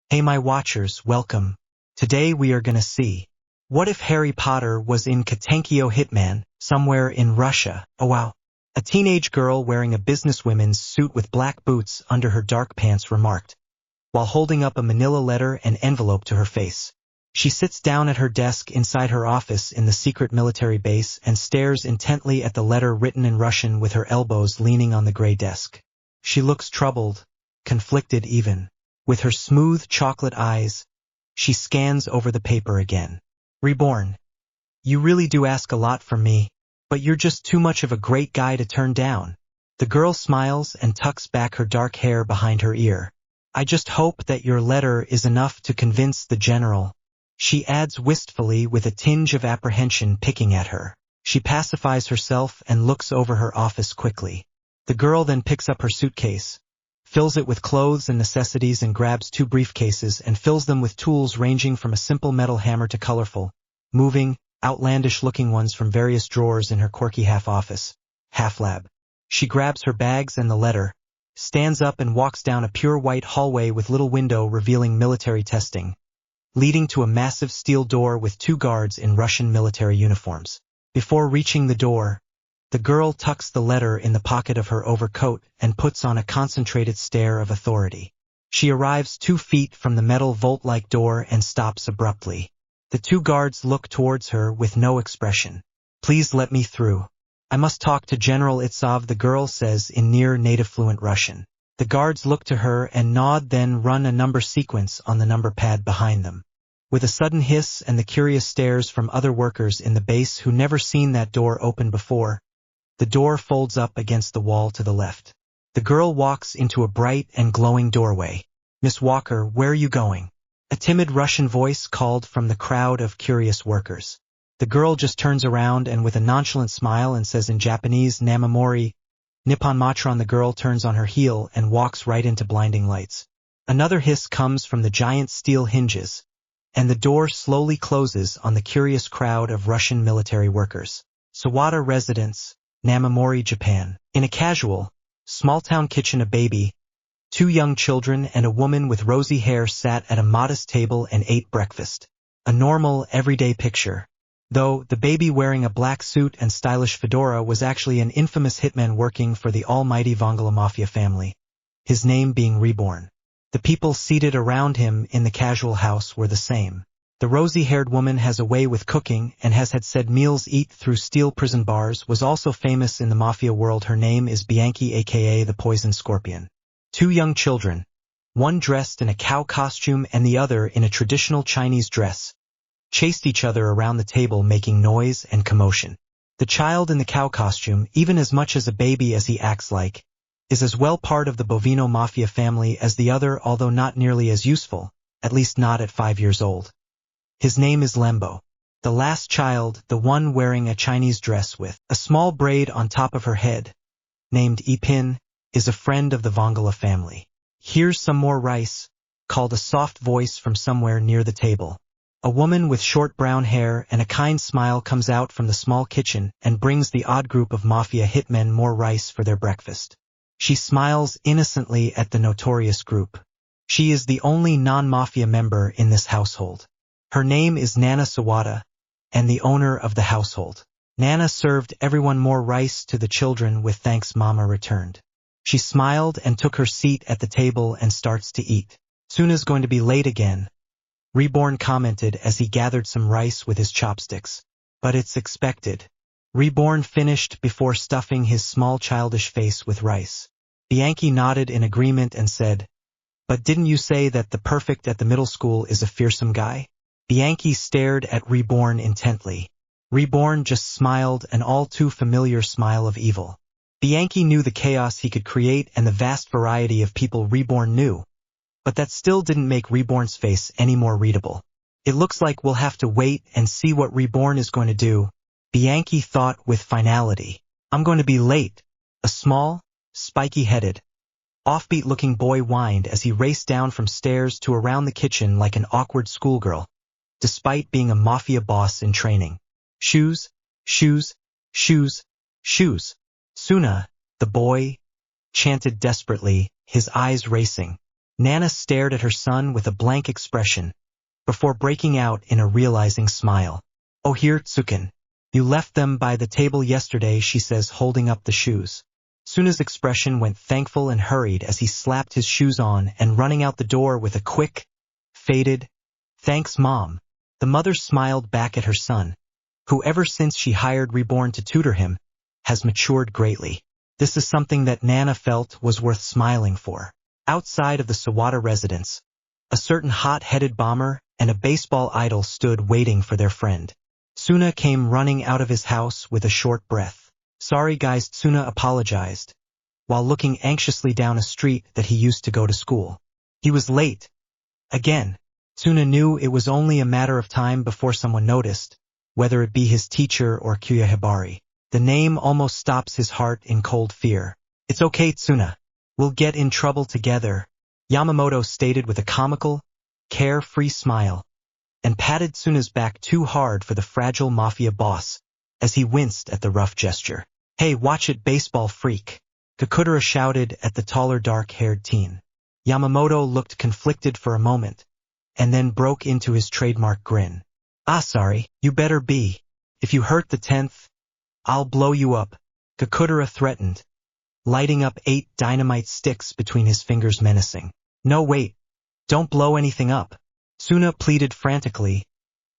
Hey my watchers, welcome. Today we are gonna see. What if Harry Potter was in KATENKYO Hitman, somewhere in Russia? Oh wow. A teenage girl wearing a businesswoman's suit with black boots under her dark pants remarked, while holding up a manila letter and envelope to her face. She sits down at her desk inside her office in the secret military base and stares intently at the letter written in Russian with her elbows leaning on the gray desk. She looks troubled, conflicted even. With her smooth chocolate eyes, she scans over the paper again. Reborn. You really do ask a lot from me, but you're just too much of a great guy to turn down. The girl smiles and tucks back her dark hair behind her ear. I just hope that your letter is enough to convince the general. She adds wistfully with a tinge of apprehension picking at her. She pacifies herself and looks over her office quickly. The girl then picks up her suitcase, fills it with clothes and necessities and grabs 2 briefcases and fills them with tools ranging from a simple metal hammer to colorful, moving, outlandish-looking ones from various drawers in her quirky half-office, half-lab. She grabs her bags and the letter, stands up and walks down a pure white hallway with little window revealing military testing, leading to a massive steel door with 2 guards in Russian military uniforms. Before reaching the door, the girl tucks the letter in the pocket of her overcoat and puts on a concentrated stare of authority. She arrives 2 feet from the metal vault-like door and stops abruptly. The 2 guards look towards her with no expression. Please let me through. I must talk to General Itsov, the girl says in near-native fluent Russian. The guards look to her and nod, then run a number sequence on the number pad behind them. With a sudden hiss and the curious stares from other workers in the base who never seen that door open before, the door folds up against the wall to the left. The girl walks into a bright and glowing doorway. Miss Walker, where are you going? A timid Russian voice called from the crowd of curious workers. The girl just turns around and with a nonchalant smile and says in Japanese, Namamori, Nippon Matron. The girl turns on her heel and walks right into blinding lights. Another hiss comes from the giant steel hinges, and the door slowly closes on the curious crowd of Russian military workers. Sawada Residence, Namamori, Japan. In a casual, small-town kitchen, a baby, 2 young children and a woman with rosy hair sat at a modest table and ate breakfast. A normal, everyday picture. Though the baby wearing a black suit and stylish fedora was actually an infamous hitman working for the almighty Vongala Mafia family, his name being Reborn. The people seated around him in the casual house were the same. The rosy-haired woman has a way with cooking and has had said meals eat through steel prison bars, was also famous in the mafia world. Her name is Bianchi, aka the Poison Scorpion. 2 young children, one dressed in a cow costume and the other in a traditional Chinese dress, chased each other around the table making noise and commotion. The child in the cow costume, even as much as a baby as he acts like, is as well part of the Bovino Mafia family as the other, although not nearly as useful, at least not at 5 years old. His name is Lembo. The last child, the one wearing a Chinese dress with a small braid on top of her head, named Ipin, is a friend of the Vongala family. Here's some more rice, called a soft voice from somewhere near the table. A woman with short brown hair and a kind smile comes out from the small kitchen and brings the odd group of mafia hitmen more rice for their breakfast. She smiles innocently at the notorious group. She is the only non-mafia member in this household. Her name is Nana Sawada, and the owner of the household. Nana served everyone more rice to the children with thanks. Mama returned. She smiled and took her seat at the table and starts to eat. Suna's going to be late again, Reborn commented as he gathered some rice with his chopsticks. But it's expected. Reborn finished before stuffing his small childish face with rice. Bianchi nodded in agreement and said, But didn't you say that the perfect at the middle school is a fearsome guy? Bianchi stared at Reborn intently. Reborn just smiled, an all too familiar smile of evil. Bianchi knew the chaos he could create and the vast variety of people Reborn knew, but that still didn't make Reborn's face any more readable. It looks like we'll have to wait and see what Reborn is going to do, Bianchi thought with finality. I'm going to be late. A small, spiky-headed, offbeat-looking boy whined as he raced down from stairs to around the kitchen like an awkward schoolgirl, despite being a mafia boss in training. Shoes, shoes, shoes, shoes. Suna, the boy, chanted desperately, his eyes racing. Nana stared at her son with a blank expression, before breaking out in a realizing smile. "Oh, here, Tsukin. You left them by the table yesterday," she says, holding up the shoes. Tsuna's expression went thankful and hurried as he slapped his shoes on and running out the door with a quick, faded, "Thanks, Mom." The mother smiled back at her son, who ever since she hired Reborn to tutor him, has matured greatly. This is something that Nana felt was worth smiling for. Outside of the Sawada residence, a certain hot-headed bomber and a baseball idol stood waiting for their friend. Tsuna came running out of his house with a short breath. "Sorry guys," Tsuna apologized, while looking anxiously down a street that he used to go to school. He was late. Again. Tsuna knew it was only a matter of time before someone noticed, whether it be his teacher or Kyuya Hibari. The name almost stops his heart in cold fear. "It's okay, Tsuna. We'll get in trouble together," Yamamoto stated with a comical, carefree smile, and patted Tsuna's back too hard for the fragile mafia boss, as he winced at the rough gesture. "Hey, watch it, baseball freak," Kakudera shouted at the taller dark-haired teen. Yamamoto looked conflicted for a moment, and then broke into his trademark grin. "Ah, sorry, you better be. If you hurt the 10th, I'll blow you up," Kakudera threatened, lighting up 8 dynamite sticks between his fingers menacing. "No, wait. Don't blow anything up," Tsuna pleaded frantically,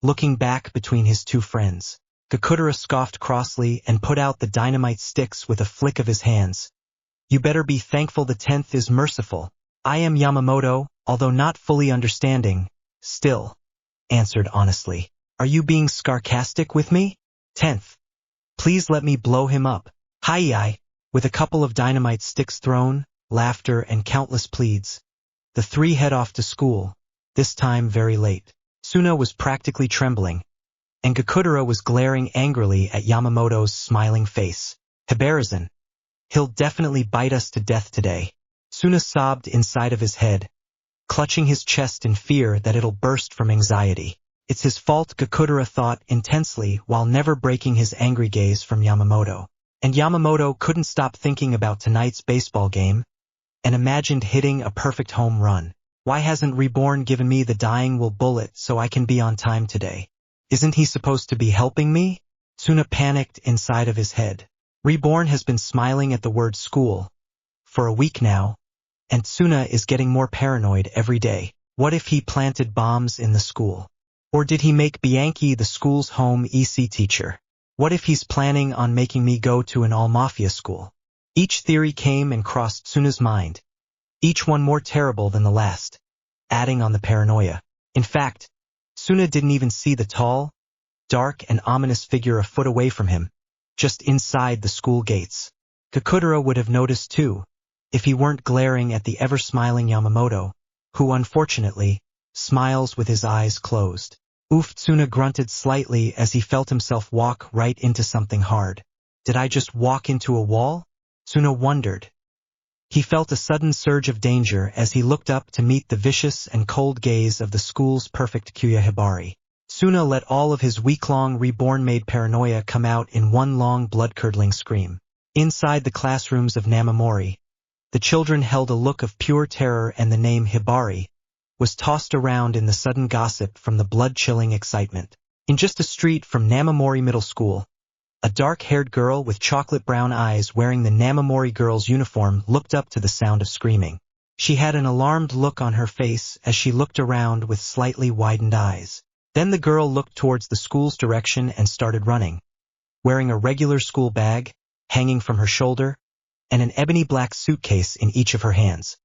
looking back between his two friends. Kakudera scoffed crossly and put out the dynamite sticks with a flick of his hands. "You better be thankful the 10th is merciful." "I am Yamamoto, although not fully understanding, still," answered honestly. "Are you being sarcastic with me? 10th. Please let me blow him up." "Hi-yi." With a couple of dynamite sticks thrown, laughter, and countless pleads, the three head off to school, this time very late. Tsuna was practically trembling, and Kakudera was glaring angrily at Yamamoto's smiling face. "Hibarizan. He'll definitely bite us to death today." Tsuna sobbed inside of his head, clutching his chest in fear that it'll burst from anxiety. It's his fault, Kakudera thought intensely while never breaking his angry gaze from Yamamoto. And Yamamoto couldn't stop thinking about tonight's baseball game, and imagined hitting a perfect home run. Why hasn't Reborn given me the dying will bullet so I can be on time today? Isn't he supposed to be helping me? Tsuna panicked inside of his head. Reborn has been smiling at the word school for a week now, and Tsuna is getting more paranoid every day. What if he planted bombs in the school? Or did he make Bianchi the school's home EC teacher? What if he's planning on making me go to an all-mafia school? Each theory came and crossed Tsuna's mind, each one more terrible than the last, adding on the paranoia. In fact, Tsuna didn't even see the tall, dark and ominous figure a foot away from him, just inside the school gates. Kakudera would have noticed too, if he weren't glaring at the ever-smiling Yamamoto, who unfortunately smiles with his eyes closed. Oof, Tsuna grunted slightly as he felt himself walk right into something hard. Did I just walk into a wall? Tsuna wondered. He felt a sudden surge of danger as he looked up to meet the vicious and cold gaze of the school's perfect Kyuya Hibari. Tsuna let all of his week-long reborn-made paranoia come out in one long blood-curdling scream. Inside the classrooms of Namamori, the children held a look of pure terror, and the name Hibari was tossed around in the sudden gossip from the blood-chilling excitement. In just a street from Namamori Middle School, a dark-haired girl with chocolate-brown eyes wearing the Namamori girls' uniform looked up to the sound of screaming. She had an alarmed look on her face as she looked around with slightly widened eyes. Then the girl looked towards the school's direction and started running, wearing a regular school bag, hanging from her shoulder, and an ebony black suitcase in each of her hands.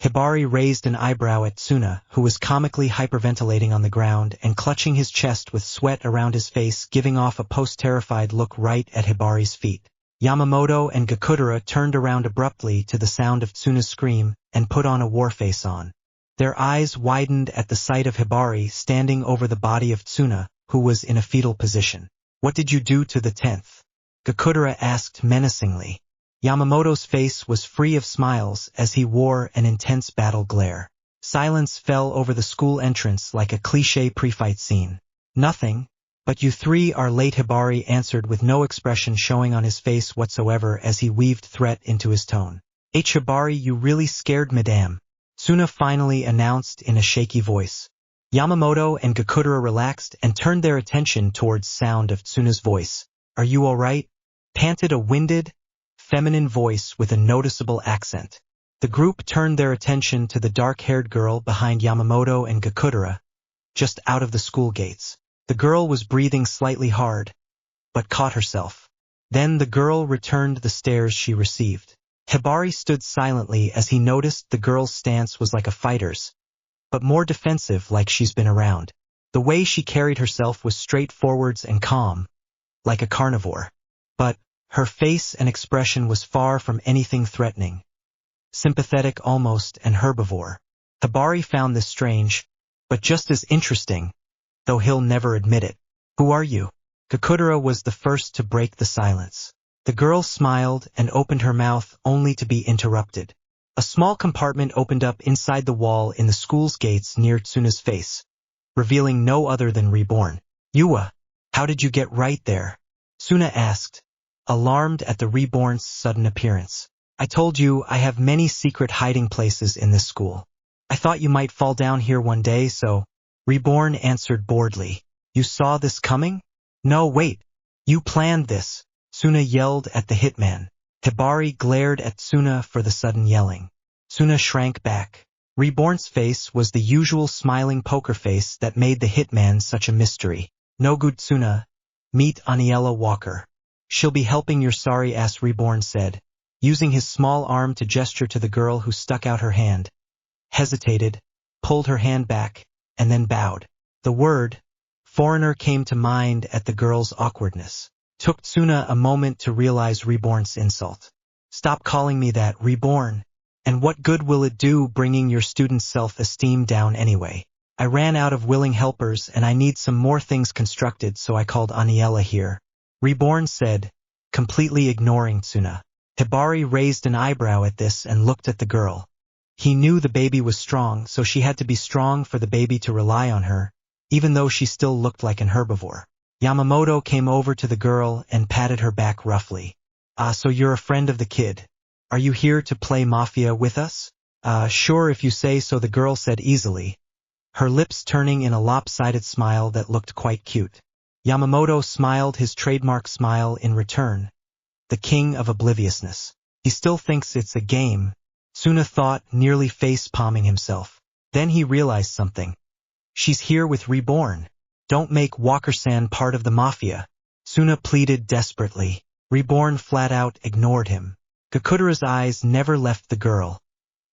Hibari raised an eyebrow at Tsuna, who was comically hyperventilating on the ground and clutching his chest with sweat around his face, giving off a post-terrified look right at Hibari's feet. Yamamoto and Kakudera turned around abruptly to the sound of Tsuna's scream and put on a war face on. Their eyes widened at the sight of Hibari standing over the body of Tsuna, who was in a fetal position. "What did you do to the 10th? Kakudera asked menacingly. Yamamoto's face was free of smiles as he wore an intense battle glare. Silence fell over the school entrance like a cliché pre-fight scene. "Nothing, but you three are late," Hibari answered with no expression showing on his face whatsoever as he weaved threat into his tone. "Hibari, you really scared Madame." Tsuna finally announced in a shaky voice. Yamamoto and Gakudera relaxed and turned their attention towards sound of Tsuna's voice. Are you all right? Panted a winded, feminine voice with a noticeable accent. The group turned their attention to the dark-haired girl behind Yamamoto and Gakudera, just out of the school gates. The girl was breathing slightly hard, but caught herself. Then the girl returned the stares she received. Hibari stood silently as he noticed the girl's stance was like a fighter's, but more defensive, like she's been around. The way she carried herself was straightforward and calm, like a carnivore. But her face and expression was far from anything threatening. Sympathetic almost and herbivore. Hibari found this strange, but just as interesting, though he'll never admit it. Who are you? Gakudera was the first to break the silence. The girl smiled and opened her mouth only to be interrupted. A small compartment opened up inside the wall in the school's gates near Tsuna's face, revealing no other than Reborn. Yua, how did you get right there? Tsuna asked, alarmed at the Reborn's sudden appearance. I told you I have many secret hiding places in this school. I thought you might fall down here one day, so... Reborn answered boredly. You saw this coming? No, wait. You planned this. Tsuna yelled at the hitman. Hibari glared at Tsuna for the sudden yelling. Tsuna shrank back. Reborn's face was the usual smiling poker face that made the hitman such a mystery. No good, Tsuna. Meet Aniela Walker. She'll be helping your sorry-ass, Reborn said, using his small arm to gesture to the girl who stuck out her hand, hesitated, pulled her hand back, and then bowed. The word, foreigner, came to mind at the girl's awkwardness. Took Tsuna a moment to realize Reborn's insult. Stop calling me that, Reborn. And what good will it do bringing your student's self-esteem down anyway? I ran out of willing helpers and I need some more things constructed, so I called Aniela here. Reborn said, completely ignoring Tsuna. Hibari raised an eyebrow at this and looked at the girl. He knew the baby was strong, so she had to be strong for the baby to rely on her, even though she still looked like an herbivore. Yamamoto came over to the girl and patted her back roughly. So you're a friend of the kid. Are you here to play Mafia with us? Sure if you say so, the girl said easily, her lips turning in a lopsided smile that looked quite cute. Yamamoto smiled his trademark smile in return. The king of obliviousness. He still thinks it's a game, Tsuna thought, nearly face-palming himself. Then he realized something. She's here with Reborn. Don't make Walker-san part of the Mafia. Tsuna pleaded desperately. Reborn flat-out ignored him. Gakudera's eyes never left the girl,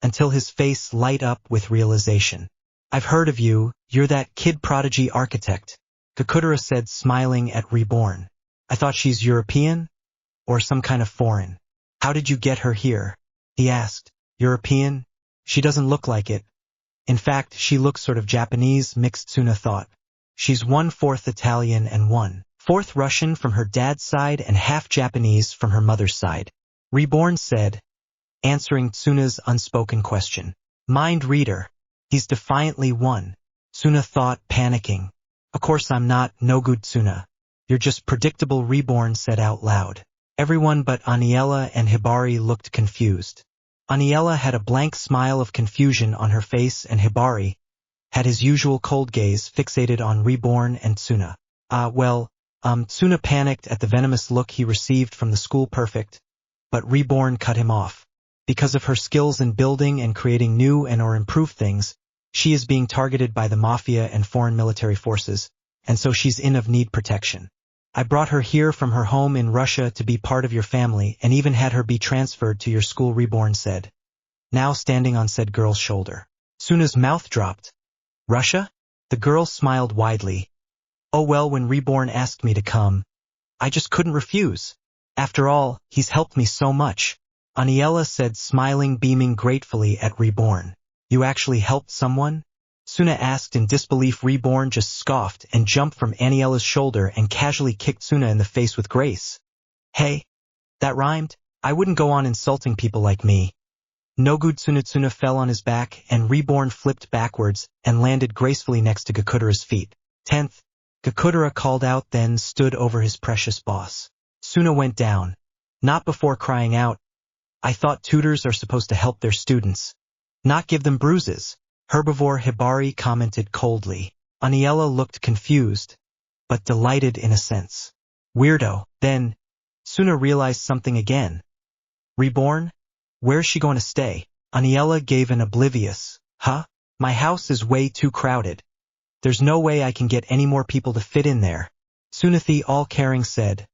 until his face light up with realization. I've heard of you, you're that kid prodigy architect, Gakudera said, smiling at Reborn. I thought she's European? Or some kind of foreign. How did you get her here? He asked. European? She doesn't look like it. In fact, she looks sort of Japanese, mixed, Tsuna thought. She's 1/4 Italian and 1/4 Russian from her dad's side and half Japanese from her mother's side. Reborn said, answering Tsuna's unspoken question. Mind reader. He's defiantly one. Tsuna thought, panicking. Of course I'm not, no good, Tsuna. You're just predictable, Reborn said out loud. Everyone but Aniela and Hibari looked confused. Aniela had a blank smile of confusion on her face, and Hibari had his usual cold gaze fixated on Reborn and Tsuna. Tsuna panicked at the venomous look he received from the school perfect, but Reborn cut him off. Because of her skills in building and creating new and or improved things, she is being targeted by the Mafia and foreign military forces, and so she's in of need protection. I brought her here from her home in Russia to be part of your family and even had her be transferred to your school, Reborn said, now standing on said girl's shoulder. Tsuna's mouth dropped. Russia? The girl smiled widely. Oh well, when Reborn asked me to come, I just couldn't refuse. After all, he's helped me so much. Aniela said, smiling, beaming gratefully at Reborn. You actually helped someone? Tsuna asked in disbelief. Reborn just scoffed and jumped from Aniela's shoulder and casually kicked Tsuna in the face with grace. Hey, that rhymed. I wouldn't go on insulting people like me. No good, Tsuna. Tsuna fell on his back and Reborn flipped backwards and landed gracefully next to Gakudera's feet. 10th, Gakudera called out, then stood over his precious boss. Tsuna went down, not before crying out, I thought tutors are supposed to help their students, Not give them bruises. Herbivore Hibari commented coldly. Aniela looked confused, but delighted in a sense. Weirdo. Then, Suna realized something again. Reborn? Where's she going to stay? Aniela gave an oblivious, huh? My house is way too crowded. There's no way I can get any more people to fit in there. Sunathi all-caring said,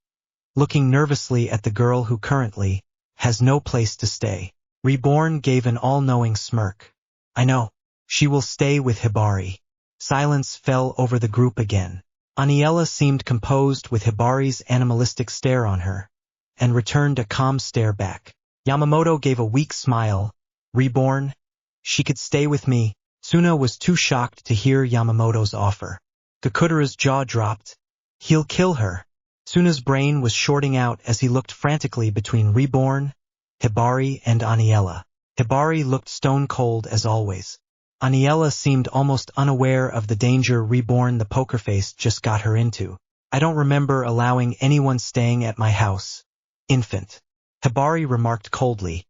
looking nervously at the girl who currently has no place to stay. Reborn gave an all-knowing smirk. I know. She will stay with Hibari. Silence fell over the group again. Aniela seemed composed with Hibari's animalistic stare on her, and returned a calm stare back. Yamamoto gave a weak smile. Reborn? She could stay with me. Suna was too shocked to hear Yamamoto's offer. Kakudara's jaw dropped. He'll kill her. Suna's brain was shorting out as he looked frantically between Reborn, Hibari, and Aniela. Hibari looked stone-cold as always. Aniela seemed almost unaware of the danger Reborn the poker face just got her into. I don't remember allowing anyone staying at my house. Infant. Hibari remarked coldly,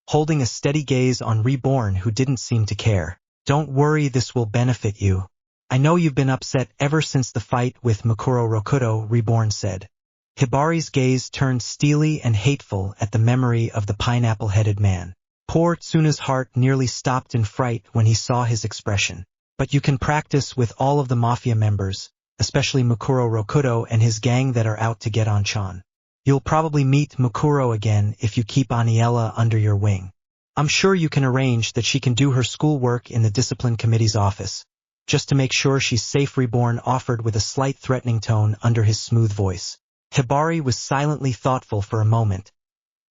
holding a steady gaze on Reborn who didn't seem to care. Don't worry, this will benefit you. I know you've been upset ever since the fight with Mukuro Rokudo, Reborn said. Hibari's gaze turned steely and hateful at the memory of the pineapple-headed man. Poor Tsuna's heart nearly stopped in fright when he saw his expression. But you can practice with all of the mafia members, especially Mukuro Rokudo and his gang that are out to get on Chan. You'll probably meet Mukuro again if you keep Aniela under your wing. I'm sure you can arrange that she can do her schoolwork in the discipline committee's office, just to make sure she's safe. Reborn offered with a slight threatening tone under his smooth voice. Hibari was silently thoughtful for a moment,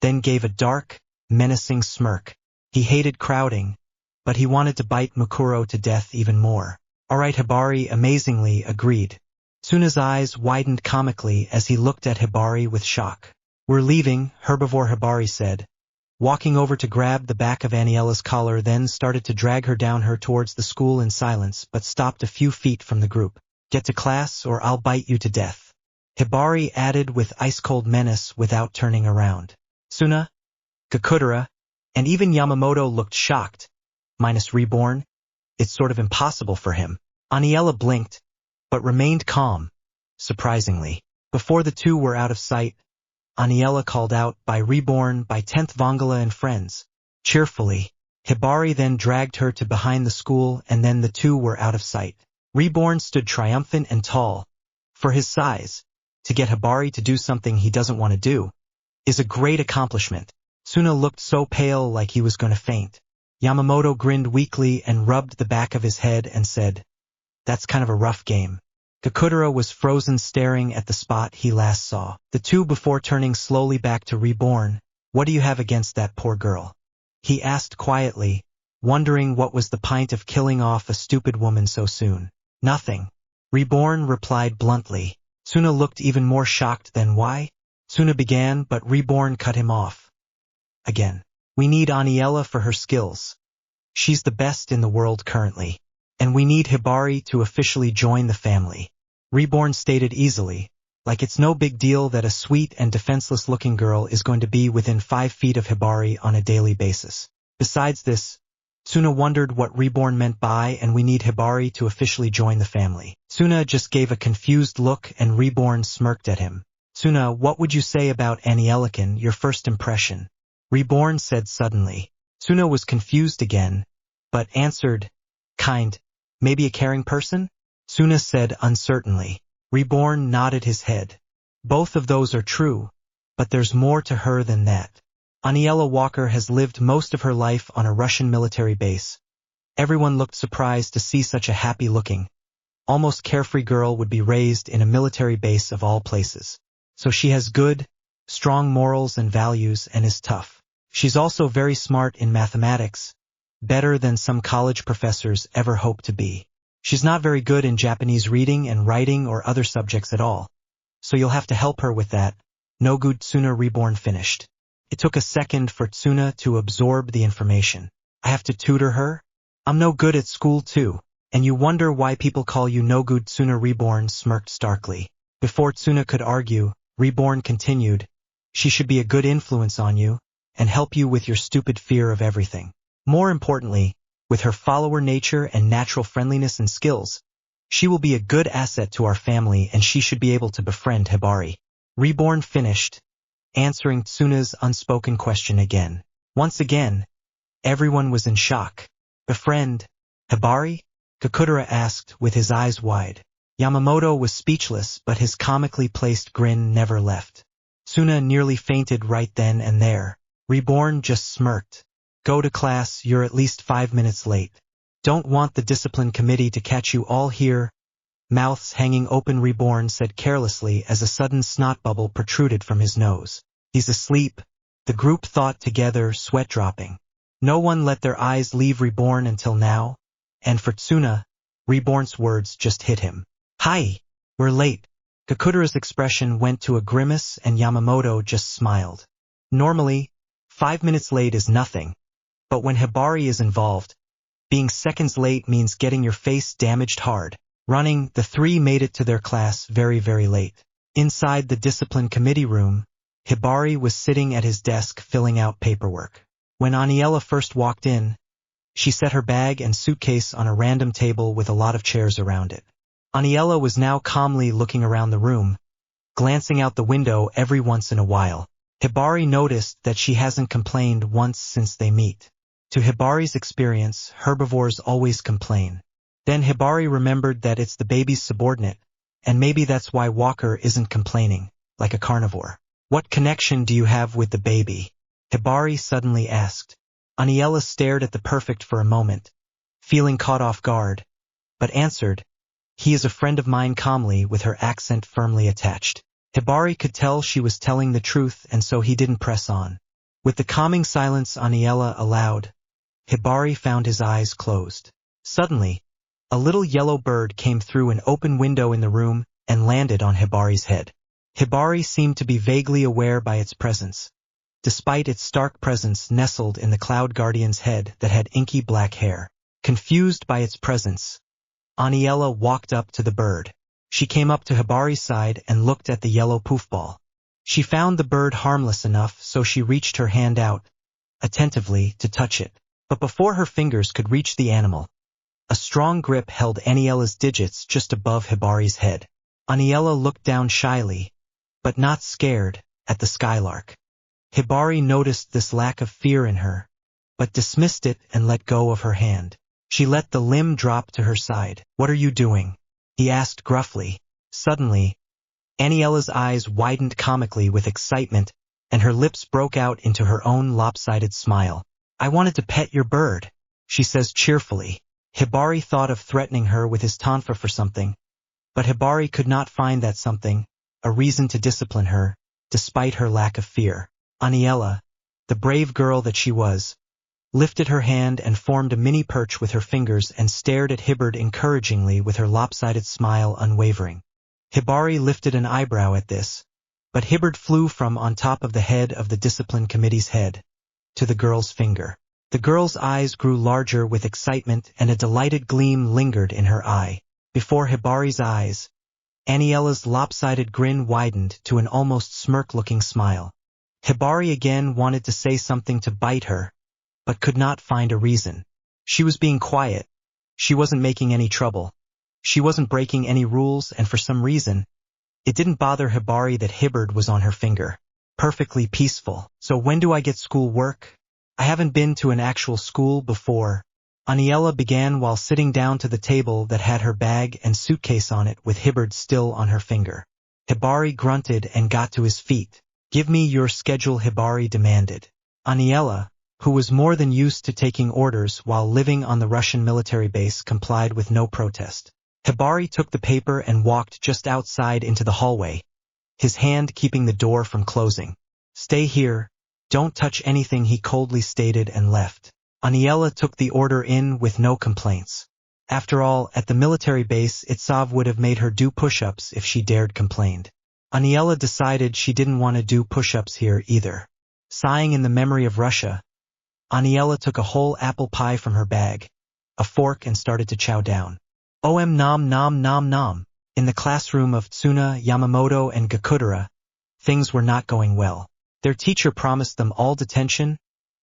then gave a dark, menacing smirk. He hated crowding, but he wanted to bite Mukuro to death even more. All right, Hibari amazingly agreed. Suna's eyes widened comically as he looked at Hibari with shock. We're leaving, Herbivore Hibari said, walking over to grab the back of Aniela's collar, then started to drag her down her towards the school in silence, but stopped a few feet from the group. Get to class or I'll bite you to death. Hibari added with ice-cold menace without turning around. Suna, Kakudara, and even Yamamoto looked shocked. Minus Reborn, it's sort of impossible for him. Aniela blinked, but remained calm, surprisingly. Before the two were out of sight, Aniela called out, by Reborn, by 10th Vangala and friends. Cheerfully, Hibari then dragged her to behind the school, and then the two were out of sight. Reborn stood triumphant and tall. For his size, to get Hibari to do something he doesn't want to do is a great accomplishment. Suna looked so pale like he was going to faint. Yamamoto grinned weakly and rubbed the back of his head and said, that's kind of a rough game. Kakudara was frozen, staring at the spot he last saw. The two before turning slowly back to Reborn. What do you have against that poor girl? He asked quietly, wondering what was the point of killing off a stupid woman so soon. Nothing. Reborn replied bluntly. Suna looked even more shocked than why. Suna began, but Reborn cut him off. Again. We need Aniela for her skills. She's the best in the world currently. And we need Hibari to officially join the family. Reborn stated easily, like it's no big deal that a sweet and defenseless-looking girl is going to be within 5 feet of Hibari on a daily basis. Besides this, Suna wondered what Reborn meant by and we need Hibari to officially join the family. Suna just gave a confused look and Reborn smirked at him. Suna, what would you say about Aniela, your first impression? Reborn said suddenly. Suna was confused again, but answered, kind, maybe a caring person? Suna said uncertainly. Reborn nodded his head. Both of those are true, but there's more to her than that. Aniela Walker has lived most of her life on a Russian military base. Everyone looked surprised to see such a happy-looking, almost carefree girl would be raised in a military base of all places. So she has good, strong morals and values and is tough. She's also very smart in mathematics, better than some college professors ever hope to be. She's not very good in Japanese reading and writing or other subjects at all, so you'll have to help her with that. No good. Suna Reborn finished. It took a second for Tsuna to absorb the information. I have to tutor her? I'm no good at school too, and you wonder why people call you no good. Tsuna Reborn smirked starkly. Before Tsuna could argue, Reborn continued, she should be a good influence on you, and help you with your stupid fear of everything. More importantly, With her follower nature and natural friendliness and skills, she will be a good asset to our family and she should be able to befriend Hibari. Reborn finished, answering Tsuna's unspoken question again. Once again, everyone was in shock. Befriend Hibari? Kakudera asked with his eyes wide. Yamamoto was speechless, but his comically placed grin never left. Tsuna nearly fainted right then and there. Reborn just smirked. Go to class, you're at least 5 minutes late. Don't want the discipline committee to catch you all here. Mouths hanging open, Reborn said carelessly as a sudden snot bubble protruded from his nose. He's asleep, the group thought together, sweat dropping. No one let their eyes leave Reborn until now, and for Tsuna, Reborn's words just hit him. Hi, we're late. Kakudera's expression went to a grimace and Yamamoto just smiled. Normally, 5 minutes late is nothing, but when Hibari is involved, being seconds late means getting your face damaged hard. Running, the three made it to their class very, very late. Inside the discipline committee room, Hibari was sitting at his desk filling out paperwork. When Aniela first walked in, she set her bag and suitcase on a random table with a lot of chairs around it. Aniela was now calmly looking around the room, glancing out the window every once in a while. Hibari noticed that she hasn't complained once since they meet. To Hibari's experience, herbivores always complain. Then Hibari remembered that it's the baby's subordinate, and maybe that's why Walker isn't complaining, like a carnivore. What connection do you have with the baby? Hibari suddenly asked. Aniela stared at the perfect for a moment, feeling caught off guard, but answered, he is a friend of mine, calmly, with her accent firmly attached. Hibari could tell she was telling the truth, and so he didn't press on. With the calming silence Aniela allowed, Hibari found his eyes closed. Suddenly, a little yellow bird came through an open window in the room and landed on Hibari's head. Hibari seemed to be vaguely aware by its presence, despite its stark presence nestled in the Cloud Guardian's head that had inky black hair. Confused by its presence, Aniela walked up to the bird. She came up to Hibari's side and looked at the yellow poofball. She found the bird harmless enough, so she reached her hand out, attentively, to touch it. But before her fingers could reach the animal, a strong grip held Aniela's digits just above Hibari's head. Aniela looked down shyly, but not scared, at the skylark. Hibari noticed this lack of fear in her, but dismissed it and let go of her hand. She let the limb drop to her side. What are you doing? He asked gruffly. Suddenly, Aniela's eyes widened comically with excitement, and her lips broke out into her own lopsided smile. I wanted to pet your bird, she says cheerfully. Hibari thought of threatening her with his tonfa for something, but Hibari could not find that something, a reason to discipline her, despite her lack of fear. Aniela, the brave girl that she was, lifted her hand and formed a mini perch with her fingers and stared at Hibard encouragingly with her lopsided smile unwavering. Hibari lifted an eyebrow at this, but Hibard flew from on top of the head of the discipline committee's head to the girl's finger. The girl's eyes grew larger with excitement and a delighted gleam lingered in her eye. Before Hibari's eyes, Aniela's lopsided grin widened to an almost smirk-looking smile. Hibari again wanted to say something to bite her, but could not find a reason. She was being quiet. She wasn't making any trouble. She wasn't breaking any rules, and for some reason, it didn't bother Hibari that Hibard was on her finger. Perfectly peaceful. So when do I get school work? I haven't been to an actual school before. Aniela began while sitting down to the table that had her bag and suitcase on it with Hibard still on her finger. Hibari grunted and got to his feet. Give me your schedule, Hibari demanded. Aniela, who was more than used to taking orders while living on the Russian military base, complied with no protest. Hibari took the paper and walked just outside into the hallway, his hand keeping the door from closing. Stay here, don't touch anything, he coldly stated and left. Aniela took the order in with no complaints. After all, at the military base, Itsav would have made her do push-ups if she dared complained. Aniela decided she didn't want to do push-ups here either. Sighing in the memory of Russia, Aniela took a whole apple pie from her bag, a fork, and started to chow down. Nom nom nom nom. In the classroom of Tsuna, Yamamoto, and Gakudera, things were not going well. Their teacher promised them all detention,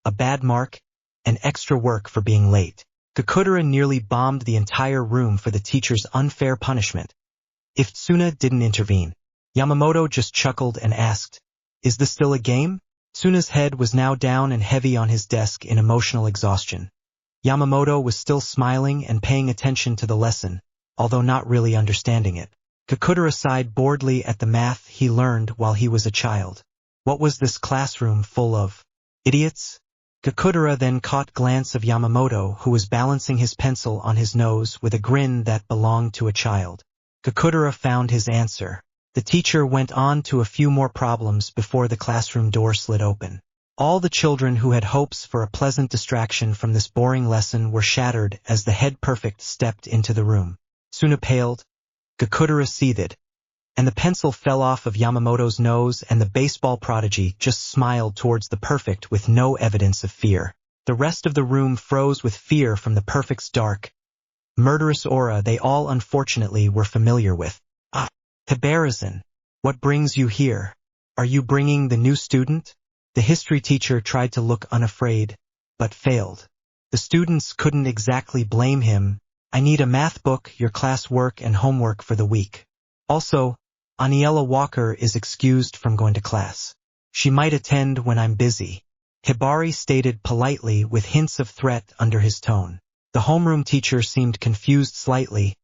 a bad mark, and extra work for being late. Gakudera nearly bombed the entire room for the teacher's unfair punishment. If Tsuna didn't intervene, Yamamoto just chuckled and asked, "Is this still a game?" Tsuna's head was now down and heavy on his desk in emotional exhaustion. Yamamoto was still smiling and paying attention to the lesson, although not really understanding it. Gakudera sighed boredly at the math he learned while he was a child. What was this classroom full of? Idiots? Gakudera then caught glance of Yamamoto, who was balancing his pencil on his nose with a grin that belonged to a child. Gakudera found his answer. The teacher went on to a few more problems before the classroom door slid open. All the children who had hopes for a pleasant distraction from this boring lesson were shattered as the head perfect stepped into the room. Tsuna paled, Gakudera seethed, and the pencil fell off of Yamamoto's nose, and the baseball prodigy just smiled towards the perfect with no evidence of fear. The rest of the room froze with fear from the perfect's dark, murderous aura they all unfortunately were familiar with. "Ah, Hibarizan, what brings you here? Are you bringing the new student?" The history teacher tried to look unafraid, but failed. The students couldn't exactly blame him. "I need a math book, your class work and homework for the week. Also, Aniela Walker is excused from going to class. She might attend when I'm busy," Hibari stated politely with hints of threat under his tone. The homeroom teacher seemed confused slightly,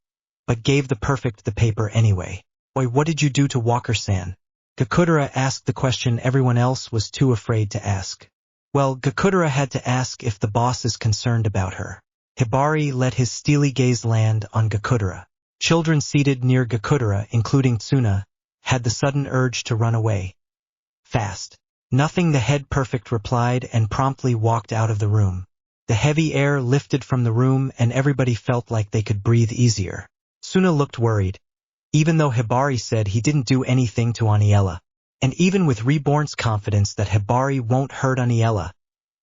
but gave the perfect the paper anyway. "Oi, what did you do to Walker-san?" Gakudera asked the question everyone else was too afraid to ask. Well, Gakudera had to ask if the boss is concerned about her. Hibari let his steely gaze land on Gakudera. Children seated near Gakudera, including Tsuna, had the sudden urge to run away. Fast. "Nothing," the head perfect replied and promptly walked out of the room. The heavy air lifted from the room and everybody felt like they could breathe easier. Tsuna looked worried, even though Hibari said he didn't do anything to Aniela. And even with Reborn's confidence that Hibari won't hurt Aniela,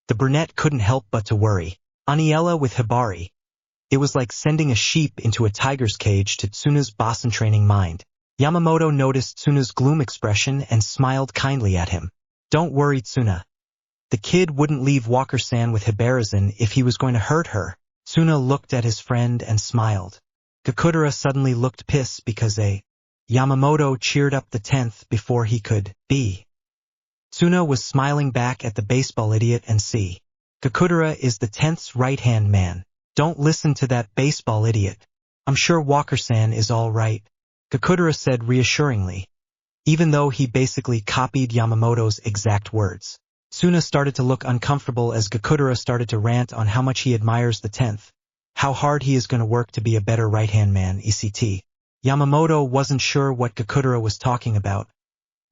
the brunette couldn't help but to worry. Aniela with Hibari. It was like sending a sheep into a tiger's cage to Tsuna's boss-in-training mind. Yamamoto noticed Tsuna's gloom expression and smiled kindly at him. "Don't worry, Tsuna. The kid wouldn't leave Walker-san with Hibarizan if he was going to hurt her." Tsuna looked at his friend and smiled. Gakudera suddenly looked pissed because Yamamoto cheered up the 10th before he could be. Tsuna was smiling back at the baseball idiot and see. Gakudera is the 10th's right-hand man. Don't listen to that baseball idiot. I'm sure Walker-san is all right, Gakudera said reassuringly, even though he basically copied Yamamoto's exact words. Tsuna started to look uncomfortable as Gakudera started to rant on how much he admires the 10th, how hard he is going to work to be a better right-hand man, etc. Yamamoto wasn't sure what Gakudera was talking about,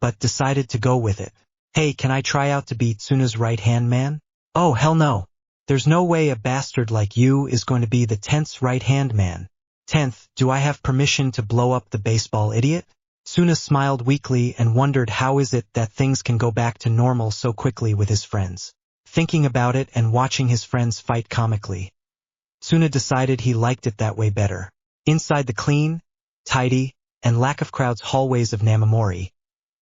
but decided to go with it. "Hey, can I try out to be Tsuna's right-hand man?" "Oh, hell no. There's no way a bastard like you is going to be the 10th's right-hand man." "10th, do I have permission to blow up the baseball idiot?" Tsuna smiled weakly and wondered how is it that things can go back to normal so quickly with his friends. Thinking about it and watching his friends fight comically, Tsuna decided he liked it that way better. Inside the clean, tidy, and lack of crowds hallways of Namamori,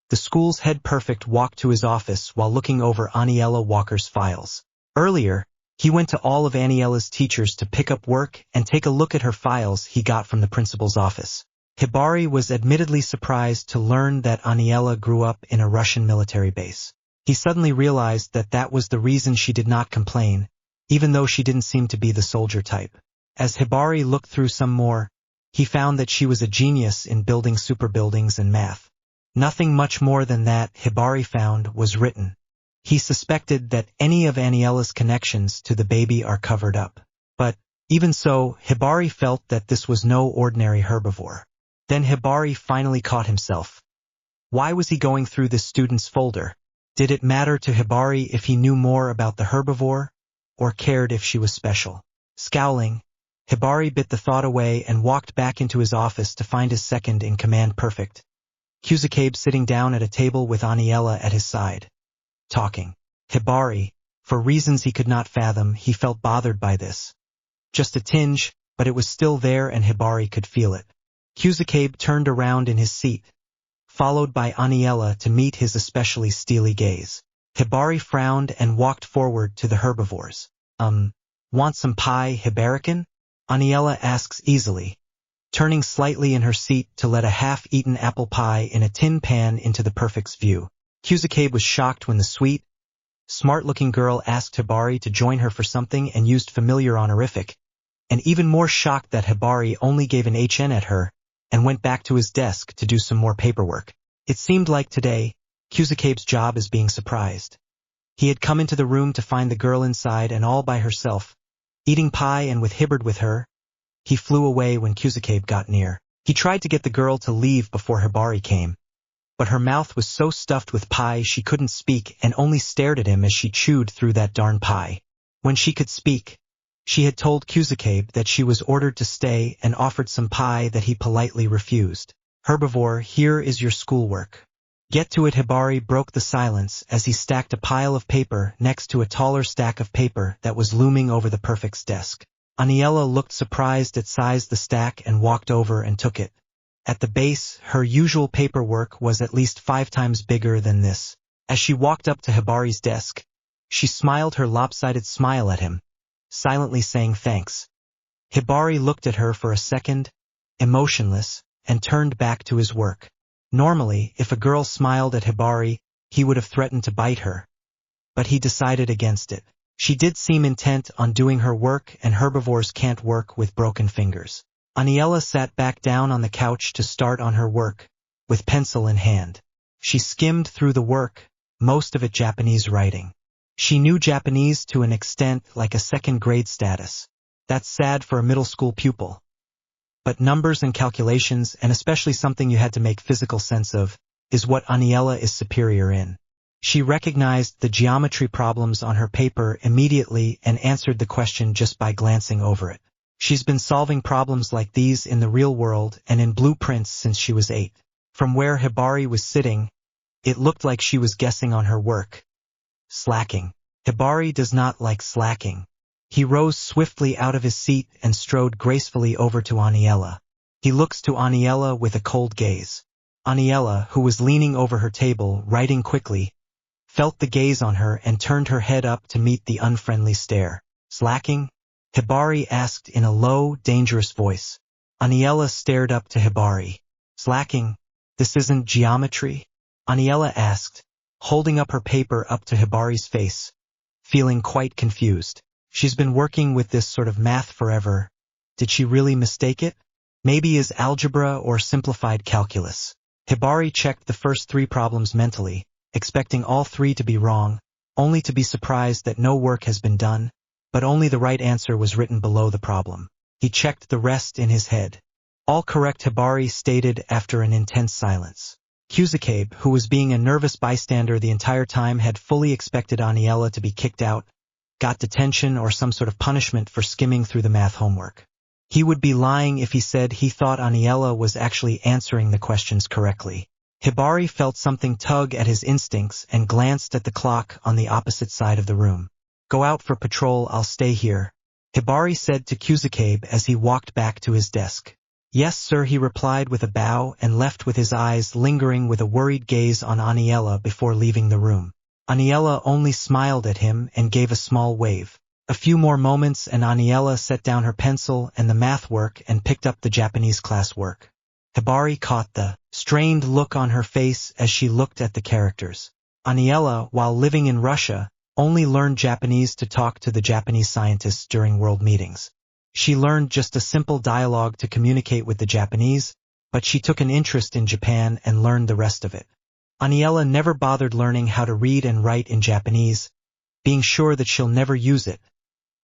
the school's head perfect walked to his office while looking over Aniela Walker's files. Earlier, he went to all of Aniela's teachers to pick up work and take a look at her files he got from the principal's office. Hibari was admittedly surprised to learn that Aniela grew up in a Russian military base. He suddenly realized that that was the reason she did not complain, even though she didn't seem to be the soldier type. As Hibari looked through some more, he found that she was a genius in building superbuildings and math. Nothing much more than that, Hibari found, was written. He suspected that any of Aniela's connections to the baby are covered up. But, even so, Hibari felt that this was no ordinary herbivore. Then Hibari finally caught himself. Why was he going through this student's folder? Did it matter to Hibari if he knew more about the herbivore, or cared if she was special? Scowling, Hibari bit the thought away and walked back into his office to find his second-in-command perfect, Kusakabe, sitting down at a table with Aniela at his side. Talking. Hibari, for reasons he could not fathom, he felt bothered by this. Just a tinge, but it was still there and Hibari could feel it. Kusakabe turned around in his seat, followed by Aniela to meet his especially steely gaze. Hibari frowned and walked forward to the herbivores. Want some pie, Hibarican? Aniela asks easily, turning slightly in her seat to let a half-eaten apple pie in a tin pan into the perfect's view. Kuzukabe was shocked when the sweet, smart-looking girl asked Hibari to join her for something and used familiar honorific, and even more shocked that Hibari only gave an HN at her and went back to his desk to do some more paperwork. It seemed like today, Kuzukabe's job is being surprised. He had come into the room to find the girl inside and all by herself, eating pie and with Hibbard with her. He flew away when Kuzukabe got near. He tried to get the girl to leave before Hibari came, but her mouth was so stuffed with pie she couldn't speak and only stared at him as she chewed through that darn pie. When she could speak, she had told Kuzukabe that she was ordered to stay and offered some pie that he politely refused. Herbivore, here is your schoolwork. Get to it. Hibari broke the silence as he stacked a pile of paper next to a taller stack of paper that was looming over the perfect's desk. Aniela looked surprised at size the stack and walked over and took it. At the base, her usual paperwork was at least 5 times bigger than this. As she walked up to Hibari's desk, she smiled her lopsided smile at him, silently saying thanks. Hibari looked at her for a second, emotionless, and turned back to his work. Normally, if a girl smiled at Hibari, he would have threatened to bite her. But he decided against it. She did seem intent on doing her work, and herbivores can't work with broken fingers. Aniela sat back down on the couch to start on her work, with pencil in hand. She skimmed through the work, most of it Japanese writing. She knew Japanese to an extent like a second-grade status. That's sad for a middle school pupil. But numbers and calculations, and especially something you had to make physical sense of, is what Aniela is superior in. She recognized the geometry problems on her paper immediately and answered the question just by glancing over it. She's been solving problems like these in the real world and in blueprints since she was 8. From where Hibari was sitting, it looked like she was guessing on her work. Slacking. Hibari does not like slacking. He rose swiftly out of his seat and strode gracefully over to Aniela. He looks to Aniela with a cold gaze. Aniela, who was leaning over her table, writing quickly, felt the gaze on her and turned her head up to meet the unfriendly stare. Slacking? Hibari asked in a low, dangerous voice. Aniela stared up to Hibari. Slacking? This isn't geometry? Aniela asked, holding up her paper up to Hibari's face, feeling quite confused. She's been working with this sort of math forever. Did she really mistake it? Maybe is algebra or simplified calculus. Hibari checked the first 3 problems mentally, expecting all 3 to be wrong, only to be surprised that no work has been done, but only the right answer was written below the problem. He checked the rest in his head. All correct, Hibari stated after an intense silence. Kuzukabe, who was being a nervous bystander the entire time, had fully expected Aniela to be kicked out, got detention or some sort of punishment for skimming through the math homework. He would be lying if he said he thought Aniela was actually answering the questions correctly. Hibari felt something tug at his instincts and glanced at the clock on the opposite side of the room. Go out for patrol, I'll stay here, Hibari said to Kuzukabe as he walked back to his desk. Yes, sir, he replied with a bow and left with his eyes lingering with a worried gaze on Aniela before leaving the room. Aniela only smiled at him and gave a small wave. A few more moments and Aniela set down her pencil and the math work and picked up the Japanese class work. Hibari caught the strained look on her face as she looked at the characters. Aniela, while living in Russia, only learned Japanese to talk to the Japanese scientists during world meetings. She learned just a simple dialogue to communicate with the Japanese, but she took an interest in Japan and learned the rest of it. Aniela never bothered learning how to read and write in Japanese, being sure that she'll never use it.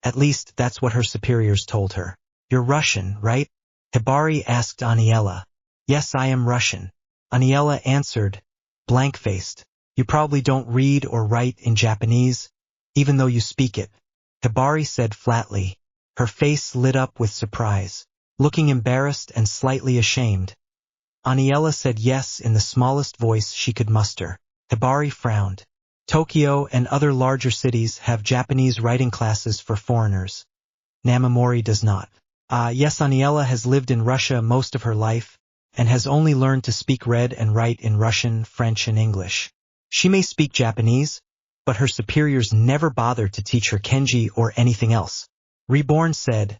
At least that's what her superiors told her. You're Russian, right? Hibari asked Aniela. Yes, I am Russian. Aniela answered, blank-faced. You probably don't read or write in Japanese, even though you speak it. Hibari said flatly. Her face lit up with surprise, looking embarrassed and slightly ashamed. Aniela said yes in the smallest voice she could muster. Hibari frowned. Tokyo and other larger cities have Japanese writing classes for foreigners. Namamori does not. Yes, Aniela has lived in Russia most of her life, and has only learned to speak, read, and write in Russian, French, and English. She may speak Japanese, but her superiors never bothered to teach her kanji or anything else. Reborn said,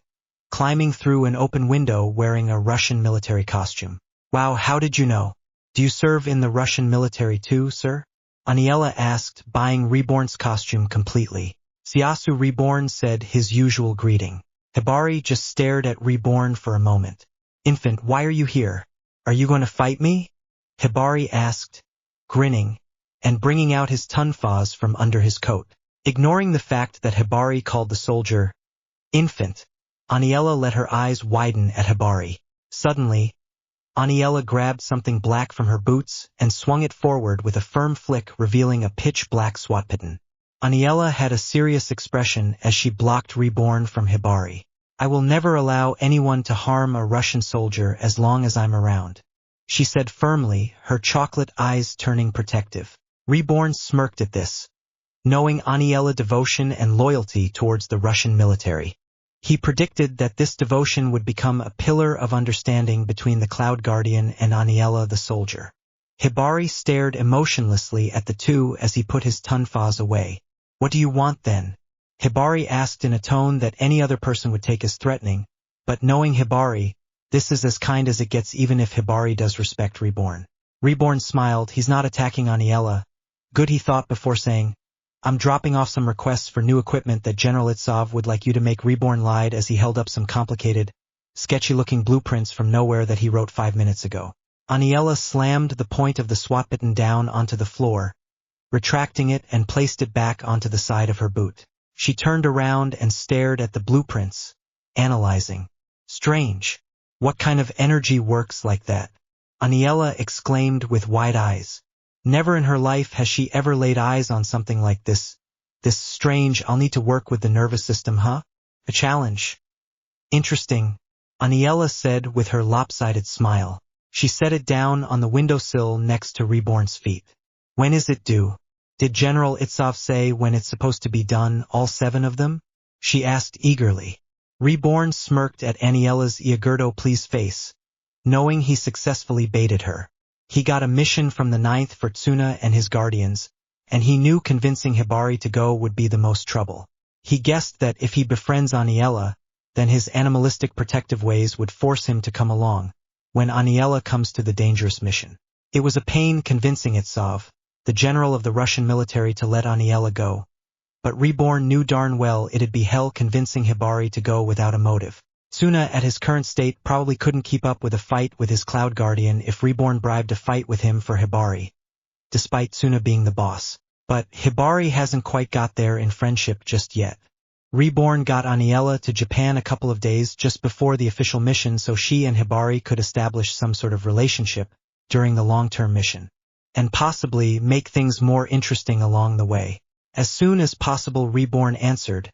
climbing through an open window wearing a Russian military costume. Wow, how did you know? Do you serve in the Russian military too, sir? Aniela asked, buying Reborn's costume completely. Siasu Reborn said his usual greeting. Hibari just stared at Reborn for a moment. Infant, why are you here? Are you going to fight me? Hibari asked, grinning, and bringing out his tunfas from under his coat. Ignoring the fact that Hibari called the soldier infant, Aniela let her eyes widen at Hibari. Suddenly, Aniela grabbed something black from her boots and swung it forward with a firm flick, revealing a pitch-black SWAT baton. Aniela had a serious expression as she blocked Reborn from Hibari. I will never allow anyone to harm a Russian soldier as long as I'm around, she said firmly, her chocolate eyes turning protective. Reborn smirked at this, knowing Aniela's devotion and loyalty towards the Russian military. He predicted that this devotion would become a pillar of understanding between the Cloud Guardian and Aniela the soldier. Hibari stared emotionlessly at the two as he put his tunfas away. What do you want then? Hibari asked in a tone that any other person would take as threatening, but knowing Hibari, this is as kind as it gets even if Hibari does respect Reborn. Reborn smiled. He's not attacking Aniela. Good, he thought before saying, I'm dropping off some requests for new equipment that General Itsov would like you to make. Reborn lied as he held up some complicated, sketchy-looking blueprints from nowhere that he wrote 5 minutes ago. Aniela slammed the point of the SWAT baton down onto the floor, retracting it and placed it back onto the side of her boot. She turned around and stared at the blueprints, analyzing. Strange. What kind of energy works like that? Aniela exclaimed with wide eyes. Never in her life has she ever laid eyes on something like this. This strange. I'll need to work with the nervous system, huh? A challenge. Interesting, Aniela said with her lopsided smile. She set it down on the windowsill next to Reborn's feet. When is it due? Did General Itsov say when it's supposed to be done, all 7 of them? She asked eagerly. Reborn smirked at Aniela's Iagurdo please face, knowing he successfully baited her. He got a mission from the 9th for Tsuna and his guardians, and he knew convincing Hibari to go would be the most trouble. He guessed that if he befriends Aniela, then his animalistic protective ways would force him to come along when Aniela comes to the dangerous mission. It was a pain convincing Itsov, the general of the Russian military, to let Aniela go, but Reborn knew darn well it'd be hell convincing Hibari to go without a motive. Tsuna at his current state probably couldn't keep up with a fight with his Cloud Guardian if Reborn bribed a fight with him for Hibari, despite Tsuna being the boss. But Hibari hasn't quite got there in friendship just yet. Reborn got Aniela to Japan a couple of days just before the official mission so she and Hibari could establish some sort of relationship during the long-term mission, and possibly make things more interesting along the way. As soon as possible, Reborn answered,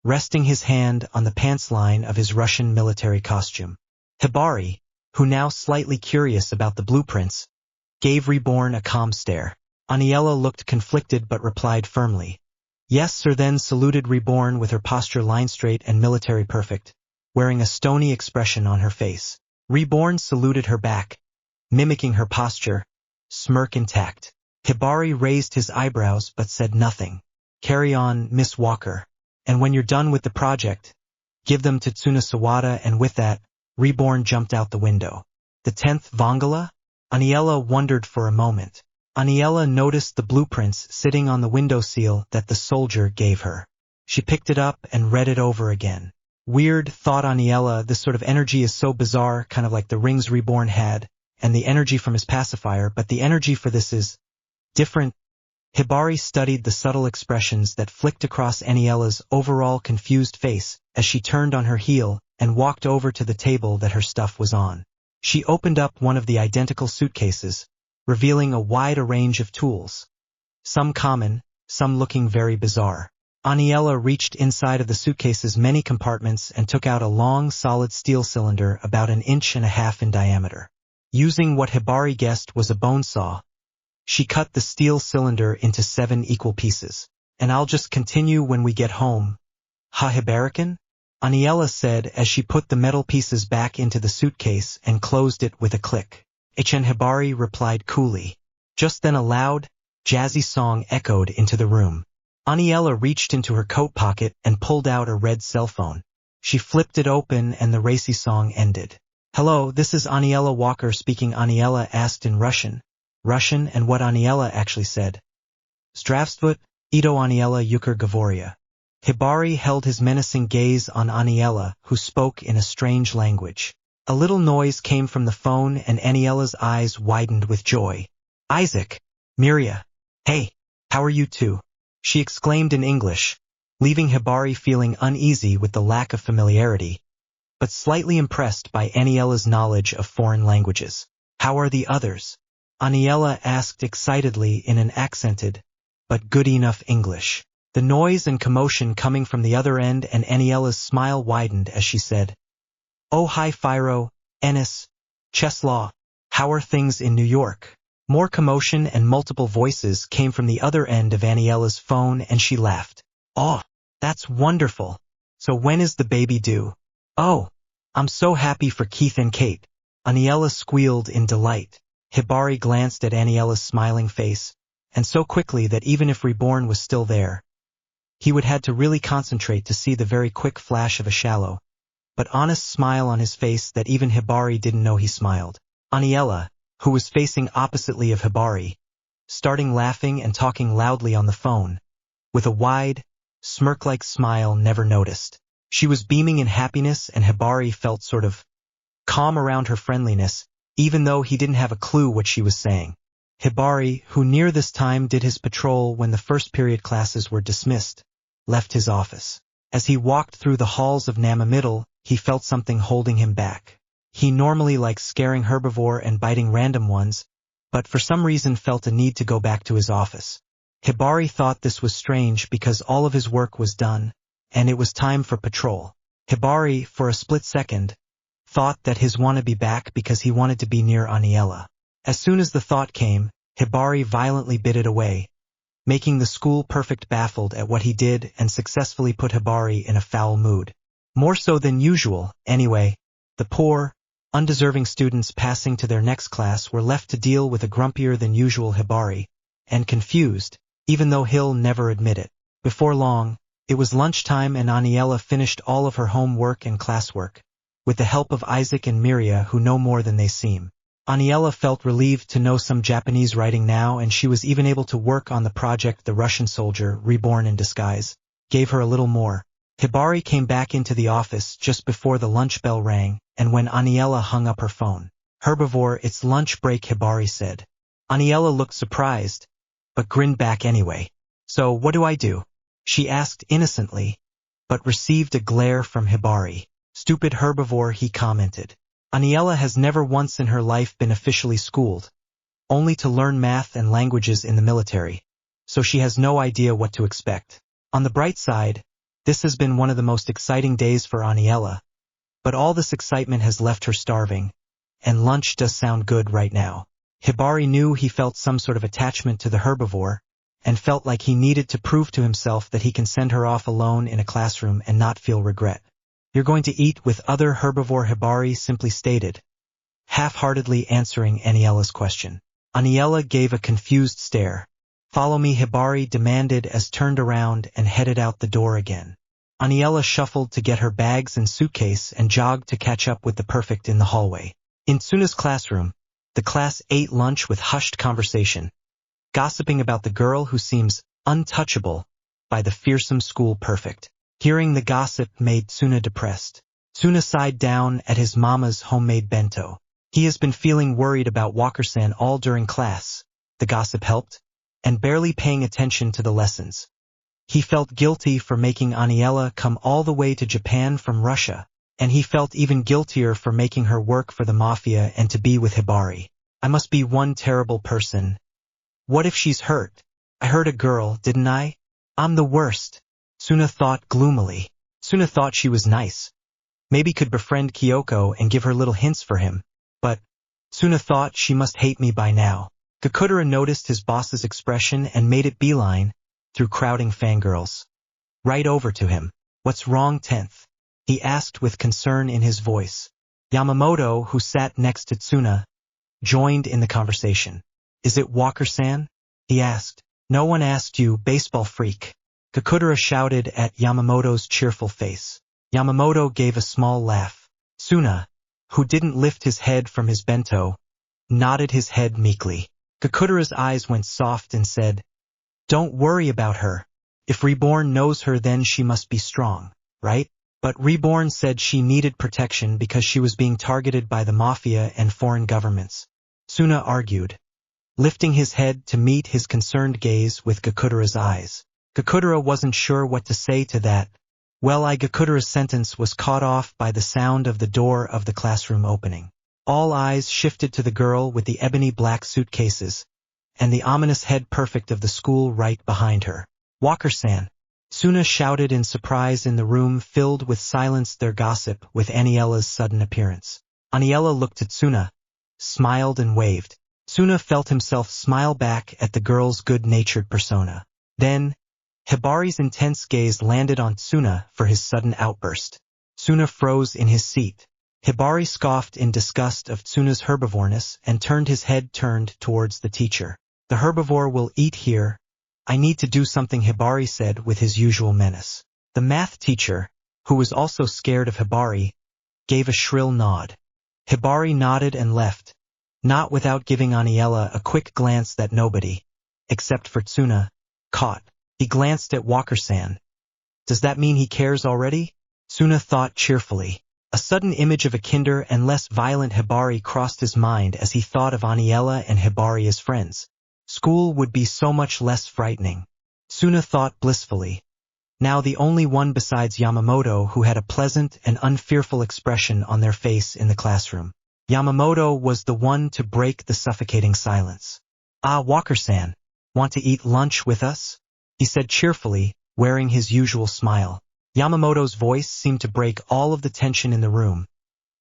resting his hand on the pants line of his Russian military costume. Hibari, who now slightly curious about the blueprints, gave Reborn a calm stare. Aniela looked conflicted but replied firmly, yes sir, then saluted Reborn with her posture line straight and military perfect, wearing a stony expression on her face. Reborn saluted her back, mimicking her posture, smirk intact. Hibari raised his eyebrows but said nothing. Carry on, Miss Walker. And when you're done with the project, give them to Tsuna Sawada, and with that, Reborn jumped out the window. The 10th Vongala? Aniela wondered for a moment. Aniela noticed the blueprints sitting on the windowsill that the soldier gave her. She picked it up and read it over again. Weird, thought Aniela, this sort of energy is so bizarre, kind of like the rings Reborn had, and the energy from his pacifier, but the energy for this is different. Hibari studied the subtle expressions that flicked across Aniela's overall confused face as she turned on her heel and walked over to the table that her stuff was on. She opened up one of the identical suitcases, revealing a wide range of tools, some common, some looking very bizarre. Aniela reached inside of the suitcase's many compartments and took out a long, solid steel cylinder about 1.5 inches in diameter. Using what Hibari guessed was a bone saw, she cut the steel cylinder into 7 equal pieces. And I'll just continue when we get home. Ha, Hibarican? Aniela said as she put the metal pieces back into the suitcase and closed it with a click. And Hibari replied coolly. Just then a loud, jazzy song echoed into the room. Aniela reached into her coat pocket and pulled out a red cell phone. She flipped it open and the racy song ended. Hello, this is Aniela Walker speaking. Aniela asked in Russian. Russian, and what Aniela actually said. Zdravstvut, Ito Aniela Yuker Gavoria. Hibari held his menacing gaze on Aniela, who spoke in a strange language. A little noise came from the phone and Aniela's eyes widened with joy. Isaac! Miria! Hey! How are you two? She exclaimed in English, leaving Hibari feeling uneasy with the lack of familiarity, but slightly impressed by Aniela's knowledge of foreign languages. How are the others? Aniela asked excitedly in an accented, but good enough English. The noise and commotion coming from the other end and Aniela's smile widened as she said, Oh hi Phiro, Ennis, Cheslaw, how are things in New York? More commotion and multiple voices came from the other end of Aniela's phone and she laughed. Oh, that's wonderful. So when is the baby due? Oh, I'm so happy for Keith and Kate. Aniela squealed in delight. Hibari glanced at Aniela's smiling face, and so quickly that even if Reborn was still there, he would had to really concentrate to see the very quick flash of a shallow, but honest smile on his face that even Hibari didn't know he smiled. Aniela, who was facing oppositely of Hibari, starting laughing and talking loudly on the phone, with a wide, smirk-like smile never noticed. She was beaming in happiness and Hibari felt sort of calm around her friendliness, even though he didn't have a clue what she was saying. Hibari, who near this time did his patrol when the first period classes were dismissed, left his office. As he walked through the halls of Nama Middle, he felt something holding him back. He normally likes scaring herbivore and biting random ones, but for some reason felt a need to go back to his office. Hibari thought this was strange because all of his work was done, and it was time for patrol. Hibari, for a split second, thought that his wanna be back because he wanted to be near Aniela. As soon as the thought came, Hibari violently bit it away, making the school perfect baffled at what he did and successfully put Hibari in a foul mood. More so than usual, anyway. The poor, undeserving students passing to their next class were left to deal with a grumpier than usual Hibari, and confused, even though he'll never admit it. Before long, it was lunchtime and Aniela finished all of her homework and classwork, with the help of Isaac and Miria who know more than they seem. Aniela felt relieved to know some Japanese writing now and she was even able to work on the project The Russian Soldier, Reborn in Disguise, gave her a little more. Hibari came back into the office just before the lunch bell rang and when Aniela hung up her phone. Herbivore, it's lunch break, Hibari said. Aniela looked surprised, but grinned back anyway. So what do I do? She asked innocently, but received a glare from Hibari. Stupid herbivore, he commented. Aniela has never once in her life been officially schooled, only to learn math and languages in the military, so she has no idea what to expect. On the bright side, this has been one of the most exciting days for Aniela, but all this excitement has left her starving, and lunch does sound good right now. Hibari knew he felt some sort of attachment to the herbivore, and felt like he needed to prove to himself that he can send her off alone in a classroom and not feel regret. You're going to eat with other herbivore, Hibari simply stated, half-heartedly answering Aniela's question. Aniela gave a confused stare. Follow me, Hibari demanded as turned around and headed out the door again. Aniela shuffled to get her bags and suitcase and jogged to catch up with the perfect in the hallway. In Tsuna's classroom, the class ate lunch with hushed conversation, gossiping about the girl who seems untouchable by the fearsome school perfect. Hearing the gossip made Tsuna depressed. Tsuna sighed down at his mama's homemade bento. He has been feeling worried about Walker-san all during class, the gossip helped, and barely paying attention to the lessons. He felt guilty for making Aniela come all the way to Japan from Russia, and he felt even guiltier for making her work for the mafia and to be with Hibari. I must be one terrible person. What if she's hurt? I hurt a girl, didn't I? I'm the worst. Tsuna thought gloomily. Tsuna thought she was nice. Maybe could befriend Kyoko and give her little hints for him, but Tsuna thought she must hate me by now. Kakudera noticed his boss's expression and made it beeline, through crowding fangirls, right over to him. What's wrong, 10th? He asked with concern in his voice. Yamamoto, who sat next to Tsuna, joined in the conversation. Is it Walker-san? He asked. No one asked you, baseball freak. Kakudera shouted at Yamamoto's cheerful face. Yamamoto gave a small laugh. Suna, who didn't lift his head from his bento, nodded his head meekly. Kakudara's eyes went soft and said, "Don't worry about her. If Reborn knows her, then she must be strong, right?" But Reborn said she needed protection because she was being targeted by the mafia and foreign governments. Suna argued, lifting his head to meet his concerned gaze with Kakudara's eyes. Kakudara wasn't sure what to say to that. Kakudara's sentence was cut off by the sound of the door of the classroom opening. All eyes shifted to the girl with the ebony black suitcases, and the ominous head perfect of the school right behind her. "Walker-san!" Suna shouted in surprise in the room filled with silence, their gossip with Aniela's sudden appearance. Aniela looked at Suna, smiled and waved. Suna felt himself smile back at the girl's good-natured persona. Then, Hibari's intense gaze landed on Suna for his sudden outburst. Suna froze in his seat. Hibari scoffed in disgust of Tsuna's herbivoreness and turned his head towards the teacher. "The herbivore will eat here. I need to do something," Hibari said with his usual menace. The math teacher, who was also scared of Hibari, gave a shrill nod. Hibari nodded and left, not without giving Aniela a quick glance that nobody, except for Tsuna, caught. He glanced at Walker-san. "Does that mean he cares already?" Suna thought cheerfully. A sudden image of a kinder and less violent Hibari crossed his mind as he thought of Aniela and Hibari as friends. School would be so much less frightening. Suna thought blissfully. Now the only one besides Yamamoto who had a pleasant and unfearful expression on their face in the classroom. Yamamoto was the one to break the suffocating silence. "Ah, Walker-san, want to eat lunch with us?" he said cheerfully, wearing his usual smile. Yamamoto's voice seemed to break all of the tension in the room,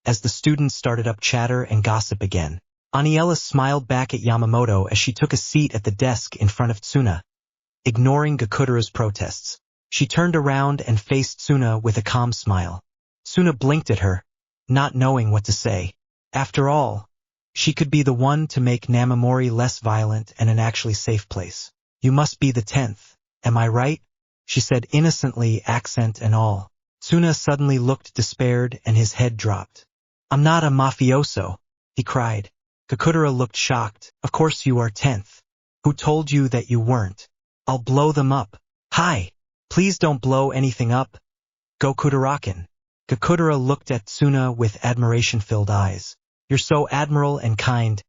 as the students started up chatter and gossip again. Aniela smiled back at Yamamoto as she took a seat at the desk in front of Tsuna, ignoring Kakudara's protests. She turned around and faced Tsuna with a calm smile. Tsuna blinked at her, not knowing what to say. After all, she could be the one to make Namamori less violent and an actually safe place. "You must be the 10th, am I right?" she said innocently, accent and all. Tsuna suddenly looked despaired and his head dropped. "I'm not a mafioso," he cried. Kakudara looked shocked. "Of course you are 10th. Who told you that you weren't? I'll blow them up." "Hi! Please don't blow anything up. Go Kudarakan." Kakudara looked at Tsuna with admiration-filled eyes. "You're so admirable and kind.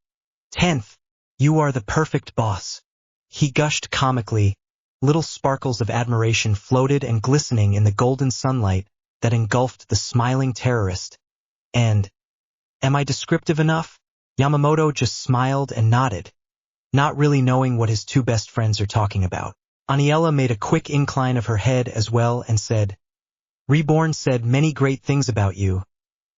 10th, you are the perfect boss." He gushed comically. Little sparkles of admiration floated and glistening in the golden sunlight that engulfed the smiling terrorist. "And, am I descriptive enough?" Yamamoto just smiled and nodded, not really knowing what his two best friends are talking about. Aniela made a quick incline of her head as well and said, "Reborn said many great things about you,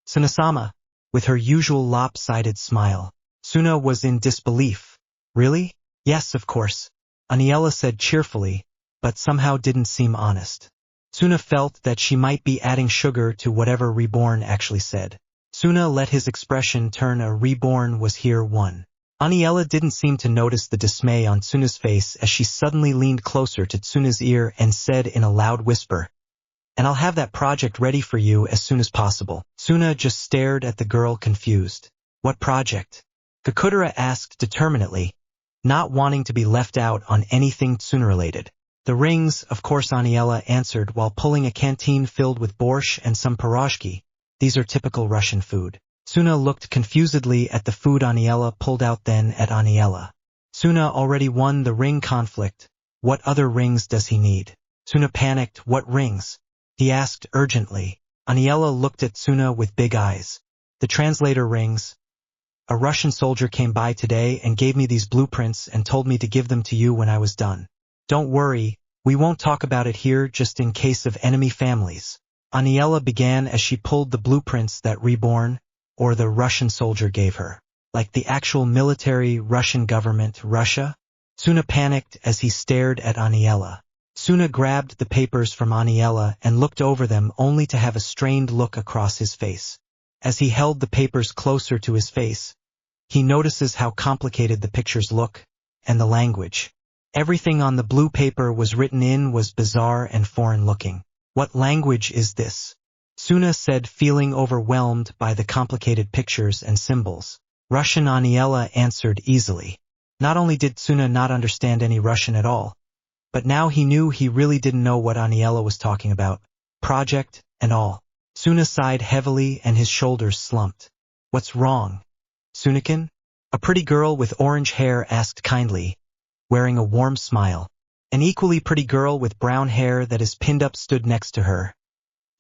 Tsuna-sama," with her usual lopsided smile. Tsuna was in disbelief. "Really?" "Yes, of course," Aniela said cheerfully, but somehow didn't seem honest. Tsuna felt that she might be adding sugar to whatever Reborn actually said. Tsuna let his expression turn a "Reborn was here" one. Aniela didn't seem to notice the dismay on Tsuna's face as she suddenly leaned closer to Tsuna's ear and said in a loud whisper, "And I'll have that project ready for you as soon as possible." Tsuna just stared at the girl confused. "What project?" Kakudara asked determinedly, not wanting to be left out on anything Tsuna-related. "The rings, of course," Aniela answered while pulling a canteen filled with borscht and some pierogi. "These are typical Russian food." Tsuna looked confusedly at the food Aniela pulled out, then at Aniela. Tsuna already won the ring conflict. What other rings does he need? Tsuna panicked. "What rings?" he asked urgently. Aniela looked at Tsuna with big eyes. "The translator rings. A Russian soldier came by today and gave me these blueprints and told me to give them to you when I was done. Don't worry, we won't talk about it here just in case of enemy families." Aniela began as she pulled the blueprints that Reborn, or the Russian soldier, gave her. "Like the actual military Russian government, Russia?" Tsuna panicked as he stared at Aniela. Tsuna grabbed the papers from Aniela and looked over them only to have a strained look across his face. As he held the papers closer to his face, he notices how complicated the pictures look, and the language. Everything on the blue paper was written in was bizarre and foreign-looking. "What language is this?" Suna said, feeling overwhelmed by the complicated pictures and symbols. Russian. Aniela answered easily. Not only did Suna not understand any Russian at all, but now he knew he really didn't know what Aniela was talking about, project and all. Suna sighed heavily and his shoulders slumped. What's wrong, Sunakin? A pretty girl with orange hair asked kindly, wearing a warm smile. An equally pretty girl with brown hair that is pinned up stood next to her.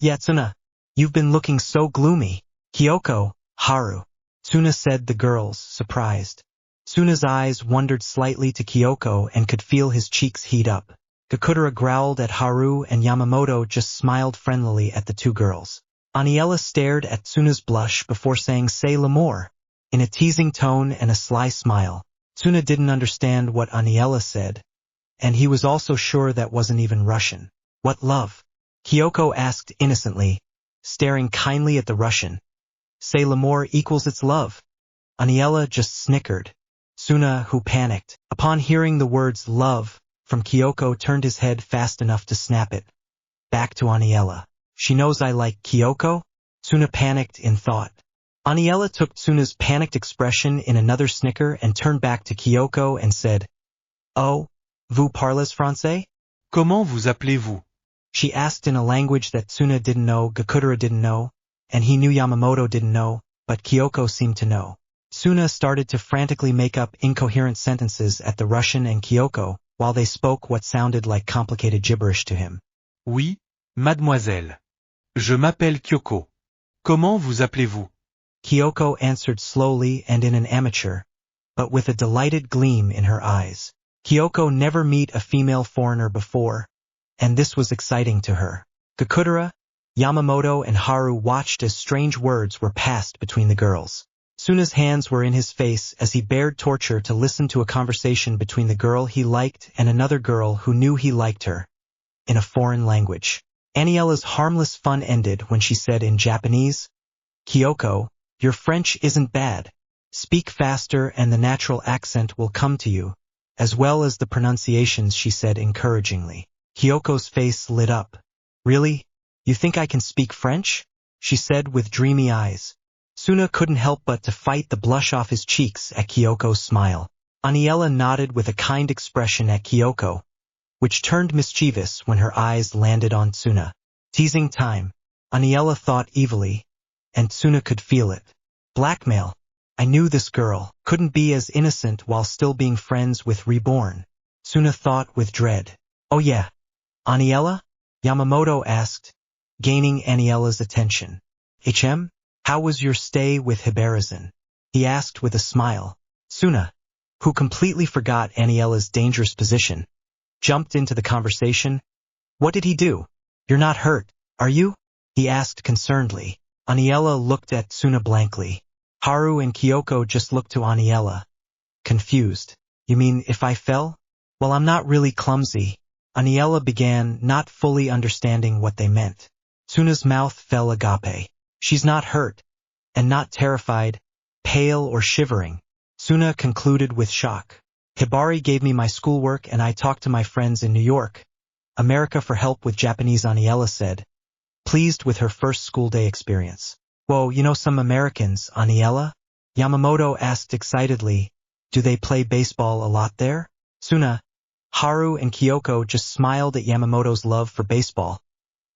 Yeah, Suna, you've been looking so gloomy. Kyoko, Haru. Suna said, the girls, surprised. Suna's eyes wandered slightly to Kyoko and could feel his cheeks heat up. Gakudera growled at Haru and Yamamoto just smiled friendlily at the two girls. Aniela stared at Suna's blush before saying say l'amour, in a teasing tone and a sly smile. Suna didn't understand what Aniela said, and he was also sure that wasn't even Russian. What love? Kyoko asked innocently, staring kindly at the Russian. Say l'amour equals it's love. Aniela just snickered. Suna, who panicked upon hearing the words love from Kyoko, turned his head fast enough to snap it back to Aniela. She knows I like Kyoko? Suna panicked in thought. Aniela took Suna's panicked expression in another snicker and turned back to Kyoko and said, Oh, vous parlez français? Comment vous appelez-vous? She asked in a language that Suna didn't know, Gakudera didn't know, and he knew Yamamoto didn't know, but Kyoko seemed to know. Suna started to frantically make up incoherent sentences at the Russian and Kyoko, while they spoke what sounded like complicated gibberish to him. Oui, mademoiselle. Je m'appelle Kyoko. Comment vous appelez-vous? Kyoko answered slowly and in an amateur, but with a delighted gleam in her eyes. Kyoko never met a female foreigner before, and this was exciting to her. Gakudera, Yamamoto and Haru watched as strange words were passed between the girls. Suna's hands were in his face as he bared torture to listen to a conversation between the girl he liked and another girl who knew he liked her, in a foreign language. Aniela's harmless fun ended when she said in Japanese, Kyoko, your French isn't bad. Speak faster and the natural accent will come to you, as well as the pronunciations, she said encouragingly. Kyoko's face lit up. Really? You think I can speak French? She said with dreamy eyes. Suna couldn't help but to fight the blush off his cheeks at Kyoko's smile. Aniela nodded with a kind expression at Kyoko, which turned mischievous when her eyes landed on Suna. Teasing time. Aniela thought evilly, and Suna could feel it. Blackmail. I knew this girl couldn't be as innocent while still being friends with Reborn. Suna thought with dread. Oh yeah. Aniela? Yamamoto asked, gaining Aniela's attention. HM? How was your stay with Hibarazan? He asked with a smile. Suna, who completely forgot Aniela's dangerous position, jumped into the conversation. What did he do? You're not hurt, are you? He asked concernedly. Aniela looked at Suna blankly. Haru and Kyoko just looked to Aniela, confused. You mean if I fell? Well, I'm not really clumsy. Aniela began, not fully understanding what they meant. Suna's mouth fell agape. She's not hurt, and not terrified, pale or shivering. Suna concluded with shock. Hibari gave me my schoolwork and I talked to my friends in New York, America for help with Japanese, Aniela said, pleased with her first school day experience. Whoa, you know some Americans, Aniela? Yamamoto asked excitedly. Do they play baseball a lot there? Suna, Haru and Kyoko just smiled at Yamamoto's love for baseball,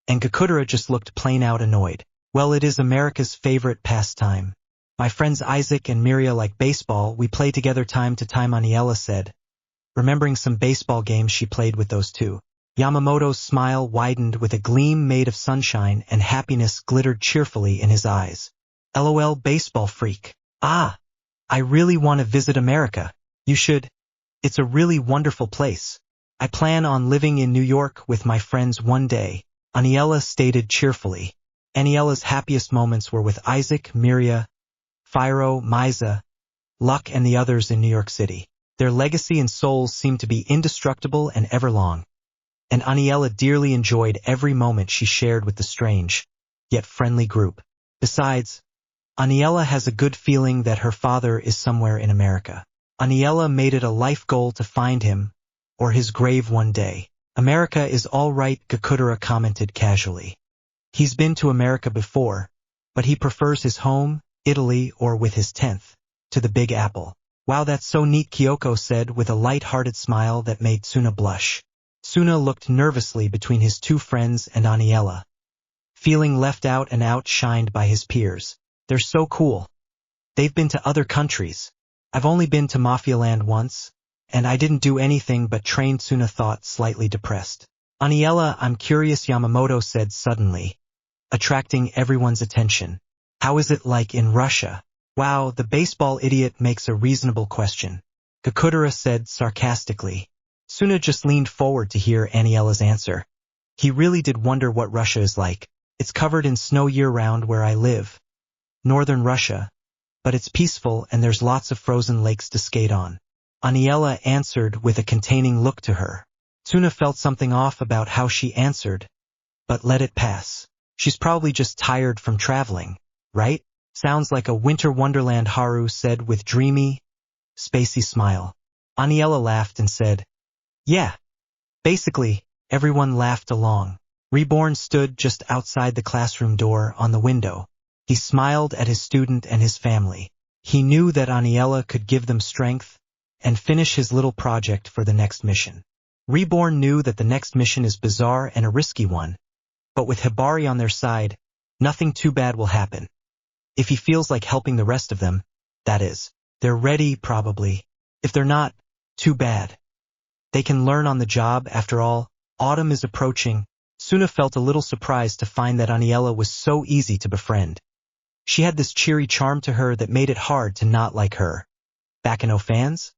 and Gakudera just looked plain out annoyed. Well, it is America's favorite pastime. My friends Isaac and Miria like baseball, we play together time to time, Aniela said, remembering some baseball games she played with those two. Yamamoto's smile widened with a gleam made of sunshine and happiness glittered cheerfully in his eyes. LOL, baseball freak. Ah, I really want to visit America. You should. It's a really wonderful place. I plan on living in New York with my friends one day, Aniela stated cheerfully. Aniela's happiest moments were with Isaac, Miria, Firo, Miza, Luck and the others in New York City. Their legacy and souls seemed to be indestructible and everlong, and Aniela dearly enjoyed every moment she shared with the strange, yet friendly group. Besides, Aniela has a good feeling that her father is somewhere in America. Aniela made it a life goal to find him, or his grave one day. America is all right, Gakudera commented casually. He's been to America before, but he prefers his home, Italy, or with his 10th, to the Big Apple. Wow, that's so neat, Kyoko said with a light-hearted smile that made Tsuna blush. Tsuna looked nervously between his two friends and Aniela, feeling left out and outshined by his peers. They're so cool. They've been to other countries. I've only been to Mafia Land once, and I didn't do anything but train. Tsuna thought, slightly depressed. Aniela, I'm curious, Yamamoto said suddenly, attracting everyone's attention. How is it like in Russia? Wow, the baseball idiot makes a reasonable question, Kakudera said sarcastically. Tsuna just leaned forward to hear Aniela's answer. He really did wonder what Russia is like. It's covered in snow year-round where I live, northern Russia, but it's peaceful and there's lots of frozen lakes to skate on. Aniela answered with a containing look to her. Tsuna felt something off about how she answered, but let it pass. She's probably just tired from traveling, right? Sounds like a winter wonderland, Haru said with dreamy, spacey smile. Aniela laughed and said, yeah. Basically, everyone laughed along. Reborn stood just outside the classroom door on the window. He smiled at his student and his family. He knew that Aniela could give them strength and finish his little project for the next mission. Reborn knew that the next mission is bizarre and a risky one, but with Hibari on their side, nothing too bad will happen. If he feels like helping the rest of them, that is. They're ready, probably. If they're not, too bad. They can learn on the job, after all. Autumn is approaching. Tsuna felt a little surprised to find that Aniela was so easy to befriend. She had this cheery charm to her that made it hard to not like her. Bakano fans?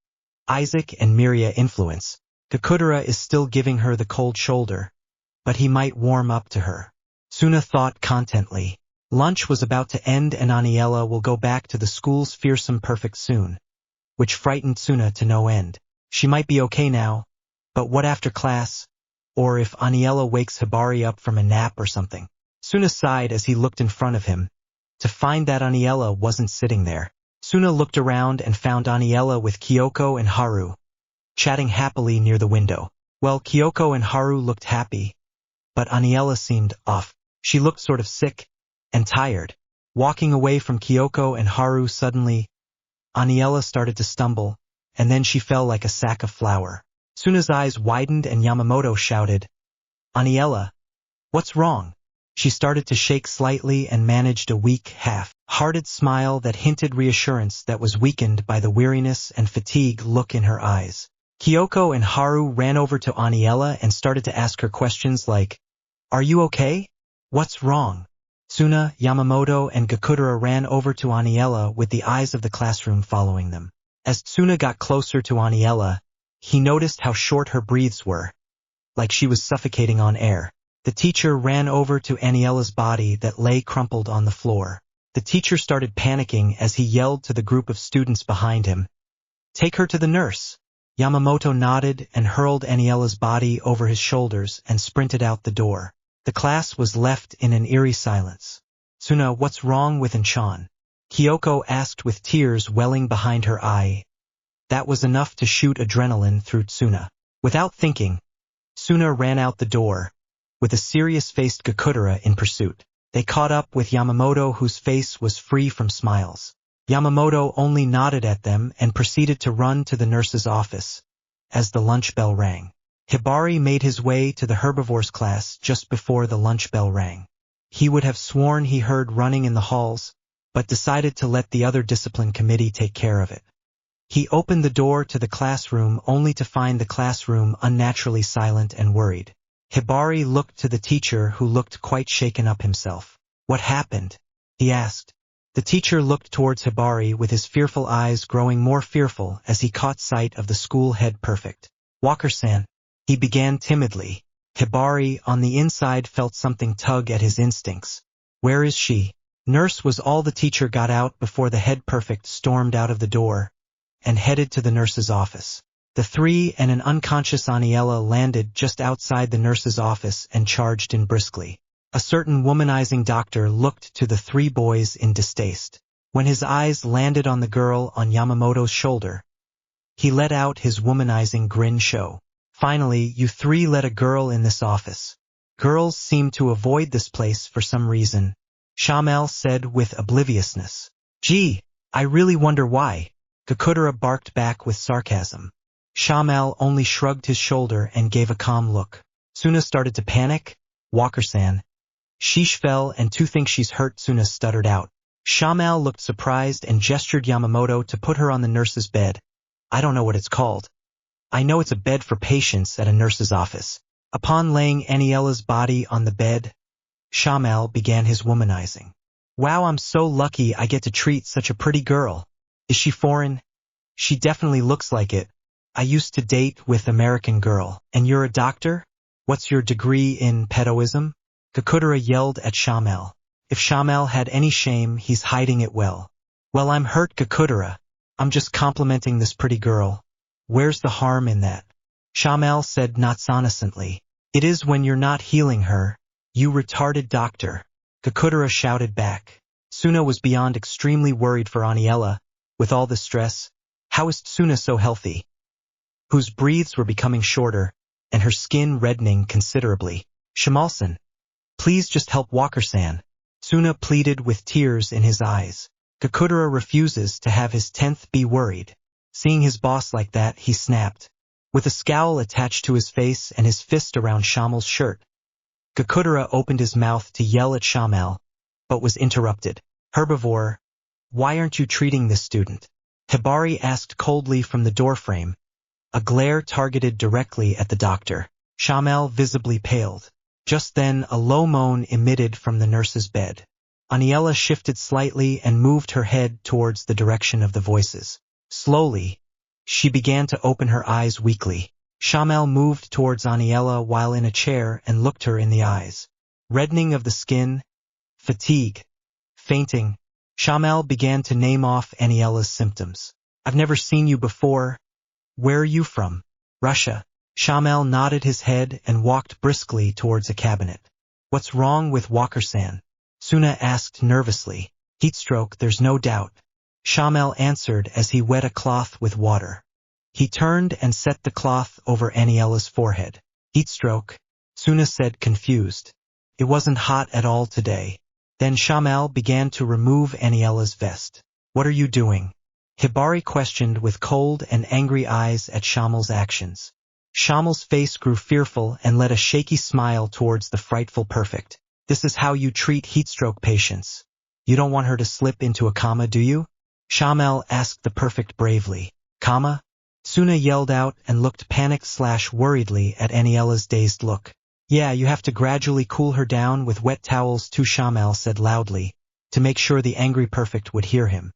Isaac and Miria influence. Kakudera is still giving her the cold shoulder, but he might warm up to her. Tsuna thought contently. Lunch was about to end and Aniela will go back to the school's fearsome perfect soon, which frightened Tsuna to no end. She might be okay now, but what after class? Or if Aniela wakes Hibari up from a nap or something? Tsuna sighed as he looked in front of him, to find that Aniela wasn't sitting there. Tsuna looked around and found Aniela with Kyoko and Haru, chatting happily near the window. Well, Kyoko and Haru looked happy, but Aniela seemed off. She looked sort of sick and tired. Walking away from Kyoko and Haru suddenly, Aniela started to stumble, and then she fell like a sack of flour. Tsuna's eyes widened and Yamamoto shouted, Aniela, what's wrong? She started to shake slightly and managed a weak, half-hearted smile that hinted reassurance that was weakened by the weariness and fatigue look in her eyes. Kyoko and Haru ran over to Aniela and started to ask her questions like, are you okay? What's wrong? Tsuna, Yamamoto, and Kakudera ran over to Aniela with the eyes of the classroom following them. As Tsuna got closer to Aniela, he noticed how short her breaths were, like she was suffocating on air. The teacher ran over to Aniela's body that lay crumpled on the floor. The teacher started panicking as he yelled to the group of students behind him, take her to the nurse. Yamamoto nodded and hurled Aniela's body over his shoulders and sprinted out the door. The class was left in an eerie silence. Tsuna, what's wrong with Inchan? Kyoko asked with tears welling behind her eye. That was enough to shoot adrenaline through Tsuna. Without thinking, Tsuna ran out the door, with a serious-faced Kakudera in pursuit. They caught up with Yamamoto, whose face was free from smiles. Yamamoto only nodded at them and proceeded to run to the nurse's office, as the lunch bell rang. Hibari made his way to the herbivores class just before the lunch bell rang. He would have sworn he heard running in the halls, but decided to let the other discipline committee take care of it. He opened the door to the classroom only to find the classroom unnaturally silent and worried. Hibari looked to the teacher, who looked quite shaken up himself. What happened? He asked. The teacher looked towards Hibari with his fearful eyes growing more fearful as he caught sight of the school head prefect. Walker-san, he began timidly. Hibari, on the inside, felt something tug at his instincts. Where is she? Nurse was all the teacher got out before the head prefect stormed out of the door and headed to the nurse's office. The three and an unconscious Aniela landed just outside the nurse's office and charged in briskly. A certain womanizing doctor looked to the three boys in distaste. When his eyes landed on the girl on Yamamoto's shoulder, he let out his womanizing grin show. Finally, you three let a girl in this office. Girls seem to avoid this place for some reason, Shamel said with obliviousness. Gee, I really wonder why, Kakudara barked back with sarcasm. Shamel only shrugged his shoulder and gave a calm look. Suna started to panic. Walker-san. Sheesh fell and to think she's hurt, Suna stuttered out. Shamel looked surprised and gestured Yamamoto to put her on the nurse's bed. I don't know what it's called. I know it's a bed for patients at a nurse's office. Upon laying Aniela's body on the bed, Shamel began his womanizing. Wow, I'm so lucky I get to treat such a pretty girl. Is she foreign? She definitely looks like it. I used to date with American girl. And you're a doctor? What's your degree in pedoism? Kakudara yelled at Shamel. If Shamel had any shame, he's hiding it well. Well, I'm hurt, Kakudara. I'm just complimenting this pretty girl. Where's the harm in that? Shamel said not innocently. It is when you're not healing her, you retarded doctor. Kakudara shouted back. Suna was beyond extremely worried for Aniela. With all the stress, how is Suna so healthy? Whose breaths were becoming shorter, and her skin reddening considerably. Shamalsan, please just help Walker-san. Suna pleaded with tears in his eyes. Kakudara refuses to have his 10th be worried. Seeing his boss like that, he snapped. With a scowl attached to his face and his fist around Shamel's shirt, Kakudara opened his mouth to yell at Shamel, but was interrupted. Herbivore, why aren't you treating this student? Hibari asked coldly from the doorframe, a glare targeted directly at the doctor. Shamel visibly paled. Just then a low moan emitted from the nurse's bed. Aniela shifted slightly and moved her head towards the direction of the voices. Slowly, she began to open her eyes weakly. Shamel moved towards Aniela while in a chair and looked her in the eyes. Reddening of the skin, fatigue, fainting. Shamel began to name off Aniela's symptoms. I've never seen you before. Where are you from? Russia. Shamel nodded his head and walked briskly towards a cabinet. What's wrong with Walker-san? Suna asked nervously. Heatstroke, there's no doubt. Shamel answered as he wet a cloth with water. He turned and set the cloth over Aniela's forehead. Heatstroke, Suna said confused. It wasn't hot at all today. Then Shamel began to remove Aniela's vest. What are you doing? Hibari questioned with cold and angry eyes at Shamel's actions. Shamel's face grew fearful and led a shaky smile towards the frightful perfect. This is how you treat heatstroke patients. You don't want her to slip into a coma, do you? Shamel asked the perfect bravely. Coma? Suna yelled out and looked panicked/worriedly at Aniela's dazed look. Yeah, you have to gradually cool her down with wet towels too, Shamel said loudly, to make sure the angry perfect would hear him.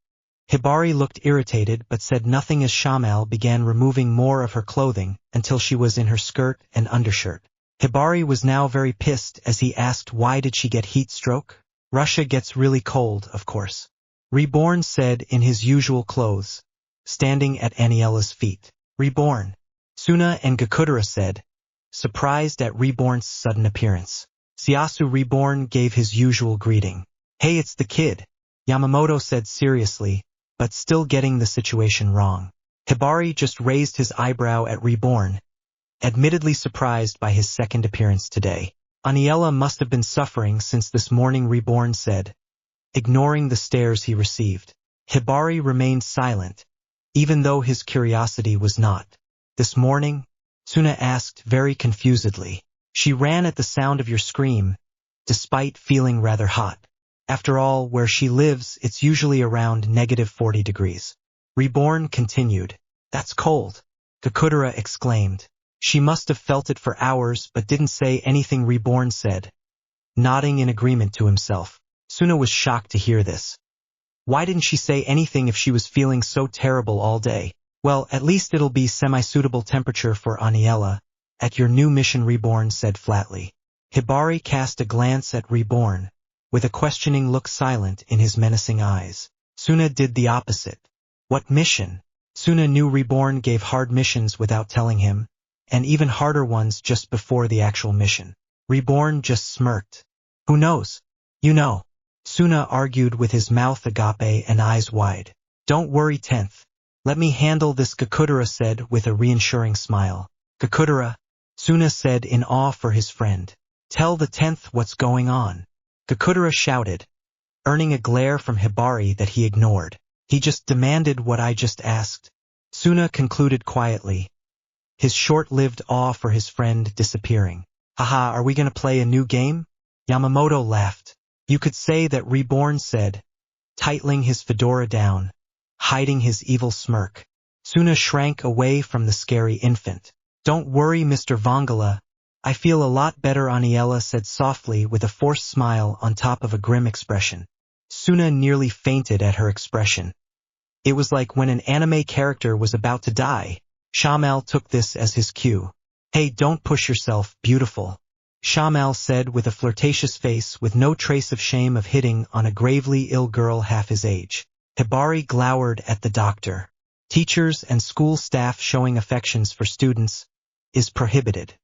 Hibari looked irritated but said nothing as Shamel began removing more of her clothing until she was in her skirt and undershirt. Hibari was now very pissed as he asked why did she get heat stroke? Russia gets really cold, of course. Reborn said in his usual clothes, standing at Aniela's feet. Reborn. Suna and Kakudara said, surprised at Reborn's sudden appearance. Siasu Reborn gave his usual greeting. Hey, it's the kid, Yamamoto said seriously, but still getting the situation wrong. Hibari just raised his eyebrow at Reborn, admittedly surprised by his second appearance today. Aniela must have been suffering since this morning, Reborn said, ignoring the stares he received. Hibari remained silent, even though his curiosity was not. This morning? Suna asked very confusedly. She ran at the sound of your scream, despite feeling rather hot. After all, where she lives, it's usually around -40 degrees. Reborn continued. That's cold, Kakudara exclaimed. She must have felt it for hours but didn't say anything, Reborn said, nodding in agreement to himself. Suna was shocked to hear this. Why didn't she say anything if she was feeling so terrible all day? Well, at least it'll be semi-suitable temperature for Aniela, at your new mission, Reborn said flatly. Hibari cast a glance at Reborn, with a questioning look silent in his menacing eyes. Suna did the opposite. What mission? Suna knew Reborn gave hard missions without telling him, and even harder ones just before the actual mission. Reborn just smirked. Who knows? You know. Suna argued with his mouth agape and eyes wide. Don't worry, 10th. Let me handle this, Kakudara said with a reassuring smile. Kakudara, Suna said in awe for his friend. Tell the 10th what's going on. Gakudera shouted, earning a glare from Hibari that he ignored. He just demanded what I just asked. Suna concluded quietly, his short-lived awe for his friend disappearing. Haha, are we gonna play a new game? Yamamoto laughed. You could say that Reborn said, tightening his fedora down, hiding his evil smirk. Suna shrank away from the scary infant. Don't worry, Mr. Vongala. I feel a lot better, Aniela said softly with a forced smile on top of a grim expression. Suna nearly fainted at her expression. It was like when an anime character was about to die. Shamal took this as his cue. Hey, don't push yourself, beautiful. Shamal said with a flirtatious face with no trace of shame of hitting on a gravely ill girl half his age. Hibari glowered at the doctor. Teachers and school staff showing affections for students is prohibited.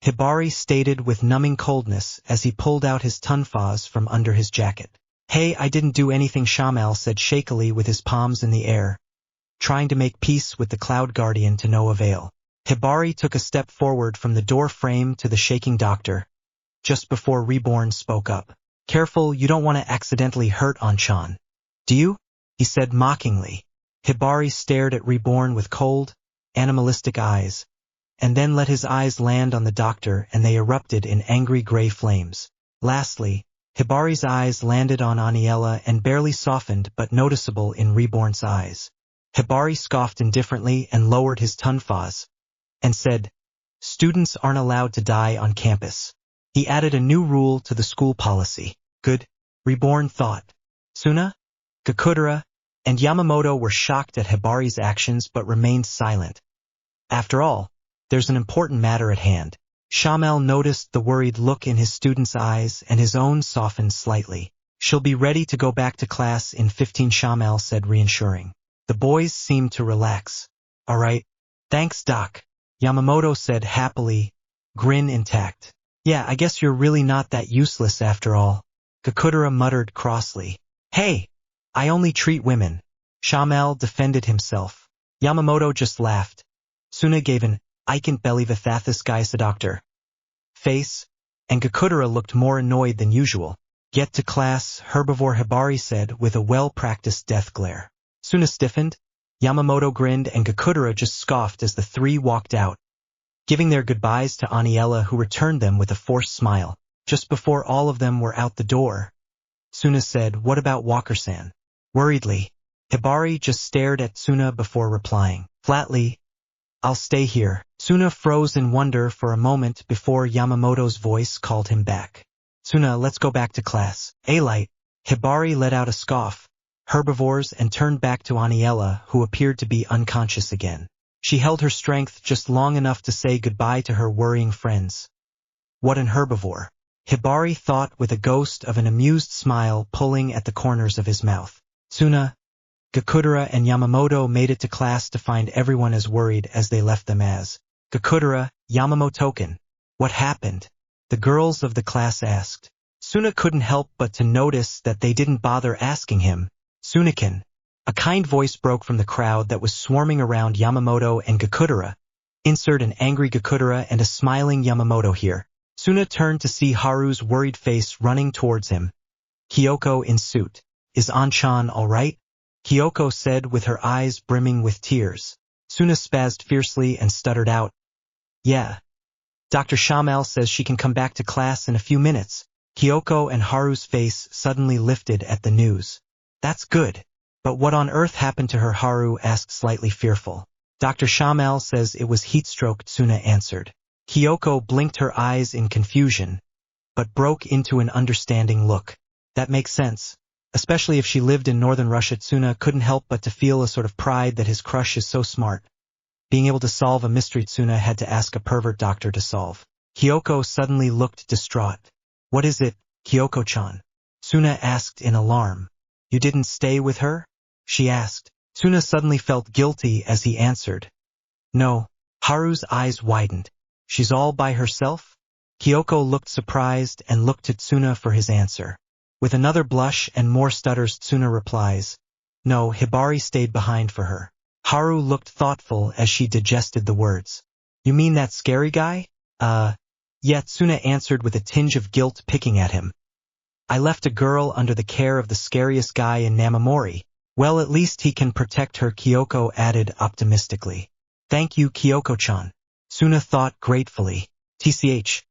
Hibari stated with numbing coldness as he pulled out his tunfas from under his jacket. Hey, I didn't do anything, Shamal said shakily with his palms in the air, trying to make peace with the cloud guardian to no avail. Hibari took a step forward from the door frame to the shaking doctor, just before Reborn spoke up. Careful, you don't want to accidentally hurt Anchan. Do you? He said mockingly. Hibari stared at Reborn with cold, animalistic eyes, and then let his eyes land on the doctor and they erupted in angry gray flames. Lastly, Hibari's eyes landed on Aniela and barely softened but noticeable in Reborn's eyes. Hibari scoffed indifferently and lowered his tunfas, and said, students aren't allowed to die on campus. He added a new rule to the school policy. Good, Reborn thought. Suna, Gakudera, and Yamamoto were shocked at Hibari's actions but remained silent. After all, there's an important matter at hand. Shamal noticed the worried look in his student's eyes and his own softened slightly. She'll be ready to go back to class in 15, Shamal said, reassuring. The boys seemed to relax. All right. Thanks, Doc. Yamamoto said happily, grin intact. Yeah, I guess you're really not that useless after all. Gakudera muttered crossly. Hey, I only treat women. Shamal defended himself. Yamamoto just laughed. Suna gave an I can't believe this guy's a doctor face, and Gakudera looked more annoyed than usual. Get to class, herbivore, Hibari said with a well-practiced death glare. Suna stiffened, Yamamoto grinned, and Gakudera just scoffed as the three walked out, giving their goodbyes to Aniela, who returned them with a forced smile. Just before all of them were out the door, Suna said, what about Walker-san? Worriedly, Hibari just stared at Suna before replying. Flatly, I'll stay here. Suna froze in wonder for a moment before Yamamoto's voice called him back. Suna, let's go back to class. Alight. Hibari let out a scoff, herbivores, and turned back to Aniela, who appeared to be unconscious again. She held her strength just long enough to say goodbye to her worrying friends. What an herbivore, Hibari thought with a ghost of an amused smile pulling at the corners of his mouth. Suna, Gakudera, and Yamamoto made it to class to find everyone as worried as they left them as. Gakudera, Yamamoto-kun. What happened? The girls of the class asked. Suna couldn't help but to notice that they didn't bother asking him. Suna-kun. A kind voice broke from the crowd that was swarming around Yamamoto and Gakudera. Insert an angry Gakudera and a smiling Yamamoto here. Suna turned to see Haru's worried face running towards him. Kyoko in suit. Is Anchan all right? Kyoko said with her eyes brimming with tears. Suna spazzed fiercely and stuttered out. Yeah. Dr. Shamal says she can come back to class in a few minutes. Kyoko and Haru's face suddenly lifted at the news. That's good. But what on earth happened to her? Haru asked, slightly fearful. Dr. Shamal says it was heat-stroke, Suna answered. Kyoko blinked her eyes in confusion, but broke into an understanding look. That makes sense. Especially if she lived in northern Russia. Suna couldn't help but to feel a sort of pride that his crush is so smart. Being able to solve a mystery Suna had to ask a pervert doctor to solve. Kyoko suddenly looked distraught. What is it, Kyoko-chan? Suna asked in alarm. You didn't stay with her? She asked. Suna suddenly felt guilty as he answered. No. Haru's eyes widened. She's all by herself? Kyoko looked surprised and looked at Suna for his answer. With another blush and more stutters, Suna replies. No, Hibari stayed behind for her. Haru looked thoughtful as she digested the words. You mean that scary guy? Yet Tsuna answered with a tinge of guilt picking at him. I left a girl under the care of the scariest guy in Namamori. Well, at least he can protect her, Kyoko added optimistically. Thank you, Kyoko-chan. Tsuna thought gratefully. TCH.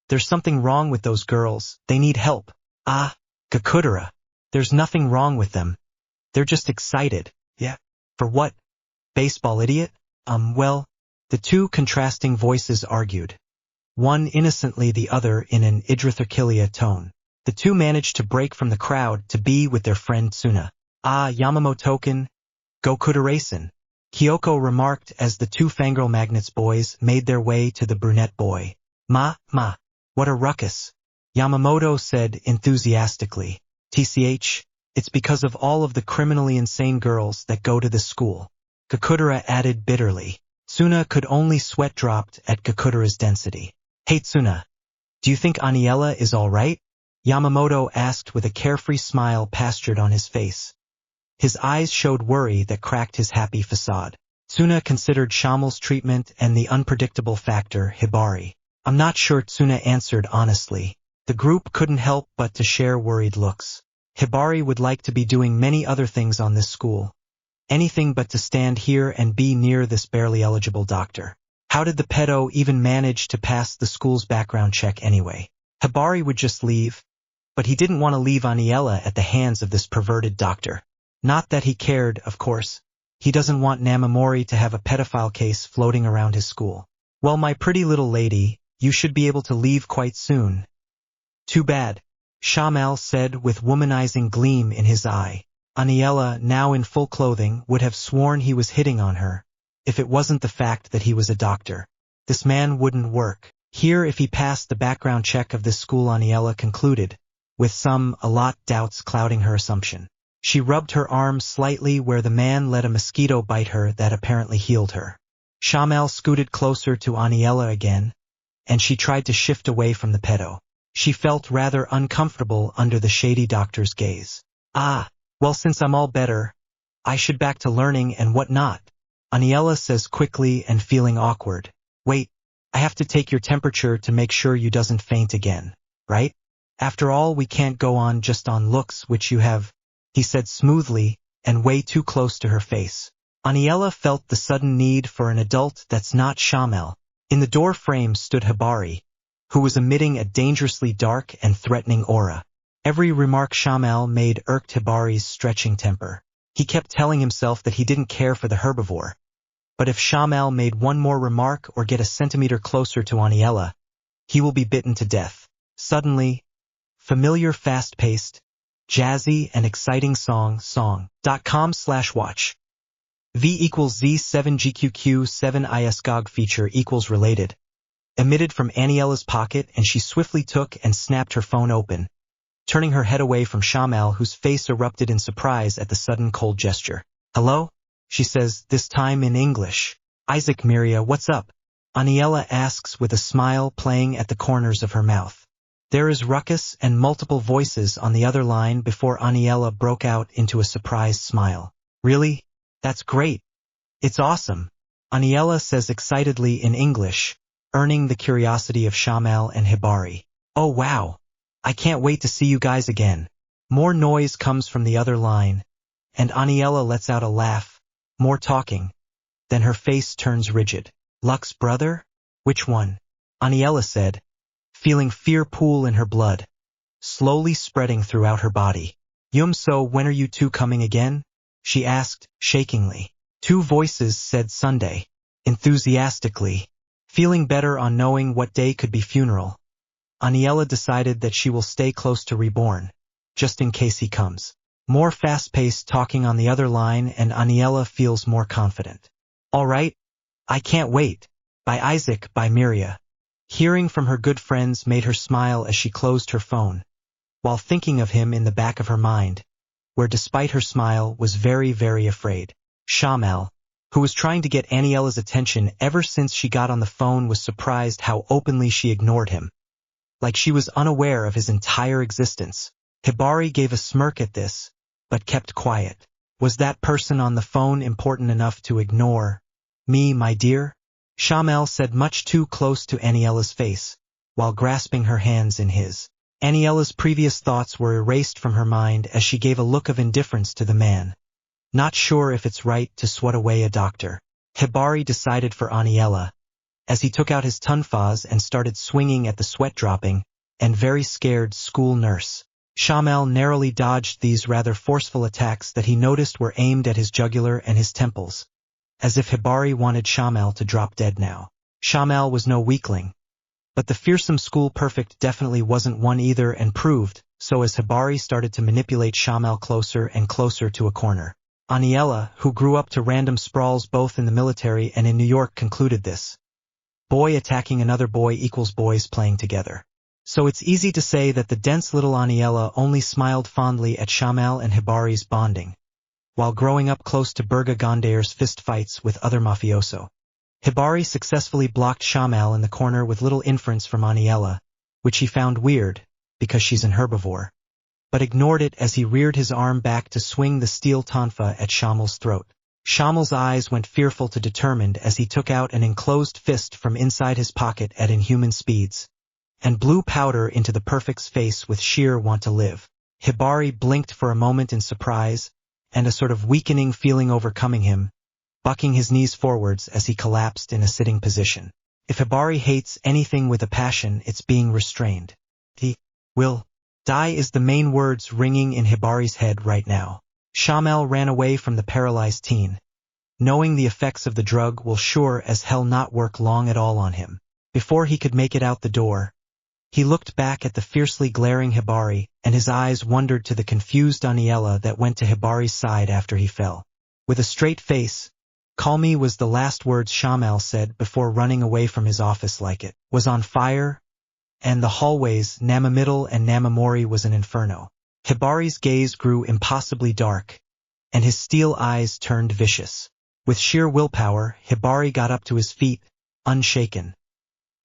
There's something wrong with those girls, they need help. Ah, Gakudera. There's nothing wrong with them. They're just excited. Yeah. For what? Baseball idiot? Well, the two contrasting voices argued. One innocently, the other in an Idritherkilia tone. The two managed to break from the crowd to be with their friend Tsuna. Ah, Yamamoto-kun, Gokudera-san, Kyoko remarked as the two fangirl magnets boys made their way to the brunette boy. Ma, what a ruckus, Yamamoto said enthusiastically. TCH, it's because of all of the criminally insane girls that go to this school. Gakudera added bitterly. Tsuna could only sweat dropped at Gakudera's density. Hey Tsuna, do you think Aniela is all right? Yamamoto asked with a carefree smile pastured on his face. His eyes showed worry that cracked his happy facade. Tsuna considered Shamel's treatment and the unpredictable factor, Hibari. I'm not sure, Tsuna answered honestly. The group couldn't help but to share worried looks. Hibari would like to be doing many other things on this school. Anything but to stand here and be near this barely eligible doctor. How did the pedo even manage to pass the school's background check anyway? Hibari would just leave, but he didn't want to leave Aniela at the hands of this perverted doctor. Not that he cared, of course. He doesn't want Namamori to have a pedophile case floating around his school. Well, my pretty little lady, you should be able to leave quite soon. Too bad, Shamel said with womanizing gleam in his eye. Aniela, now in full clothing, would have sworn he was hitting on her, if it wasn't the fact that he was a doctor. This man wouldn't work here if he passed the background check of this school, Aniela concluded, with a lot doubts clouding her assumption. She rubbed her arm slightly where the man let a mosquito bite her that apparently healed her. Shamel scooted closer to Aniela again, and she tried to shift away from the pedo. She felt rather uncomfortable under the shady doctor's gaze. Ah, well, since I'm all better, I should back to learning and what not, Aniela says quickly and feeling awkward. Wait, I have to take your temperature to make sure you doesn't faint again, right? After all, we can't go on just on looks which you have, he said smoothly and way too close to her face. Aniela felt the sudden need for an adult that's not Shamel. In the door frame stood Hibari, who was emitting a dangerously dark and threatening aura. Every remark Shamel made irked Hibari's stretching temper. He kept telling himself that he didn't care for the herbivore. But if Shamel made one more remark or get a centimeter closer to Aniela, he will be bitten to death. Suddenly, familiar fast-paced, jazzy and exciting song.com/watch. V equals Z7GQQ7 ISGOG feature equals related. Emitted from Aniela's pocket, and she swiftly took and snapped her phone open, turning her head away from Shamel, whose face erupted in surprise at the sudden cold gesture. Hello? She says, this time in English. Isaac Miria, what's up? Aniela asks with a smile playing at the corners of her mouth. There is ruckus and multiple voices on the other line before Aniela broke out into a surprised smile. Really? That's great. It's awesome, Aniela says excitedly in English, earning the curiosity of Shamel and Hibari. Oh wow. I can't wait to see you guys again. More noise comes from the other line, and Aniela lets out a laugh. More talking. Then her face turns rigid. Luck's brother? Which one? Aniela said, feeling fear pool in her blood, slowly spreading throughout her body. So when are you two coming again? She asked, shakingly. Two voices said Sunday, enthusiastically, feeling better on knowing what day could be funeral. Aniela decided that she will stay close to Reborn, just in case he comes. More fast-paced talking on the other line, and Aniela feels more confident. All right, I can't wait. By Isaac, by Miria. Hearing from her good friends made her smile as she closed her phone, while thinking of him in the back of her mind, where despite her smile was very, very afraid. Shamel, who was trying to get Aniela's attention ever since she got on the phone, was surprised how openly she ignored him, like she was unaware of his entire existence. Hibari gave a smirk at this, but kept quiet. Was that person on the phone important enough to ignore me, my dear? Shamel said much too close to Aniela's face. while grasping her hands in his. Aniela's previous thoughts were erased from her mind as she gave a look of indifference to the man. Not sure if it's right to swat away a doctor. Hibari decided for Aniela, as he took out his tunfas and started swinging at the sweat-dropping and very scared school nurse. Shamel narrowly dodged these rather forceful attacks that he noticed were aimed at his jugular and his temples, as if Hibari wanted Shamel to drop dead now. Shamel was no weakling, but the fearsome school perfect definitely wasn't one either and proved so as Hibari started to manipulate Shamel closer and closer to a corner. Aniela, who grew up to random sprawls both in the military and in New York, concluded this. Boy attacking another boy equals boys playing together. So it's easy to say that the dense little Aniela only smiled fondly at Shamel and Hibari's bonding, while growing up close to Burga Gondair's fistfights with other mafioso. Hibari successfully blocked Shamel in the corner with little inference from Aniela, which he found weird, because she's an herbivore, but ignored it as he reared his arm back to swing the steel tonfa at Shamel's throat. Shamel's eyes went fearful to determined as he took out an enclosed fist from inside his pocket at inhuman speeds, and blew powder into the perfect's face with sheer want to live. Hibari blinked for a moment in surprise, and a sort of weakening feeling overcoming him, bucking his knees forwards as he collapsed in a sitting position. If Hibari hates anything with a passion, it's being restrained. He will die is the main words ringing in Hibari's head right now. Shamel ran away from the paralyzed teen, knowing the effects of the drug will sure as hell not work long at all on him. Before he could make it out the door, he looked back at the fiercely glaring Hibari, and his eyes wandered to the confused Aniela that went to Hibari's side after he fell. With a straight face, "Call me" was the last words Shamel said before running away from his office like it was on fire, and the hallways, Namamiddle and Namamori, was an inferno. Hibari's gaze grew impossibly dark, and his steel eyes turned vicious. With sheer willpower, Hibari got up to his feet, unshaken.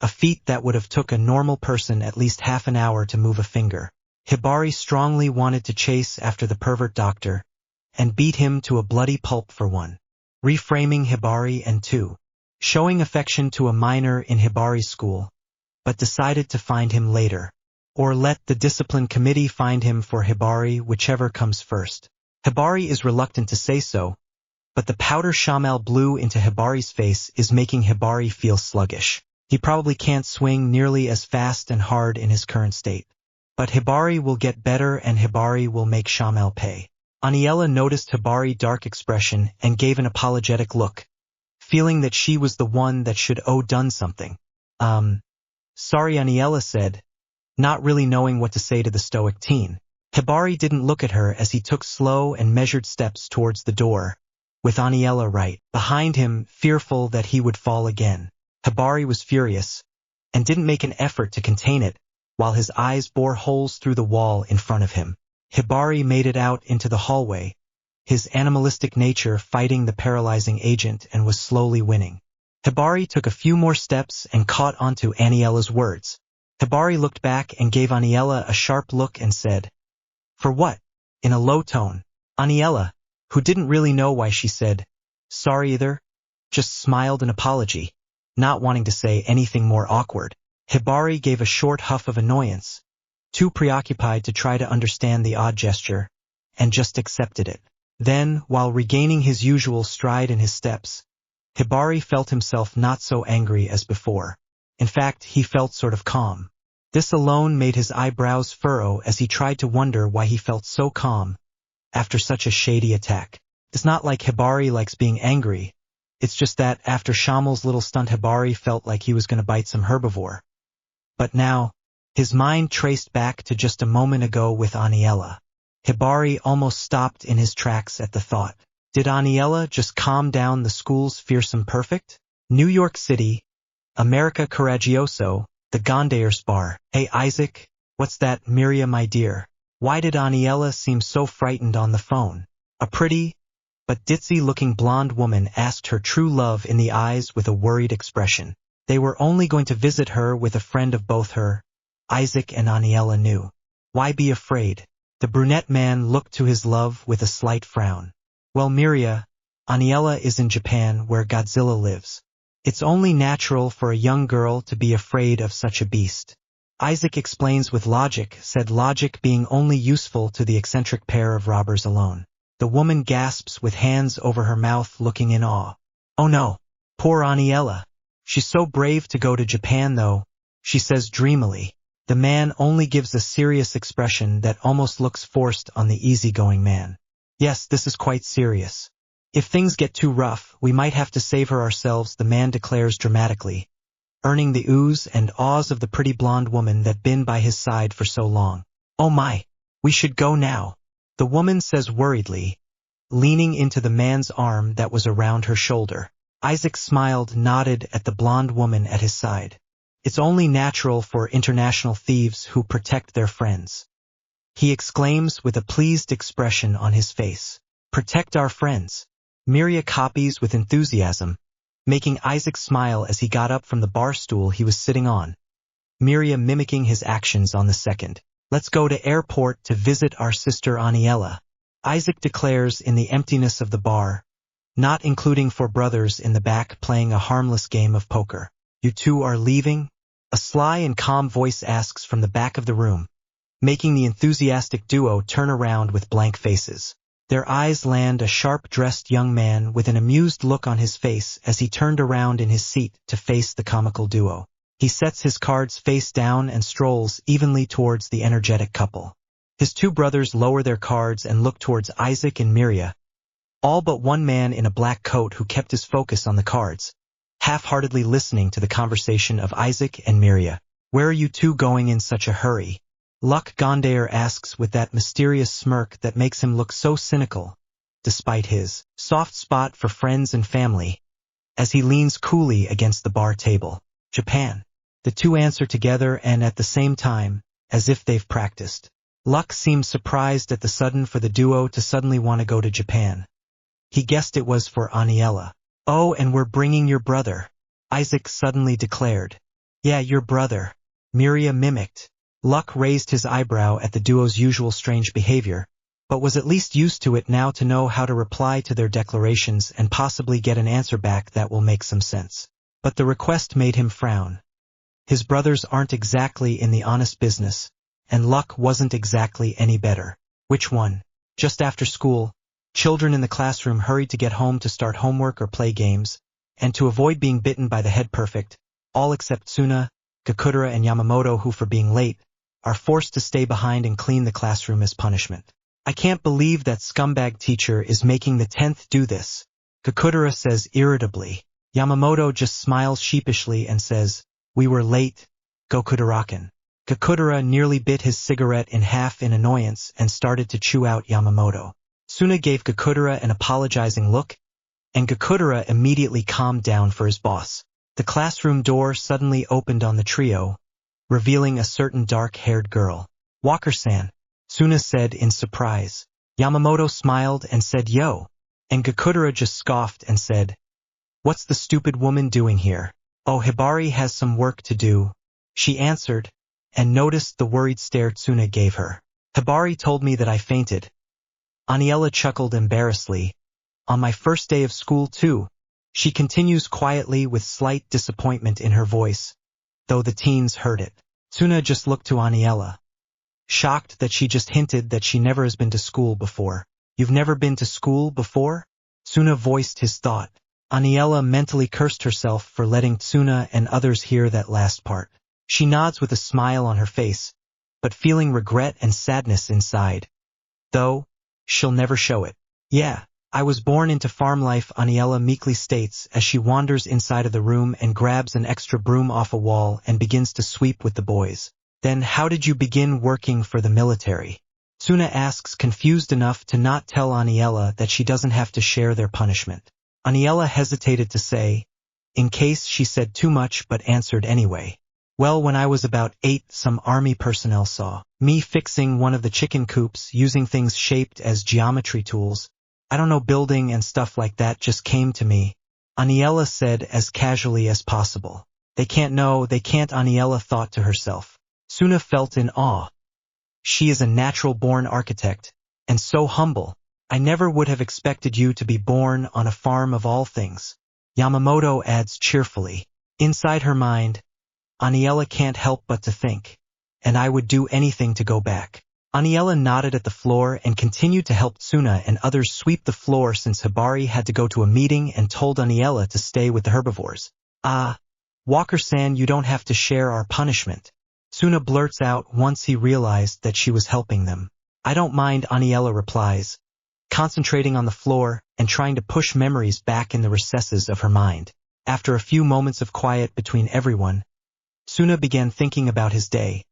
A feat that would have took a normal person at least half an hour to move a finger. Hibari strongly wanted to chase after the pervert doctor, and beat him to a bloody pulp for one. Reframing Hibari and two. Showing affection to a minor in Hibari's school, but decided to find him later. Or let the discipline committee find him for Hibari, whichever comes first. Hibari is reluctant to say so, but the powder Shamel blew into Hibari's face is making Hibari feel sluggish. He probably can't swing nearly as fast and hard in his current state. But Hibari will get better and Hibari will make Shamel pay. Aniela noticed Hibari's dark expression and gave an apologetic look, feeling that she was the one that should done something. Sorry, Aniela said, not really knowing what to say to the stoic teen. Hibari didn't look at her as he took slow and measured steps towards the door, with Aniela right behind him, fearful that he would fall again. Hibari was furious, and didn't make an effort to contain it, while his eyes bore holes through the wall in front of him. Hibari made it out into the hallway, his animalistic nature fighting the paralyzing agent, and was slowly winning. Hibari took a few more steps and caught onto Aniela's words. Hibari looked back and gave Aniela a sharp look and said, "For what?" in a low tone. Aniela, who didn't really know why she said sorry either, just smiled an apology, not wanting to say anything more awkward. Hibari gave a short huff of annoyance, too preoccupied to try to understand the odd gesture, and just accepted it. Then, while regaining his usual stride in his steps, Hibari felt himself not so angry as before. In fact, he felt sort of calm. This alone made his eyebrows furrow as he tried to wonder why he felt so calm after such a shady attack. It's not like Hibari likes being angry, it's just that after Shamel's little stunt Hibari felt like he was going to bite some herbivore. But now, his mind traced back to just a moment ago with Aniela. Hibari almost stopped in his tracks at the thought. Did Aniela just calm down the school's fearsome perfect? New York City, America Coraggioso, the Gondairs bar. Hey Isaac, what's that? Miria, my dear. Why did Aniela seem so frightened on the phone? A pretty, but ditzy-looking blonde woman asked her true love in the eyes with a worried expression. They were only going to visit her with a friend of both her, Isaac, and Aniela knew. Why be afraid? The brunette man looked to his love with a slight frown. Well, Miria, Aniela is in Japan where Godzilla lives. It's only natural for a young girl to be afraid of such a beast. Isaac explains with logic, said logic being only useful to the eccentric pair of robbers alone. The woman gasps with hands over her mouth looking in awe. Oh no, poor Aniela. She's so brave to go to Japan though, she says dreamily. The man only gives a serious expression that almost looks forced on the easygoing man. Yes, this is quite serious. If things get too rough, we might have to save her ourselves, the man declares dramatically, earning the oohs and ahs of the pretty blonde woman that been by his side for so long. Oh my, we should go now, the woman says worriedly, leaning into the man's arm that was around her shoulder. Isaac smiled, nodded at the blonde woman at his side. It's only natural for international thieves who protect their friends. He exclaims with a pleased expression on his face. Protect our friends. Miria copies with enthusiasm, making Isaac smile as he got up from the bar stool he was sitting on. Miria mimicking his actions on the second. Let's go to airport to visit our sister Aniela, Isaac declares in the emptiness of the bar, not including four brothers in the back playing a harmless game of poker. You two are leaving? A sly and calm voice asks from the back of the room, making the enthusiastic duo turn around with blank faces. Their eyes land a sharp-dressed young man with an amused look on his face as he turned around in his seat to face the comical duo. He sets his cards face down and strolls evenly towards the energetic couple. His two brothers lower their cards and look towards Isaac and Miria, all but one man in a black coat who kept his focus on the cards, half-heartedly listening to the conversation of Isaac and Miria. Where are you two going in such a hurry? Luck Gondayer asks with that mysterious smirk that makes him look so cynical, despite his soft spot for friends and family, as he leans coolly against the bar table. Japan. The two answer together and at the same time, as if they've practiced. Luck seems surprised at the sudden for the duo to suddenly want to go to Japan. He guessed it was for Aniela. Oh, and we're bringing your brother, Isaac suddenly declared. Yeah, your brother, Miria mimicked. Luck raised his eyebrow at the duo's usual strange behavior, but was at least used to it now to know how to reply to their declarations and possibly get an answer back that will make some sense. But the request made him frown. His brothers aren't exactly in the honest business, and Luck wasn't exactly any better. Which one? Just after school, children in the classroom hurried to get home to start homework or play games, and to avoid being bitten by the head perfect, all except Tsuna, Kakudera and Yamamoto, who for being late, are forced to stay behind and clean the classroom as punishment. I can't believe that scumbag teacher is making the 10th do this, Kakudera says irritably. Yamamoto just smiles sheepishly and says, we were late, Gokuderakan. Kakudera nearly bit his cigarette in half in annoyance and started to chew out Yamamoto. Tsuna gave Kakudera an apologizing look, and Kakudera immediately calmed down for his boss. The classroom door suddenly opened on the trio, revealing a certain dark-haired girl. Walker-san, Tsuna said in surprise. Yamamoto smiled and said yo, and Kakudera just scoffed and said, what's the stupid woman doing here? Oh, Hibari has some work to do, she answered, and noticed the worried stare Tsuna gave her. Hibari told me that I fainted. Aniela chuckled embarrassedly. On my first day of school too, she continues quietly with slight disappointment in her voice, though the teens heard it. Tsuna just looked to Aniela, shocked that she just hinted that she never has been to school before. You've never been to school before? Tsuna voiced his thought. Aniela mentally cursed herself for letting Tsuna and others hear that last part. She nods with a smile on her face, but feeling regret and sadness inside. Though, she'll never show it. Yeah, I was born into farm life, Aniela meekly states as she wanders inside of the room and grabs an extra broom off a wall and begins to sweep with the boys. Then how did you begin working for the military? Tsuna asks, confused enough to not tell Aniela that she doesn't have to share their punishment. Aniela hesitated to say, in case she said too much, but answered anyway. Well, when I was about 8, some army personnel saw me fixing one of the chicken coops using things shaped as geometry tools. I don't know, building and stuff like that just came to me, Aniela said as casually as possible. They can't know, they can't, Aniela thought to herself. Tsuna felt in awe. She is a natural-born architect, and so humble. I never would have expected you to be born on a farm of all things. Yamamoto adds cheerfully. Inside her mind, Aniela can't help but to think, and I would do anything to go back. Aniela nodded at the floor and continued to help Tsuna and others sweep the floor since Hibari had to go to a meeting and told Aniela to stay with the herbivores. Walker-san, you don't have to share our punishment. Tsuna blurts out once he realized that she was helping them. I don't mind, Aniela replies, concentrating on the floor and trying to push memories back in the recesses of her mind. After a few moments of quiet between everyone, Tsuna began thinking about his day.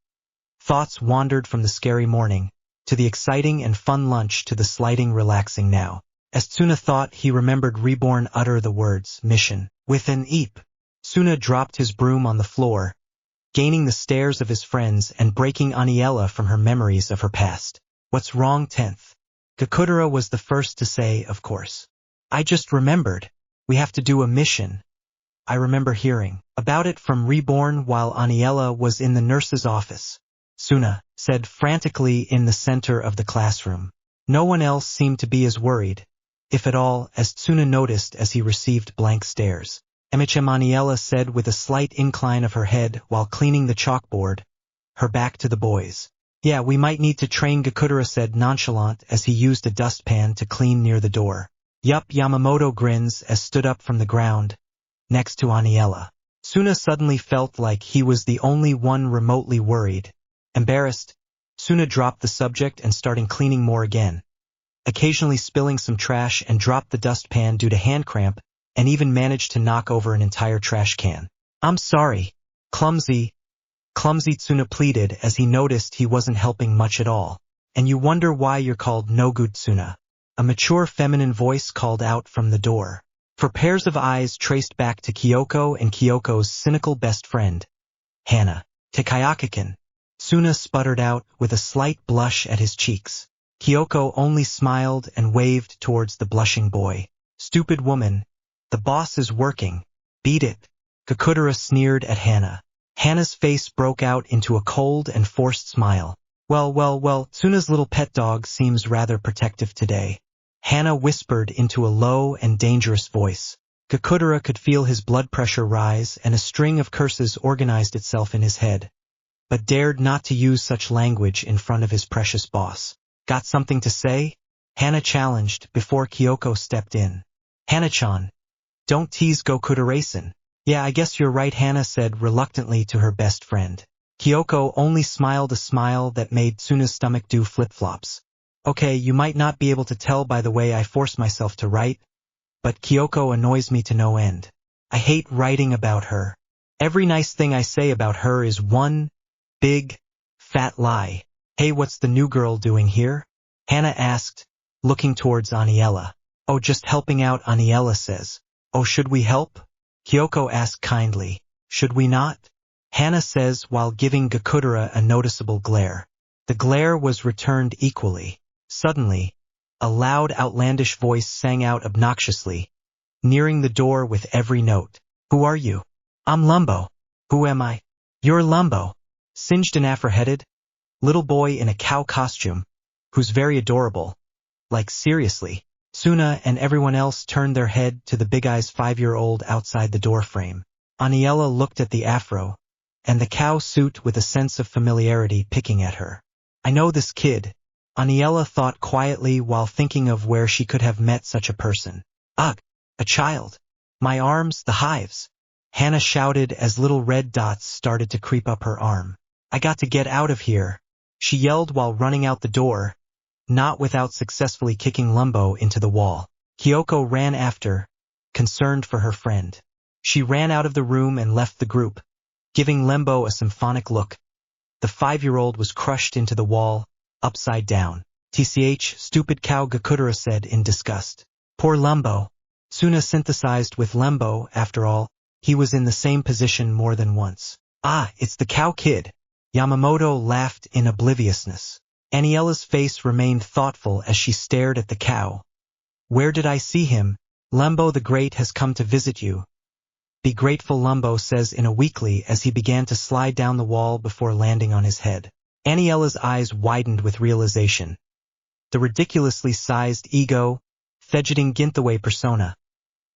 Thoughts wandered from the scary morning, to the exciting and fun lunch, to the slighting relaxing now. As Tsuna thought, he remembered Reborn utter the words, mission, with an eep. Tsuna dropped his broom on the floor, gaining the stares of his friends and breaking Aniela from her memories of her past. What's wrong, 10th? Gakudera was the first to say, of course. I just remembered. We have to do a mission. I remember hearing about it from Reborn while Aniela was in the nurse's office. Tsuna said frantically in the center of the classroom. No one else seemed to be as worried, if at all, as Tsuna noticed as he received blank stares. Aniela said with a slight incline of her head while cleaning the chalkboard, her back to the boys. Yeah, we might need to train, Gakudera said nonchalant as he used a dustpan to clean near the door. Yup, Yamamoto grins as stood up from the ground, next to Aniela. Tsuna suddenly felt like he was the only one remotely worried. Embarrassed, Tsuna dropped the subject and started cleaning more again, occasionally spilling some trash and dropped the dustpan due to hand cramp, and even managed to knock over an entire trash can. I'm sorry. Clumsy, Tsuna pleaded as he noticed he wasn't helping much at all. And you wonder why you're called no good, Tsuna? A mature feminine voice called out from the door. For pairs of eyes traced back to Kyoko and Kyoko's cynical best friend, Hana. Takayaki-kun. Tsuna sputtered out with a slight blush at his cheeks. Kyoko only smiled and waved towards the blushing boy. Stupid woman. The boss is working. Beat it. Gakudera sneered at Hana. Hana's face broke out into a cold and forced smile. Well, Tsuna's little pet dog seems rather protective today. Hana whispered into a low and dangerous voice. Gakudera could feel his blood pressure rise and a string of curses organized itself in his head, but dared not to use such language in front of his precious boss. Got something to say? Hana challenged before Kyoko stepped in. Hana-chan, don't tease Gakudera-san. Yeah, I guess you're right, Hana said reluctantly to her best friend. Kyoko only smiled a smile that made Tsuna's stomach do flip-flops. Okay, you might not be able to tell by the way I force myself to write, but Kyoko annoys me to no end. I hate writing about her. Every nice thing I say about her is one big, fat lie. Hey, what's the new girl doing here? Hana asked, looking towards Aniela. Oh, just helping out, Aniela says. Oh, should we help? Kyoko asked kindly. Should we not? Hana says while giving Gakudera a noticeable glare. The glare was returned equally. Suddenly, a loud outlandish voice sang out obnoxiously, nearing the door with every note. Who are you? I'm Lumbo. Who am I? You're Lumbo. Singed and afro-headed, little boy in a cow costume, who's very adorable. Like seriously. Tsuna and everyone else turned their head to the big eyes 5-year-old outside the door frame. Aniela looked at the afro, and the cow suit with a sense of familiarity picking at her. I know this kid, Aniela thought quietly while thinking of where she could have met such a person. Ugh, a child. My arms, the hives. Hana shouted as little red dots started to creep up her arm. I got to get out of here, she yelled while running out the door, not without successfully kicking Lumbo into the wall. Kyoko ran after, concerned for her friend. She ran out of the room and left the group, giving Lumbo a symphonic look. The 5-year-old was crushed into the wall, upside down. Tch, stupid cow, Gakudera said in disgust. Poor Lumbo. Tsuna synthesized with Lumbo, after all, he was in the same position more than once. Ah, it's the cow kid. Yamamoto laughed in obliviousness. Aniela's face remained thoughtful as she stared at the cow. Where did I see him? Lumbo the Great has come to visit you. Be grateful, Lumbo says in a weakly as he began to slide down the wall before landing on his head. Aniela's eyes widened with realization. The ridiculously sized ego, fidgeting Ginthaway persona.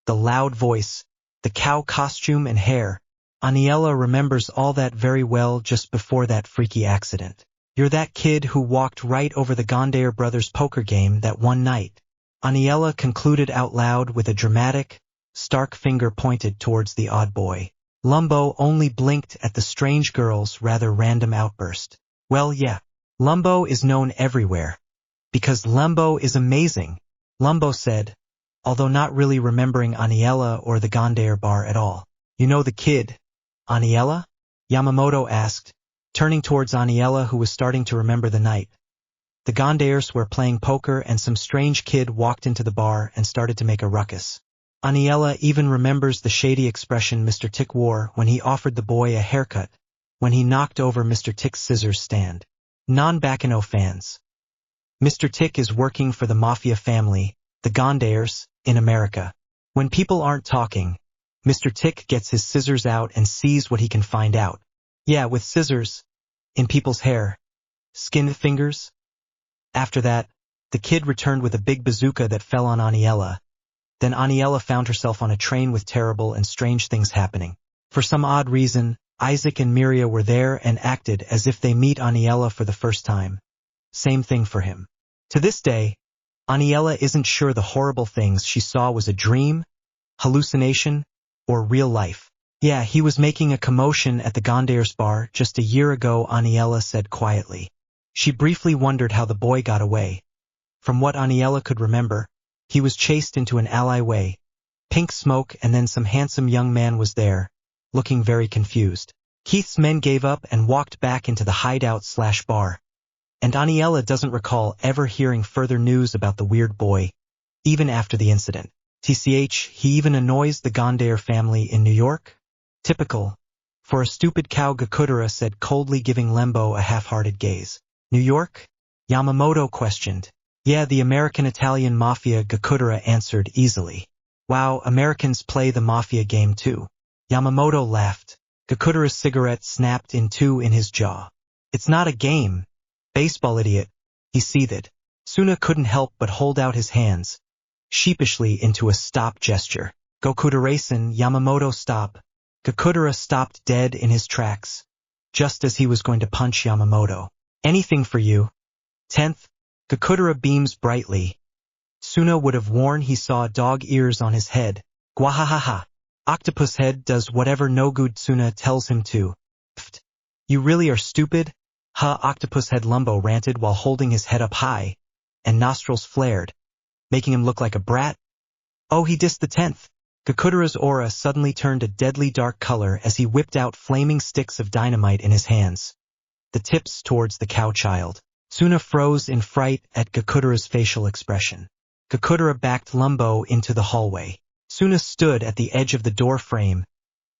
The loud voice, the cow costume and hair, Aniela remembers all that very well just before that freaky accident. You're that kid who walked right over the Gondayer brothers' poker game that one night. Aniela concluded out loud with a dramatic, stark finger pointed towards the odd boy. Lumbo only blinked at the strange girl's rather random outburst. Well, yeah. Lumbo is known everywhere. Because Lumbo is amazing, Lumbo said, although not really remembering Aniela or the Gondayer bar at all. You know the kid, Aniela? Yamamoto asked, turning towards Aniela who was starting to remember the night. The Gondayers were playing poker and some strange kid walked into the bar and started to make a ruckus. Aniela even remembers the shady expression Mr. Tick wore when he offered the boy a haircut, when he knocked over Mr. Tick's scissors stand. Non-Bacano fans. Mr. Tick is working for the mafia family, the Gondayers, in America. When people aren't talking, Mr. Tick gets his scissors out and sees what he can find out. Yeah, with scissors. In people's hair. Skin fingers. After that, the kid returned with a big bazooka that fell on Aniela. Then Aniela found herself on a train with terrible and strange things happening. For some odd reason, Isaac and Miria were there and acted as if they meet Aniela for the first time. Same thing for him. To this day, Aniela isn't sure the horrible things she saw was a dream, hallucination, or real life. Yeah, he was making a commotion at the Gondayers bar just a year ago, Aniela said quietly. She briefly wondered how the boy got away. From what Aniela could remember, he was chased into an alleyway, pink smoke, and then some handsome young man was there, looking very confused. Keith's men gave up and walked back into the hideout/bar. And Aniela doesn't recall ever hearing further news about the weird boy, even after the incident. TCH, he even annoys the Gondayer family in New York? Typical. For a stupid cow, Gakudera said coldly, giving Lembo a half-hearted gaze. New York? Yamamoto questioned. Yeah, the American-Italian mafia, Gakudera answered easily. Wow, Americans play the mafia game too. Yamamoto laughed. Gakudera's cigarette snapped in two in his jaw. It's not a game. Baseball idiot. He seethed. Suna couldn't help but hold out his hands, sheepishly into a stop gesture. Gakudera-san, Yamamoto, stop. Gakudera stopped dead in his tracks, just as he was going to punch Yamamoto. Anything for you. 10th. Gakudera beams brightly. Suna would have worn he saw dog ears on his head. Gwahahaha. Octopus head does whatever no good Suna tells him to. Pfft. You really are stupid? Ha! Octopus head, Lumbo ranted while holding his head up high, and nostrils flared, making him look like a brat. Oh, he dissed the 10th. Gakudera's aura suddenly turned a deadly dark color as he whipped out flaming sticks of dynamite in his hands, the tips towards the cow child. Suna froze in fright at Gakudera's facial expression. Gakudera backed Lumbo into the hallway. Suna stood at the edge of the door frame,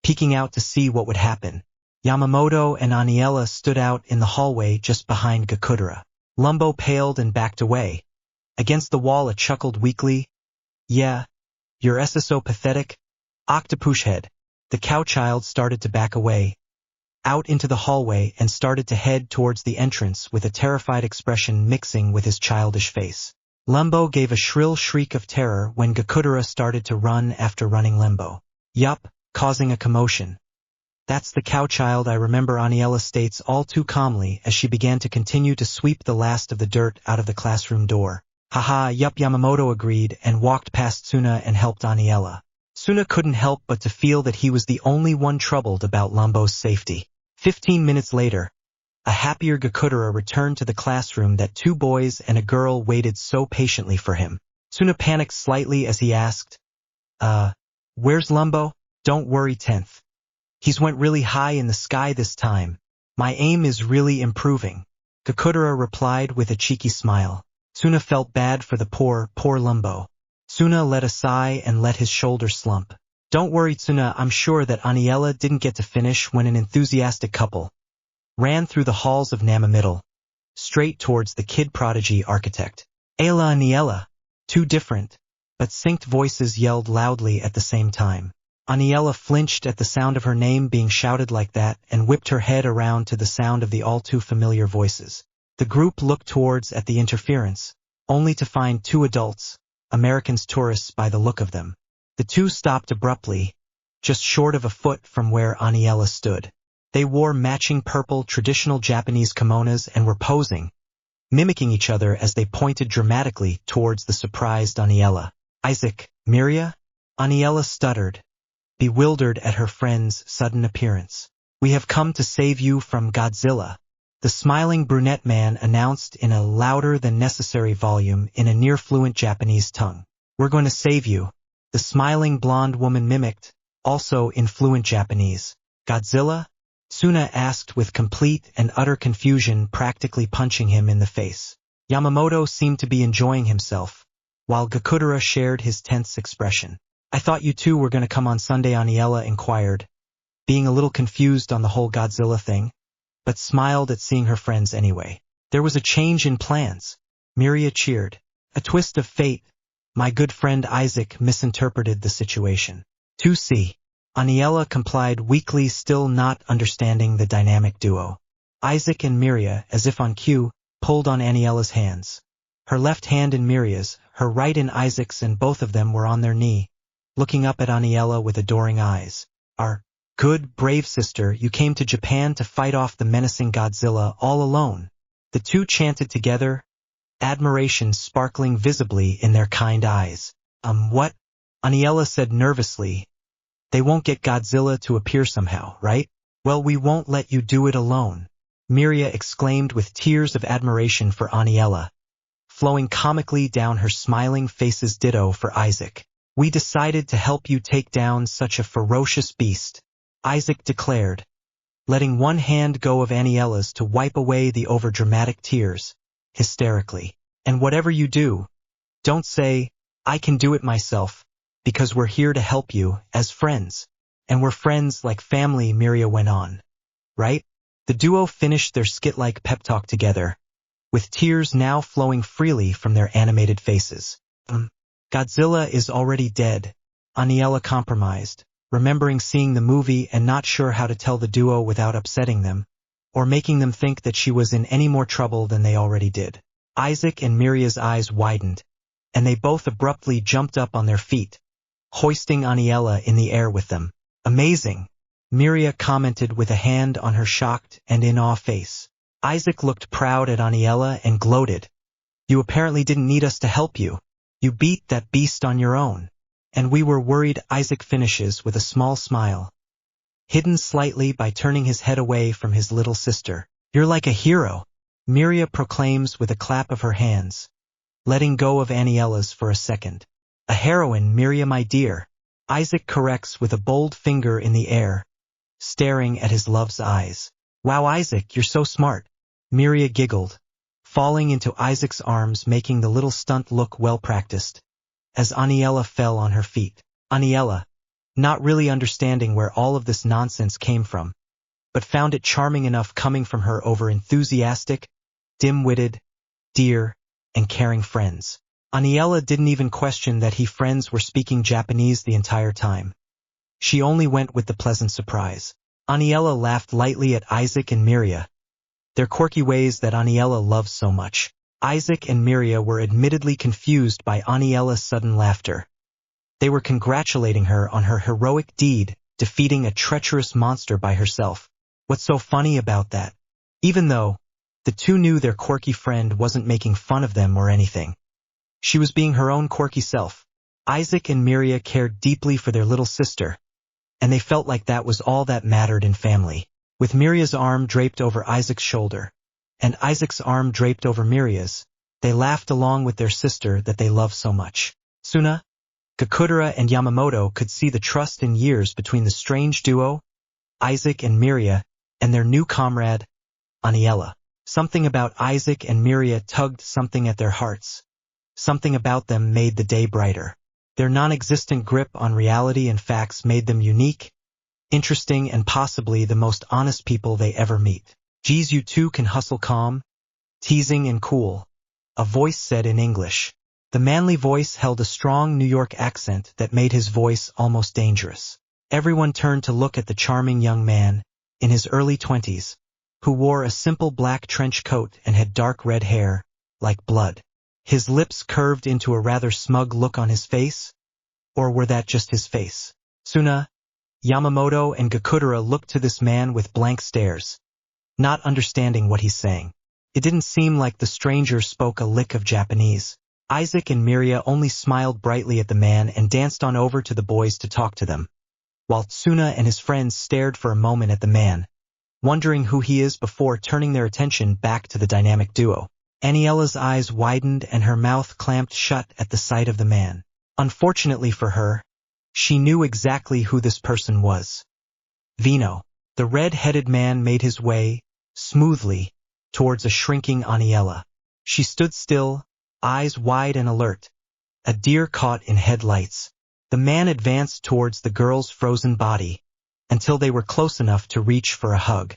peeking out to see what would happen. Yamamoto and Aniela stood out in the hallway just behind Gakudera. Lumbo paled and backed away. Against the wall, it chuckled weakly. Yeah, you're so pathetic. Octopus head. The cow child started to back away, out into the hallway, and started to head towards the entrance with a terrified expression mixing with his childish face. Lumbo gave a shrill shriek of terror when Gakudera started to run after running Lembo. Yup, causing a commotion. That's the cow child I remember, Aniela states all too calmly as she began to continue to sweep the last of the dirt out of the classroom door. Haha, yup, Yamamoto agreed and walked past Suna and helped Aniela. Suna couldn't help but to feel that he was the only one troubled about Lumbo's safety. 15 minutes later, a happier Gakudera returned to the classroom that 2 boys and a girl waited so patiently for him. Suna panicked slightly as he asked, where's Lumbo? Don't worry, 10th. He's went really high in the sky this time. My aim is really improving. Gakudera replied with a cheeky smile. Suna felt bad for the poor Lumbo. Suna let a sigh and let his shoulders slump. Don't worry, Suna, I'm sure that Aniela didn't get to finish when an enthusiastic couple ran through the halls of Nama Middle, straight towards the kid prodigy architect. Ayla, Aniela. 2 different, but synced voices yelled loudly at the same time. Aniela flinched at the sound of her name being shouted like that and whipped her head around to the sound of the all-too-familiar voices. The group looked towards at the interference, only to find 2 adults, Americans tourists by the look of them. The 2 stopped abruptly, just short of a foot from where Aniela stood. They wore matching purple traditional Japanese kimonos and were posing, mimicking each other as they pointed dramatically towards the surprised Aniela. Isaac, Miria? Aniela stuttered, bewildered at her friend's sudden appearance. We have come to save you from Godzilla, the smiling brunette man announced in a louder than necessary volume in a near-fluent Japanese tongue. We're going to save you, the smiling blonde woman mimicked, also in fluent Japanese. Godzilla? Suna asked with complete and utter confusion, practically punching him in the face. Yamamoto seemed to be enjoying himself, while Gakudera shared his tense expression. I thought you two were going to come on Sunday, Aniela inquired, being a little confused on the whole Godzilla thing, but smiled at seeing her friends anyway. There was a change in plans. Miria cheered. A twist of fate. My good friend Isaac misinterpreted the situation. 2C. Aniela complied weakly, still not understanding the dynamic duo. Isaac and Miria, as if on cue, pulled on Aniela's hands. Her left hand in Miria's, her right in Isaac's, and both of them were on their knee, looking up at Aniela with adoring eyes. Our good, brave sister, you came to Japan to fight off the menacing Godzilla all alone. The two chanted together, admiration sparkling visibly in their kind eyes. What? Aniela said nervously. They won't get Godzilla to appear somehow, right? Well, we won't let you do it alone. Miria exclaimed with tears of admiration for Aniela, flowing comically down her smiling face's ditto for Isaac. We decided to help you take down such a ferocious beast, Isaac declared, letting one hand go of Aniela's to wipe away the overdramatic tears, hysterically. And whatever you do, don't say, I can do it myself, because we're here to help you, as friends. And we're friends like family, Miria went on. Right? The duo finished their skit-like pep talk together, with tears now flowing freely from their animated faces. Godzilla is already dead, Aniela compromised, remembering seeing the movie and not sure how to tell the duo without upsetting them, or making them think that she was in any more trouble than they already did. Isaac and Miria's eyes widened, and they both abruptly jumped up on their feet, hoisting Aniela in the air with them. Amazing, Miria commented with a hand on her shocked and in awe face. Isaac looked proud at Aniela and gloated. You apparently didn't need us to help you. You beat that beast on your own. And we were worried, Isaac finishes with a small smile, hidden slightly by turning his head away from his little sister. You're like a hero, Miria proclaims with a clap of her hands, letting go of Aniela's for a second. A heroine, Miria my dear, Isaac corrects with a bold finger in the air, staring at his love's eyes. Wow, Isaac, you're so smart, Miria giggled, falling into Isaac's arms, making the little stunt look well-practiced, as Aniela fell on her feet. Aniela, not really understanding where all of this nonsense came from, but found it charming enough coming from her over-enthusiastic, dim-witted, dear, and caring friends. Aniela didn't even question that his friends were speaking Japanese the entire time. She only went with the pleasant surprise. Aniela laughed lightly at Isaac and Miria, their quirky ways that Aniela loves so much. Isaac and Miria were admittedly confused by Aniela's sudden laughter. They were congratulating her on her heroic deed, defeating a treacherous monster by herself. What's so funny about that? Even though the two knew their quirky friend wasn't making fun of them or anything. She was being her own quirky self. Isaac and Miria cared deeply for their little sister, and they felt like that was all that mattered in family. With Miria's arm draped over Isaac's shoulder, and Isaac's arm draped over Miria's, they laughed along with their sister that they loved so much. Suna, Gakudera, and Yamamoto could see the trust in years between the strange duo, Isaac and Miria, and their new comrade, Aniela. Something about Isaac and Miria tugged something at their hearts. Something about them made the day brighter. Their non-existent grip on reality and facts made them unique, interesting, and possibly the most honest people they ever meet. Geez, you two can hustle calm, teasing and cool, a voice said in English. The manly voice held a strong New York accent that made his voice almost dangerous. Everyone turned to look at the charming young man, in his early 20s, who wore a simple black trench coat and had dark red hair, like blood. His lips curved into a rather smug look on his face, or were that just his face? Suna, Yamamoto and Gakudera looked to this man with blank stares, not understanding what he's saying. It didn't seem like the stranger spoke a lick of Japanese. Isaac and Miria only smiled brightly at the man and danced on over to the boys to talk to them, while Tsuna and his friends stared for a moment at the man, wondering who he is before turning their attention back to the dynamic duo. Aniela's eyes widened and her mouth clamped shut at the sight of the man. Unfortunately for her, she knew exactly who this person was. Vino. The red-headed man made his way, smoothly, towards a shrinking Aniela. She stood still, eyes wide and alert, a deer caught in headlights. The man advanced towards the girl's frozen body, until they were close enough to reach for a hug.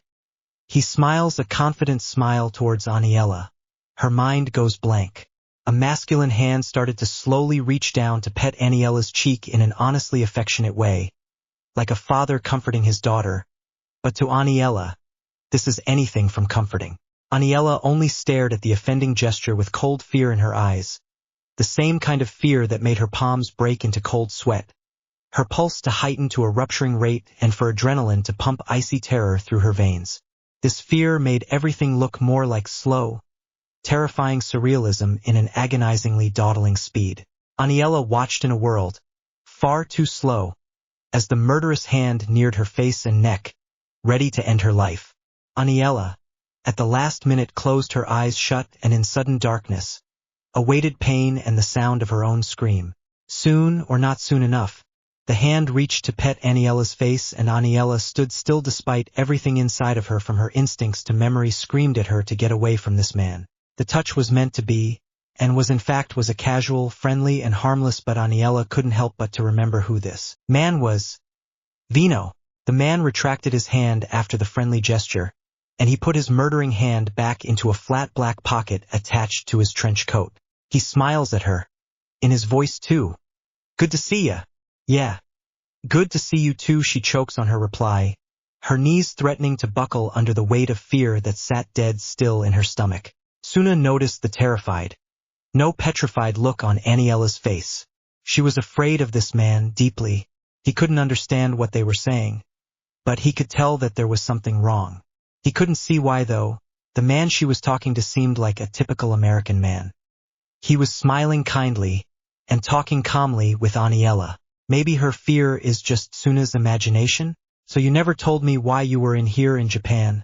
He smiles a confident smile towards Aniela. Her mind goes blank. A masculine hand started to slowly reach down to pet Aniela's cheek in an honestly affectionate way, like a father comforting his daughter. But to Aniela, this is anything from comforting. Aniela only stared at the offending gesture with cold fear in her eyes, the same kind of fear that made her palms break into cold sweat, her pulse to heighten to a rupturing rate and for adrenaline to pump icy terror through her veins. This fear made everything look more like slow, terrifying surrealism in an agonizingly dawdling speed. Aniela watched in a world, far too slow, as the murderous hand neared her face and neck, ready to end her life. Aniela, at the last minute, closed her eyes shut and in sudden darkness, awaited pain and the sound of her own scream. Soon, or not soon enough, the hand reached to pet Aniela's face and Aniela stood still despite everything inside of her, from her instincts to memory, screamed at her to get away from this man. The touch was meant to be, and was in fact a casual, friendly and harmless, but Aniela couldn't help but to remember who this man was. Vino. The man retracted his hand after the friendly gesture, and he put his murdering hand back into a flat black pocket attached to his trench coat. He smiles at her. In his voice too. Good to see ya. Yeah. Good to see you too, she chokes on her reply, her knees threatening to buckle under the weight of fear that sat dead still in her stomach. Tsuna noticed the terrified, no petrified look on Aniela's face. She was afraid of this man deeply. He couldn't understand what they were saying, but he could tell that there was something wrong. He couldn't see why though. The man she was talking to seemed like a typical American man. He was smiling kindly and talking calmly with Aniela. Maybe her fear is just Tsuna's imagination? So you never told me why you were in here in Japan.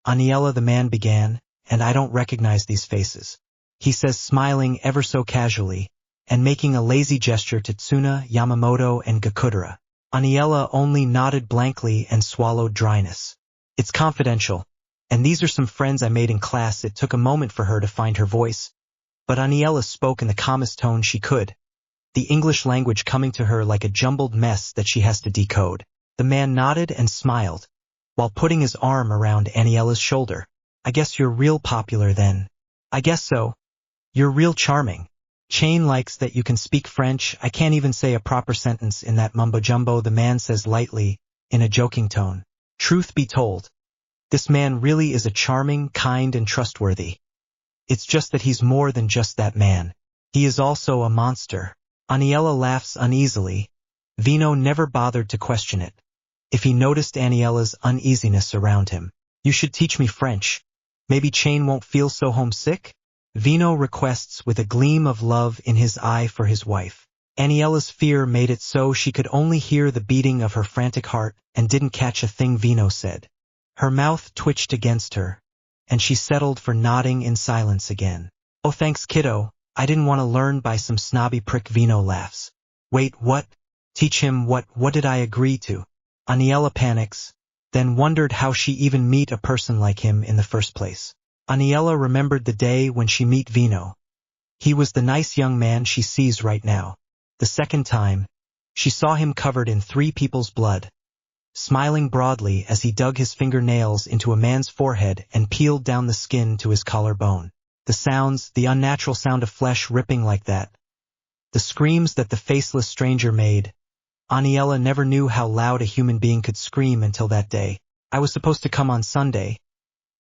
Aniela, the man began, and I don't recognize these faces. He says, smiling ever so casually, and making a lazy gesture to Tsuna, Yamamoto, and Gakudera. Aniela only nodded blankly and swallowed dryness. It's confidential, and these are some friends I made in class. It took a moment for her to find her voice, but Aniela spoke in the calmest tone she could, the English language coming to her like a jumbled mess that she has to decode. The man nodded and smiled, while putting his arm around Aniela's shoulder. I guess you're real popular then. I guess so. You're real charming. Chain likes that you can speak French. I can't even say a proper sentence in that mumbo-jumbo, the man says lightly, in a joking tone. Truth be told, this man really is a charming, kind, and trustworthy. It's just that he's more than just that man. He is also a monster. Aniela laughs uneasily. Vino never bothered to question it. If he noticed Aniela's uneasiness around him. You should teach me French. Maybe Chain won't feel so homesick? Vino requests with a gleam of love in his eye for his wife. Aniela's fear made it so she could only hear the beating of her frantic heart and didn't catch a thing Vino said. Her mouth twitched against her, and she settled for nodding in silence again. Oh, thanks, kiddo. I didn't want to learn by some snobby prick. Vino laughs. Wait, what? Teach him what did I agree to? Aniela panics, then wondered how she even meet a person like him in the first place. Aniela remembered the day when she met Vino. He was the nice young man she sees right now. The second time, she saw him covered in three people's blood, smiling broadly as he dug his fingernails into a man's forehead and peeled down the skin to his collarbone. The sounds, the unnatural sound of flesh ripping like that. The screams that the faceless stranger made. Aniela never knew how loud a human being could scream until that day. I was supposed to come on Sunday,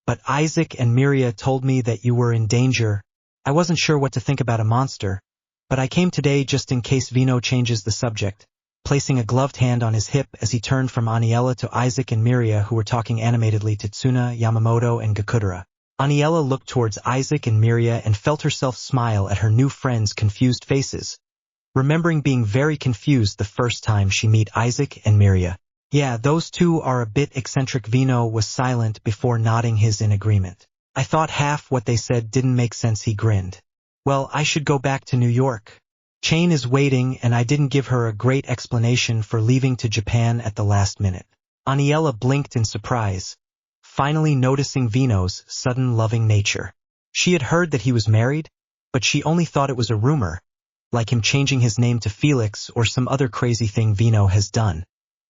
but Isaac and Miria told me that you were in danger. I wasn't sure what to think about a monster, but I came today just in case. Vino changes the subject. placing a gloved hand on his hip as he turned from Aniela to Isaac and Miria, who were talking animatedly to Tsuna, Yamamoto, and Gakudera. Aniela looked towards Isaac and Miria and felt herself smile at her new friends' confused faces, remembering being very confused the first time she met Isaac and Miria. Yeah, those two are a bit eccentric. Vino was silent before nodding his in agreement. I thought half what they said didn't make sense. He grinned. Well, I should go back to New York. Chain is waiting, and I didn't give her a great explanation for leaving to Japan at the last minute. Aniela blinked in surprise, finally noticing Vino's sudden loving nature. She had heard that he was married, but she only thought it was a rumor, like him changing his name to Felix or some other crazy thing Vino has done,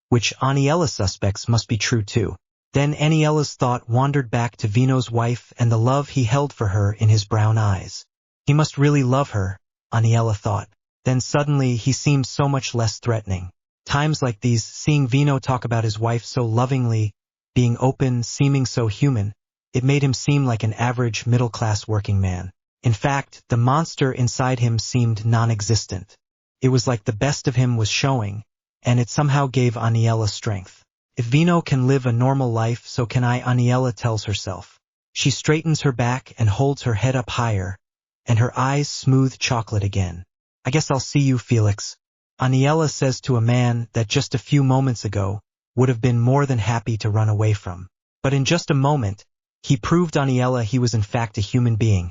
which Aniela suspects must be true too. Then Aniela's thought wandered back to Vino's wife and the love he held for her in his brown eyes. He must really love her, Aniela thought. Then suddenly he seemed so much less threatening. Times like these, seeing Vino talk about his wife so lovingly, being open, seeming so human, it made him seem like an average middle-class working man. In fact, the monster inside him seemed non-existent. It was like the best of him was showing, and it somehow gave Aniela strength. If Vino can live a normal life, so can I, Aniela tells herself. She straightens her back and holds her head up higher, and her eyes smooth chocolate again. I guess I'll see you, Felix, Aniela says to a man that just a few moments ago would have been more than happy to run away from. But in just a moment, he proved Aniela he was in fact a human being,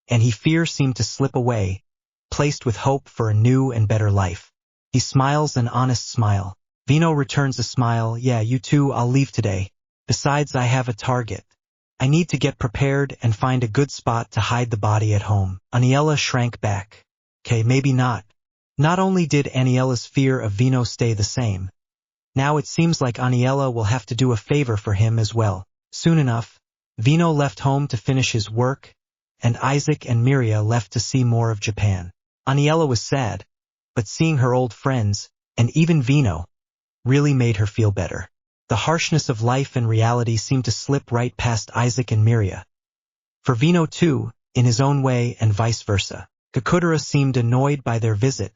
and his fear seemed to slip away, placed with hope for a new and better life. He smiles an honest smile. Vino returns a smile. Yeah, you too, I'll leave today. Besides, I have a target. I need to get prepared and find a good spot to hide the body at home. Aniela shrank back. Okay, maybe not. Not only did Aniela's fear of Vino stay the same, now it seems like Aniela will have to do a favor for him as well. Soon enough, Vino left home to finish his work, and Isaac and Miria left to see more of Japan. Aniela was sad, but seeing her old friends, and even Vino, really made her feel better. The harshness of life and reality seemed to slip right past Isaac and Miria. For Vino too, in his own way, and vice versa. Gakudera seemed annoyed by their visit,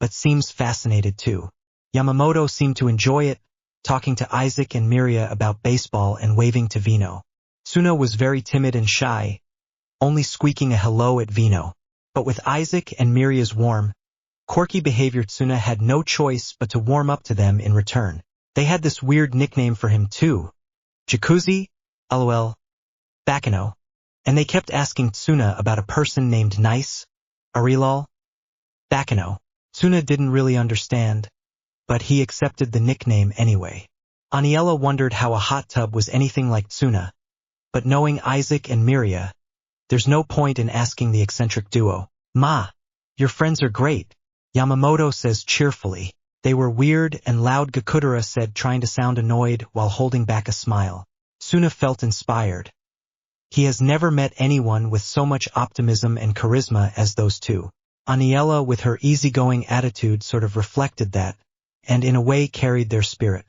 but seems fascinated too. Yamamoto seemed to enjoy it, talking to Isaac and Miria about baseball and waving to Vino. Tsuna was very timid and shy, only squeaking a hello at Vino. But with Isaac and Miria's warm, quirky behavior, Tsuna had no choice but to warm up to them in return. They had this weird nickname for him too. Jacuzzi, LOL, Bakano. And they kept asking Tsuna about a person named Nice, Arilol, Bakano. Tsuna didn't really understand, but he accepted the nickname anyway. Aniela wondered how a hot tub was anything like Tsuna, but knowing Isaac and Miria, there's no point in asking the eccentric duo. Ma, your friends are great, Yamamoto says cheerfully. They were weird and loud, Gakudera said, trying to sound annoyed while holding back a smile. Tsuna felt inspired. He has never met anyone with so much optimism and charisma as those two. Aniela, with her easygoing attitude, sort of reflected that, and in a way carried their spirit.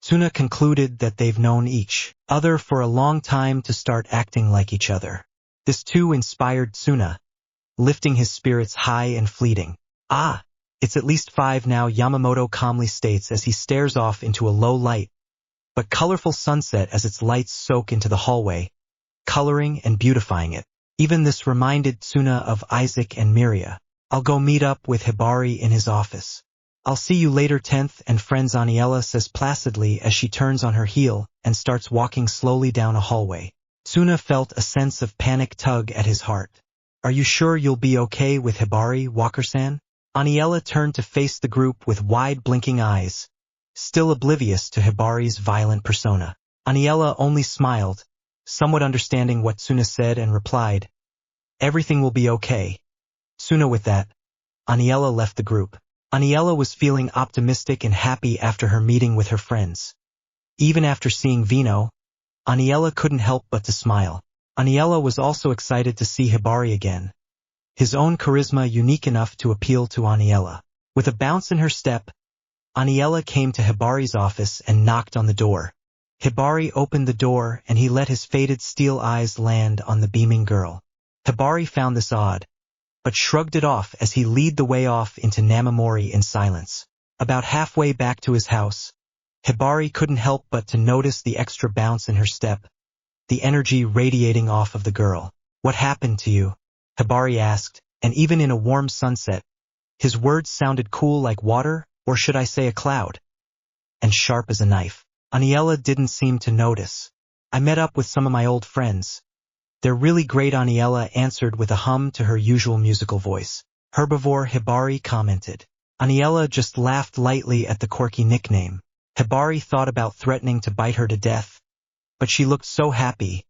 Tsuna concluded that they've known each other for a long time to start acting like each other. This too inspired Tsuna, lifting his spirits high and fleeting. Ah, it's at least 5 now, Yamamoto calmly states as he stares off into a low light, but colorful sunset as its lights soak into the hallway, coloring and beautifying it. Even this reminded Tsuna of Isaac and Miria. I'll go meet up with Hibari in his office. I'll see you later, 10th and friends, Aniela says placidly as she turns on her heel and starts walking slowly down a hallway. Tsuna felt a sense of panic tug at his heart. Are you sure you'll be okay with Hibari, Walker-san? Aniela turned to face the group with wide blinking eyes, still oblivious to Hibari's violent persona. Aniela only smiled, somewhat understanding what Tsuna said, and replied, everything will be okay. Tsuna. With that, Aniela left the group. Aniela was feeling optimistic and happy after her meeting with her friends. Even after seeing Vino, Aniela couldn't help but to smile. Aniela was also excited to see Hibari again, his own charisma unique enough to appeal to Aniela. With a bounce in her step, Aniela came to Hibari's office and knocked on the door. Hibari opened the door and he let his faded steel eyes land on the beaming girl. Hibari found this odd, but shrugged it off as he led the way off into Namamori in silence. About halfway back to his house, Hibari couldn't help but to notice the extra bounce in her step, the energy radiating off of the girl. What happened to you? Hibari asked, and even in a warm sunset, his words sounded cool like water, or should I say a cloud, and sharp as a knife. Aniela didn't seem to notice. I met up with some of my old friends. They're really great, Aniela answered with a hum to her usual musical voice. Herbivore, Hibari commented. Aniela just laughed lightly at the quirky nickname. Hibari thought about threatening to bite her to death, but she looked so happy,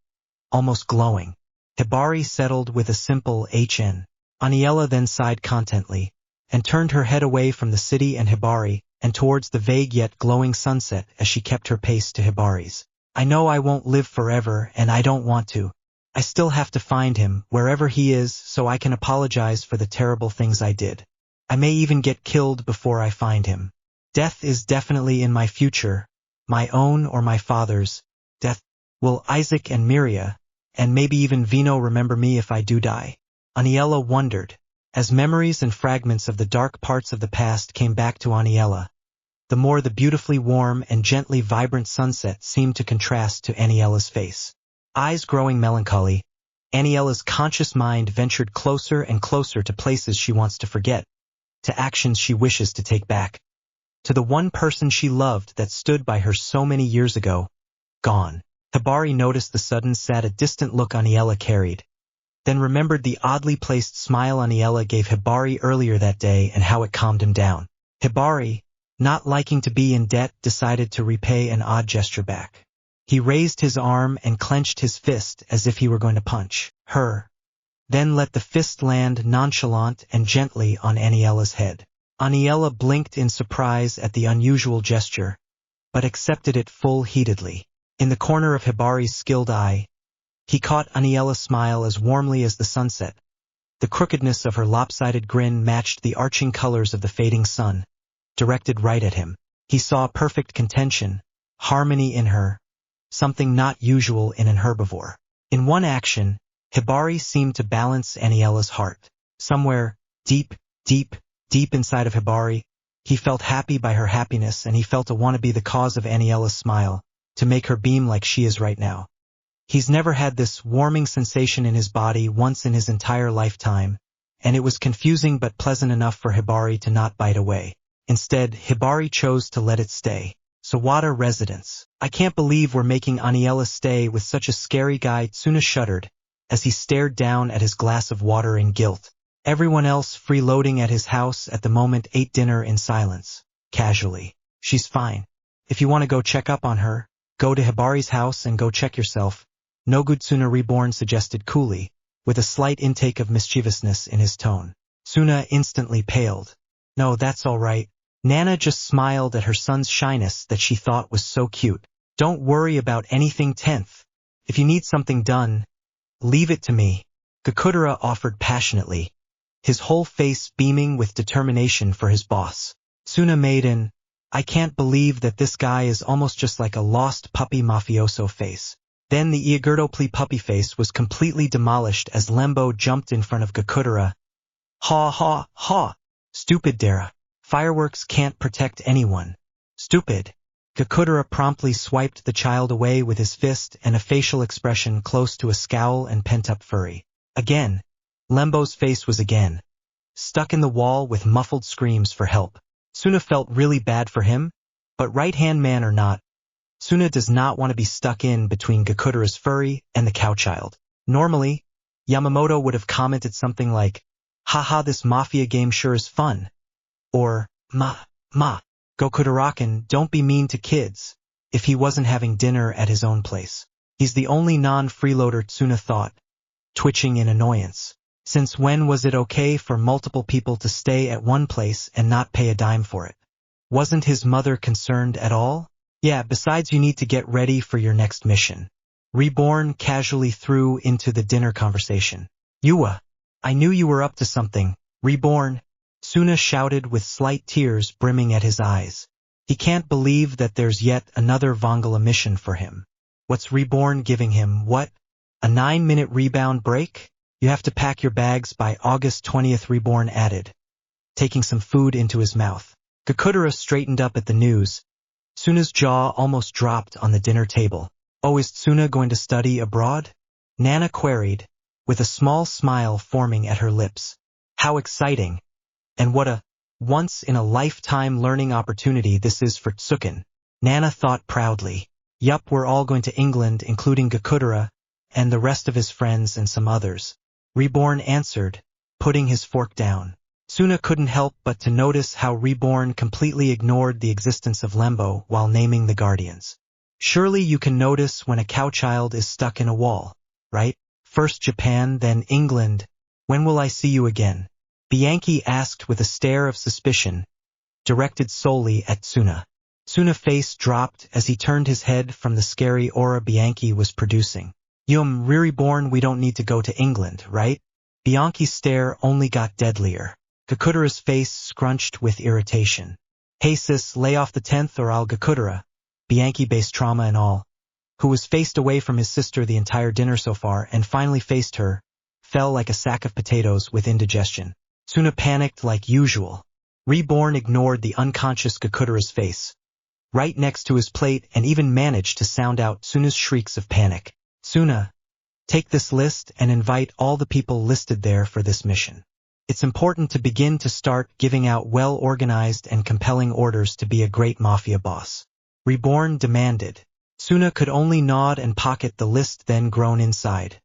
almost glowing. Hibari settled with a simple HN. Aniela then sighed contently, and turned her head away from the city and Hibari, and towards the vague yet glowing sunset as she kept her pace to Hibari's. I know I won't live forever, and I don't want to. I still have to find him, wherever he is, so I can apologize for the terrible things I did. I may even get killed before I find him. Death is definitely in my future, my own or my father's. Death. Will Isaac and Miria, and maybe even Vino remember me if I do die? Aniela wondered, as memories and fragments of the dark parts of the past came back to Aniela. The more the beautifully warm and gently vibrant sunset seemed to contrast to Aniela's face. Eyes growing melancholy, Aniela's conscious mind ventured closer and closer to places she wants to forget, to actions she wishes to take back, to the one person she loved that stood by her so many years ago, gone. Hibari noticed the sudden sad, distant look Aniela carried, then remembered the oddly placed smile Aniela gave Hibari earlier that day and how it calmed him down. Hibari, not liking to be in debt, decided to repay an odd gesture back. He raised his arm and clenched his fist as if he were going to punch her, then let the fist land nonchalant and gently on Aniela's head. Aniela blinked in surprise at the unusual gesture, but accepted it full-heartedly. In the corner of Hibari's skilled eye, he caught Aniela's smile as warmly as the sunset. The crookedness of her lopsided grin matched the arching colors of the fading sun, directed right at him. He saw perfect contention, harmony in her, something not usual in an herbivore. In one action, Hibari seemed to balance Aniela's heart. Somewhere, deep inside of Hibari, he felt happy by her happiness, and he felt to want to be the cause of Aniela's smile, to make her beam like she is right now. He's never had this warming sensation in his body once in his entire lifetime, and it was confusing but pleasant enough for Hibari to not bite away. Instead, Hibari chose to let it stay. Sawada residence. I can't believe we're making Aniela stay with such a scary guy. Tsuna shuddered, as he stared down at his glass of water in guilt. Everyone else freeloading at his house at the moment ate dinner in silence, casually. She's fine. If you want to go check up on her, go to Hibari's house and go check yourself. No good, Tsuna Reborn suggested coolly, with a slight intake of mischievousness in his tone. Tsuna instantly paled. No, that's all right. Nana just smiled at her son's shyness that she thought was so cute. Don't worry about anything, 10th. If you need something done, leave it to me, Gakudera offered passionately, his whole face beaming with determination for his boss. Tsuna made an, I can't believe that this guy is almost just like a lost puppy mafioso face. Then the Iagurtopli puppy face was completely demolished as Lembo jumped in front of Gakudera. Ha ha ha! Stupid Dara. Fireworks can't protect anyone. Stupid. Gakudera promptly swiped the child away with his fist and a facial expression close to a scowl and pent-up fury. Again, Lembo's face was again stuck in the wall with muffled screams for help. Tsuna felt really bad for him, but right-hand man or not, Tsuna does not want to be stuck in between Gakudera's furry and the cow child. Normally, Yamamoto would have commented something like, haha, this mafia game sure is fun. Or, Gakudera-kun, don't be mean to kids, if he wasn't having dinner at his own place. He's the only non-freeloader, Tsuna thought, twitching in annoyance. Since when was it okay for multiple people to stay at one place and not pay a dime for it? Wasn't his mother concerned at all? Yeah, besides you need to get ready for your next mission. Reborn casually threw into the dinner conversation. Yua, I knew you were up to something. Reborn, Tsuna shouted with slight tears brimming at his eyes. He can't believe that there's yet another Vongala mission for him. What's Reborn giving him? What? A 9-minute rebound break? You have to pack your bags by August 20th, Reborn added, taking some food into his mouth. Gakudera straightened up at the news. Tsuna's jaw almost dropped on the dinner table. Oh, is Tsuna going to study abroad? Nana queried, with a small smile forming at her lips. How exciting! And what a once-in-a-lifetime learning opportunity this is for Tsukin. Nana thought proudly. Yup, we're all going to England, including Gakudera, and the rest of his friends and some others. Reborn answered, putting his fork down. Tsuna couldn't help but to notice how Reborn completely ignored the existence of Lembo while naming the guardians. Surely you can notice when a cowchild is stuck in a wall, right? First Japan, then England. When will I see you again? Bianchi asked with a stare of suspicion, directed solely at Tsuna. Tsuna's face dropped as he turned his head from the scary aura Bianchi was producing. Reborn, we don't need to go to England, right? Bianchi's stare only got deadlier. Gakudera's face scrunched with irritation. Hey sis, lay off the 10th or I'll Gakudera, Bianchi-based trauma and all, who was faced away from his sister the entire dinner so far and finally faced her, fell like a sack of potatoes with indigestion. Tsuna panicked like usual. Reborn ignored the unconscious Gakudera's face, right next to his plate, and even managed to sound out Tsuna's shrieks of panic. Tsuna, take this list and invite all the people listed there for this mission. It's important to begin to start giving out well-organized and compelling orders to be a great mafia boss. Reborn demanded. Tsuna could only nod and pocket the list then groan inside.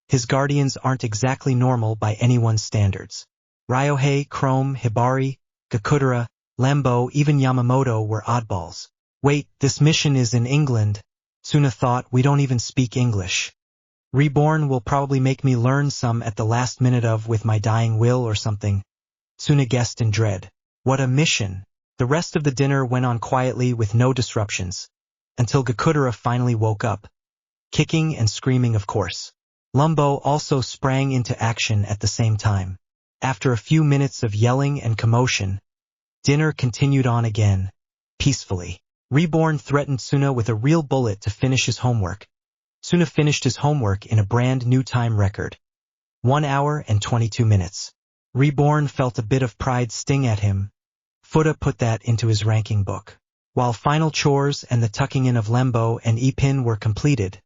His guardians aren't exactly normal by anyone's standards. Ryohei, Chrome, Hibari, Gakudera, Lembo, even Yamamoto were oddballs. Wait, this mission is in England? Tsuna thought, we don't even speak English. Reborn will probably make me learn some at the last minute of with my dying will or something. Tsuna guessed in dread. What a mission! The rest of the dinner went on quietly with no disruptions, until Gakudera finally woke up, kicking and screaming of course. Lembo also sprang into action at the same time. After a few minutes of yelling and commotion, dinner continued on again, peacefully. Reborn threatened Tsuna with a real bullet to finish his homework. Tsuna finished his homework in a brand new time record. 1 hour and 22 minutes. Reborn felt a bit of pride sting at him. Fuda put that into his ranking book. While final chores and the tucking in of Lembo and Ipin were completed,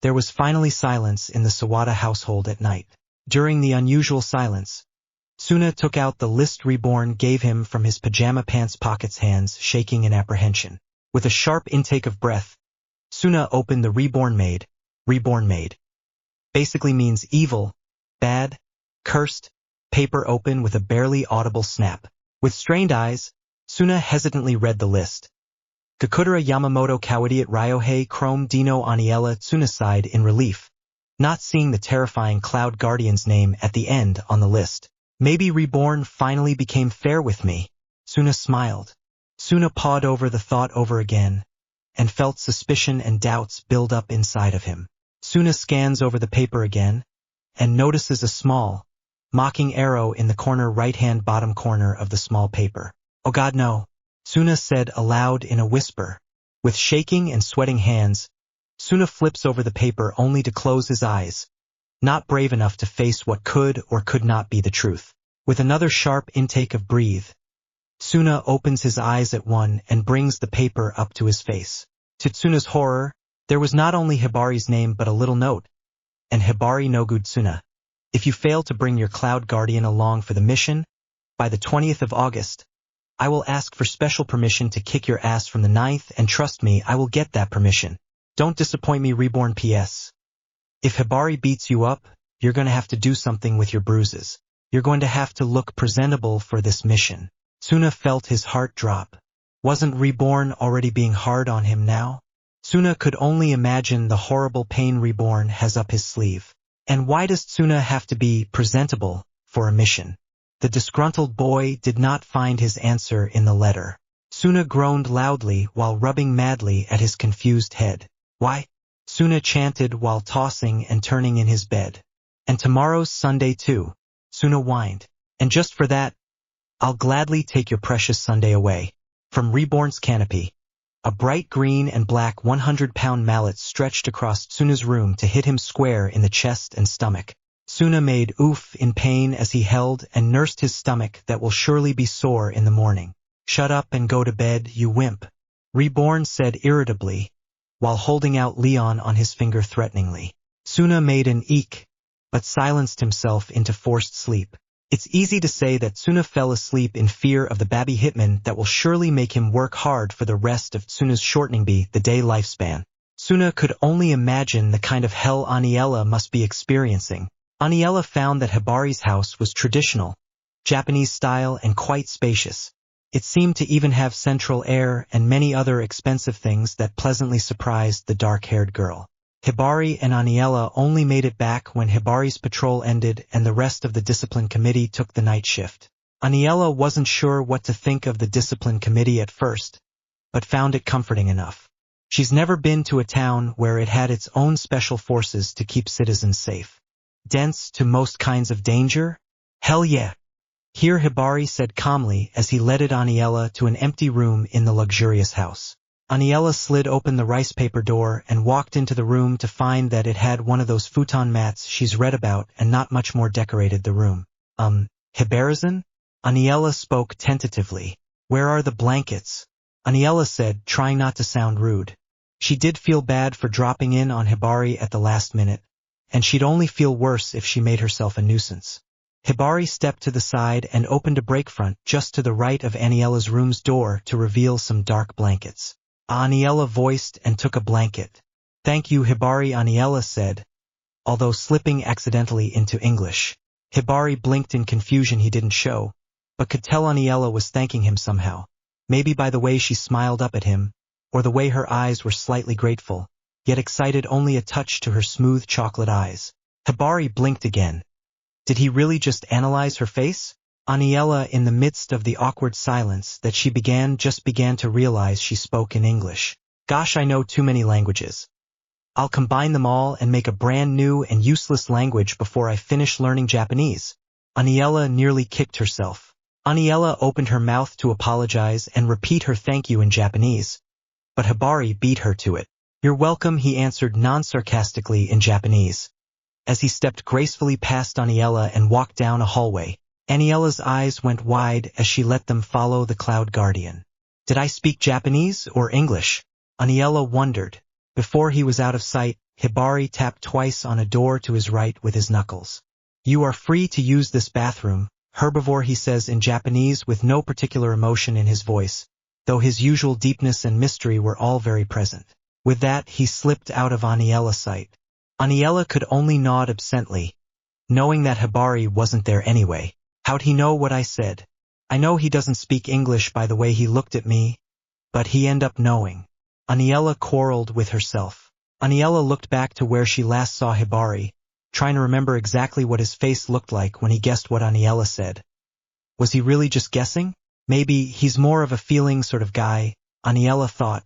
there was finally silence in the Sawada household at night. During the unusual silence, Tsuna took out the list Reborn gave him from his pajama pants pockets, hands shaking in apprehension. With a sharp intake of breath, Tsuna opened the Reborn Maid. Reborn Maid basically means evil, bad, cursed, paper open with a barely audible snap. With strained eyes, Tsuna hesitantly read the list. Gakudera, Yamamoto, Cowidiot, Ryohei, Chrome, Dino, Aniela. Tsuna sighed in relief, not seeing the terrifying Cloud Guardian's name at the end on the list. Maybe Reborn finally became fair with me. Tsuna smiled. Tsuna pawed over the thought over again, and felt suspicion and doubts build up inside of him. Tsuna scans over the paper again, and notices a small, mocking arrow in the corner right-hand bottom corner of the small paper. Oh God, no, Tsuna said aloud in a whisper. With shaking and sweating hands, Tsuna flips over the paper only to close his eyes, not brave enough to face what could or could not be the truth. With another sharp intake of breath, Tsuna opens his eyes at one and brings the paper up to his face. To Tsuna's horror, there was not only Hibari's name but a little note. And Hibari no good Tsuna. If you fail to bring your Cloud Guardian along for the mission, by the 20th of August, I will ask for special permission to kick your ass from the 9th, and trust me, I will get that permission. Don't disappoint me, Reborn. P.S. If Hibari beats you up, you're going to have to do something with your bruises. You're going to have to look presentable for this mission. Tsuna felt his heart drop. Wasn't Reborn already being hard on him now? Tsuna could only imagine the horrible pain Reborn has up his sleeve. And why does Tsuna have to be presentable for a mission? The disgruntled boy did not find his answer in the letter. Tsuna groaned loudly while rubbing madly at his confused head. Why? Tsuna chanted while tossing and turning in his bed. And tomorrow's Sunday too, Tsuna whined. And just for that, I'll gladly take your precious Sunday away. From Reborn's canopy, a bright green and black 100-pound mallet stretched across Tsuna's room to hit him square in the chest and stomach. Tsuna made oof in pain as he held and nursed his stomach that will surely be sore in the morning. Shut up and go to bed, you wimp, Reborn said irritably, while holding out Leon on his finger threateningly. Suna made an eek, but silenced himself into forced sleep. It's easy to say that Suna fell asleep in fear of the baby hitman that will surely make him work hard for the rest of Suna's shortening the day lifespan. Suna could only imagine the kind of hell Aniela must be experiencing. Aniela found that Hibari's house was traditional, Japanese style and quite spacious. It seemed to even have central air and many other expensive things that pleasantly surprised the dark-haired girl. Hibari and Aniela only made it back when Hibari's patrol ended and the rest of the discipline committee took the night shift. Aniela wasn't sure what to think of the discipline committee at first, but found it comforting enough. She's never been to a town where it had its own special forces to keep citizens safe. Dense to most kinds of danger? Hell yeah! Here Hibari said calmly as he led Aniela to an empty room in the luxurious house. Aniela slid open the rice paper door and walked into the room to find that it had one of those futon mats she's read about and not much more decorated the room. Hibarizan? Aniela spoke tentatively. Where are the blankets? Aniela said, trying not to sound rude. She did feel bad for dropping in on Hibari at the last minute, and she'd only feel worse if she made herself a nuisance. Hibari stepped to the side and opened a breakfront just to the right of Aniela's room's door to reveal some dark blankets. Aniela voiced and took a blanket. Thank you, Hibari, Aniela said, although slipping accidentally into English. Hibari blinked in confusion he didn't show, but could tell Aniela was thanking him somehow, maybe by the way she smiled up at him, or the way her eyes were slightly grateful, yet excited only a touch to her smooth chocolate eyes. Hibari blinked again. Did he really just analyze her face? Aniela, in the midst of the awkward silence that she began to realize she spoke in English. Gosh, I know too many languages. I'll combine them all and make a brand new and useless language before I finish learning Japanese. Aniela nearly kicked herself. Aniela opened her mouth to apologize and repeat her thank you in Japanese, but Hibari beat her to it. You're welcome, he answered non-sarcastically in Japanese. As he stepped gracefully past Aniela and walked down a hallway, Aniela's eyes went wide as she let them follow the cloud guardian. Did I speak Japanese or English? Aniela wondered. Before he was out of sight, Hibari tapped twice on a door to his right with his knuckles. You are free to use this bathroom, herbivore, he says in Japanese with no particular emotion in his voice, though his usual deepness and mystery were all very present. With that, he slipped out of Aniela's sight. Aniela could only nod absently, knowing that Hibari wasn't there anyway. How'd he know what I said? I know he doesn't speak English by the way he looked at me, but he ended up knowing. Aniela quarreled with herself. Aniela looked back to where she last saw Hibari, trying to remember exactly what his face looked like when he guessed what Aniela said. Was he really just guessing? Maybe he's more of a feeling sort of guy, Aniela thought.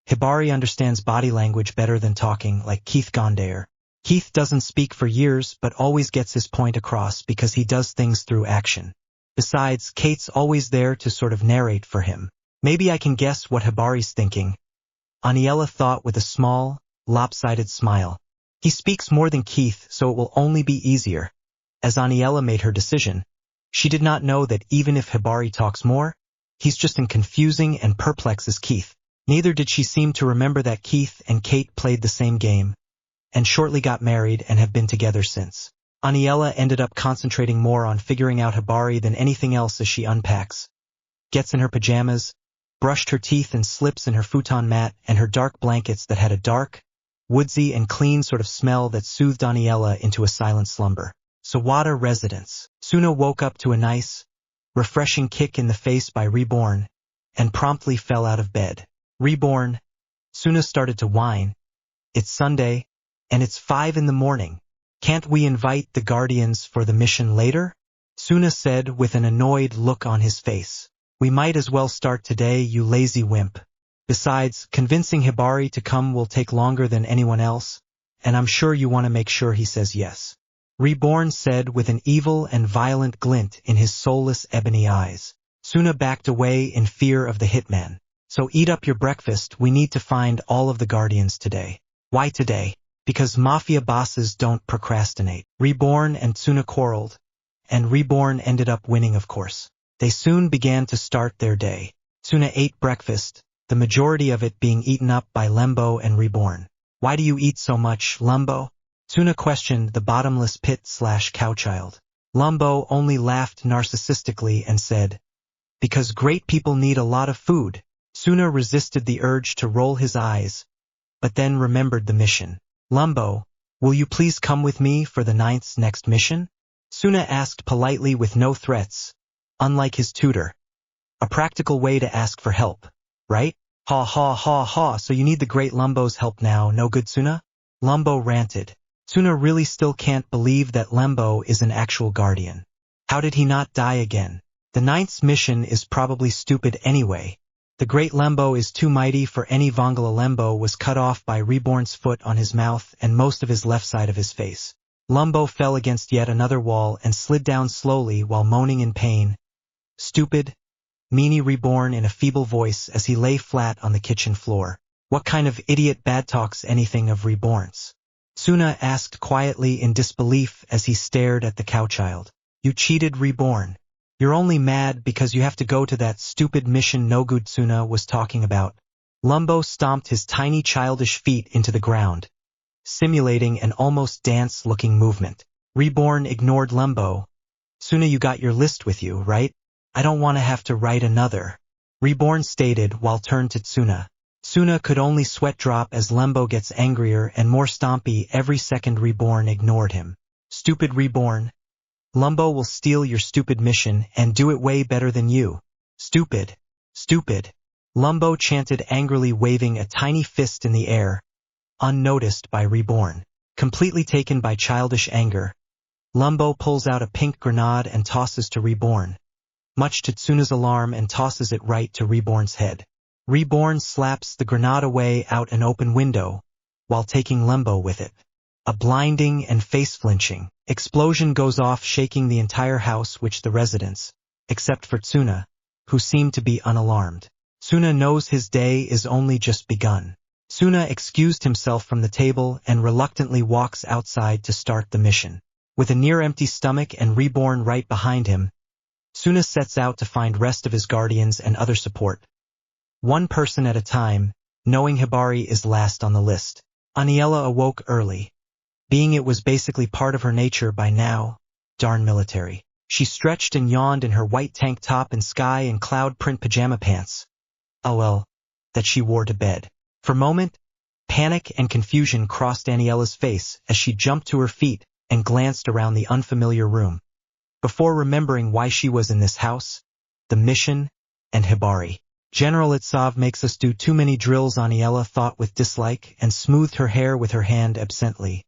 Hibari understands body language better than talking, like Keith Gondair. Keith doesn't speak for years but always gets his point across because he does things through action. Besides, Kate's always there to sort of narrate for him. Maybe I can guess what Hibari's thinking. Aniela thought with a small, lopsided smile. He speaks more than Keith, so it will only be easier. As Aniela made her decision, she did not know that even if Hibari talks more, he's just as confusing and perplexed as Keith. Neither did she seem to remember that Keith and Kate played the same game, and shortly got married and have been together since. Aniela ended up concentrating more on figuring out Hibari than anything else as she unpacks, gets in her pajamas, brushed her teeth and slips in her futon mat and her dark blankets that had a dark, woodsy and clean sort of smell that soothed Aniela into a silent slumber. Sawada residence. Suna woke up to a nice, refreshing kick in the face by Reborn, and promptly fell out of bed. Reborn. Suna started to whine. It's Sunday, and it's 5 in the morning. Can't we invite the guardians for the mission later? Suna said with an annoyed look on his face. We might as well start today, you lazy wimp. Besides, convincing Hibari to come will take longer than anyone else, and I'm sure you want to make sure he says yes. Reborn said with an evil and violent glint in his soulless ebony eyes. Suna backed away in fear of the hitman. So eat up your breakfast, we need to find all of the guardians today. Why today? Because mafia bosses don't procrastinate. Reborn and Suna quarreled, and Reborn ended up winning, of course. They soon began to start their day. Tsuna ate breakfast, the majority of it being eaten up by Lembo and Reborn. Why do you eat so much, Lembo? Tsuna questioned the bottomless pit/cowchild. Lembo only laughed narcissistically and said, because great people need a lot of food. Tsuna resisted the urge to roll his eyes, but then remembered the mission. Lembo, will you please come with me for the ninth's next mission? Tsuna asked politely with no threats, unlike his tutor. A practical way to ask for help, right? Ha ha ha ha, so you need the great Lembo's help now, no good Tsuna? Lembo ranted. Tsuna really still can't believe that Lembo is an actual guardian. How did he not die again? The ninth's mission is probably stupid anyway. The great Lembo is too mighty for any Vongala. Lembo was cut off by Reborn's foot on his mouth and most of his left side of his face. Lembo fell against yet another wall and slid down slowly while moaning in pain. Stupid, meanie Reborn in a feeble voice as he lay flat on the kitchen floor. What kind of idiot bad talks anything of Reborn's? Tsuna asked quietly in disbelief as he stared at the cowchild. You cheated, Reborn. You're only mad because you have to go to that stupid mission no good Tsuna was talking about. Lembo stomped his tiny childish feet into the ground, simulating an almost dance-looking movement. Reborn ignored Lembo. Tsuna, you got your list with you, right? I don't want to have to write another, Reborn stated while turned to Tsuna. Tsuna could only sweat drop as Lembo gets angrier and more stompy every second. Reborn ignored him. Stupid Reborn. Lembo will steal your stupid mission and do it way better than you. Stupid. Stupid. Lembo chanted angrily, waving a tiny fist in the air, unnoticed by Reborn. Completely taken by childish anger, Lembo pulls out a pink grenade and tosses to Reborn, much to Tsuna's alarm, and tosses it right to Reborn's head. Reborn slaps the grenade away out an open window, while taking Lembo with it. A blinding and face-flinching explosion goes off, shaking the entire house, which the residents, except for Tsuna, who seemed to be unalarmed. Tsuna knows his day is only just begun. Tsuna excused himself from the table and reluctantly walks outside to start the mission. With a near-empty stomach and Reborn right behind him, Tsuna sets out to find rest of his guardians and other support. One person at a time, knowing Hibari is last on the list. Aniela awoke early. Being it was basically part of her nature by now. Darn military. She stretched and yawned in her white tank top and sky and cloud print pajama pants. Oh well, that she wore to bed. For a moment, panic and confusion crossed Aniela's face as she jumped to her feet and glanced around the unfamiliar room. Before remembering why she was in this house, the mission, and Hibari. General Itsov makes us do too many drills, Aniela thought with dislike and smoothed her hair with her hand absently,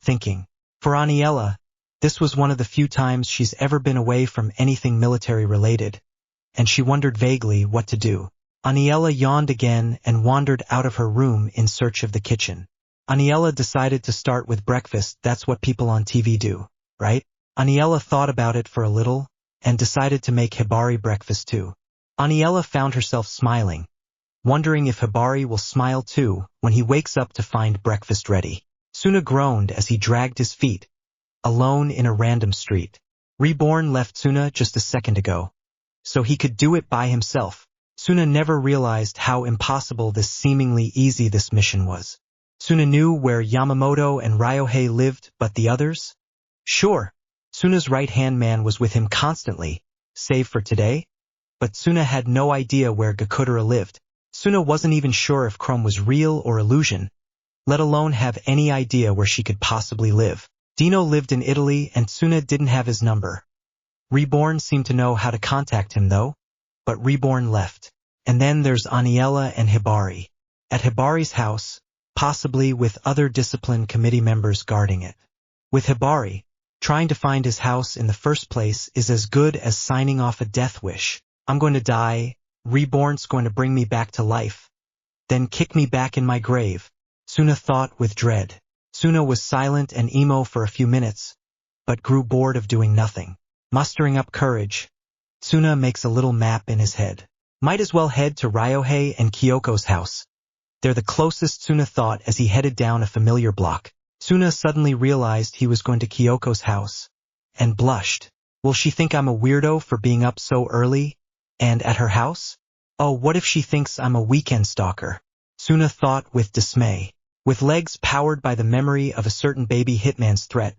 thinking. For Aniela, this was one of the few times she's ever been away from anything military-related, and she wondered vaguely what to do. Aniela yawned again and wandered out of her room in search of the kitchen. Aniela decided to start with breakfast. That's what people on TV do, right? Aniela thought about it for a little and decided to make Hibari breakfast too. Aniela found herself smiling, wondering if Hibari will smile too when he wakes up to find breakfast ready. Tsuna groaned as he dragged his feet, alone in a random street. Reborn left Tsuna just a second ago, so he could do it by himself. Tsuna never realized how impossible this seemingly easy this mission was. Tsuna knew where Yamamoto and Ryohei lived, but the others? Sure, Tsuna's right-hand man was with him constantly, save for today, but Tsuna had no idea where Gakudera lived. Tsuna wasn't even sure if Chrome was real or illusion, let alone have any idea where she could possibly live. Dino lived in Italy and Tsuna didn't have his number. Reborn seemed to know how to contact him though, but Reborn left. And then there's Aniela and Hibari. At Hibari's house, possibly with other discipline committee members guarding it. With Hibari, trying to find his house in the first place is as good as signing off a death wish. I'm going to die, Reborn's going to bring me back to life, then kick me back in my grave, Tsuna thought with dread. Tsuna was silent and emo for a few minutes, but grew bored of doing nothing. Mustering up courage, Tsuna makes a little map in his head. Might as well head to Ryohei and Kyoko's house. They're the closest, Tsuna thought as he headed down a familiar block. Tsuna suddenly realized he was going to Kyoko's house, and blushed. Will she think I'm a weirdo for being up so early, and at her house? Oh, what if she thinks I'm a weekend stalker? Suna thought with dismay. With legs powered by the memory of a certain baby hitman's threat,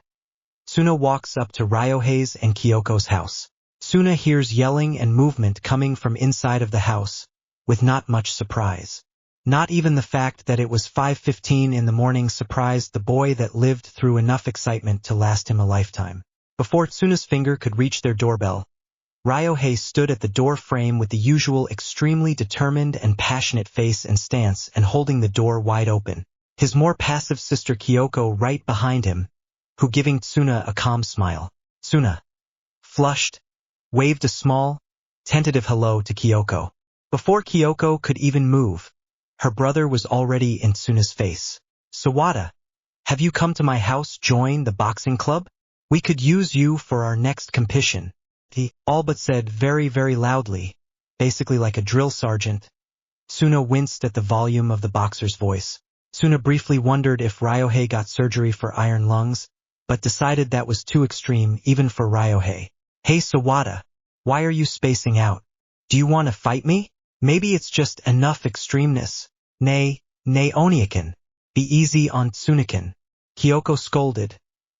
Suna walks up to Ryohei's and Kyoko's house. Suna hears yelling and movement coming from inside of the house, with not much surprise. Not even the fact that it was 5:15 in the morning surprised the boy that lived through enough excitement to last him a lifetime. Before Suna's finger could reach their doorbell, Ryohei stood at the door frame with the usual extremely determined and passionate face and stance and holding the door wide open. His more passive sister Kyoko right behind him, who giving Suna a calm smile. Suna, flushed, waved a small, tentative hello to Kyoko. Before Kyoko could even move, her brother was already in Suna's face. Sawada, have you come to my house join the boxing club? We could use you for our next competition. He all but said very, very loudly, basically like a drill sergeant. Suna winced at the volume of the boxer's voice. Suna briefly wondered if Ryohei got surgery for iron lungs, but decided that was too extreme even for Ryohei. Hey Sawada, why are you spacing out? Do you want to fight me? Maybe it's just enough extremeness. Nay, Oniakan. Be easy on Tsunakan. Kyoko scolded,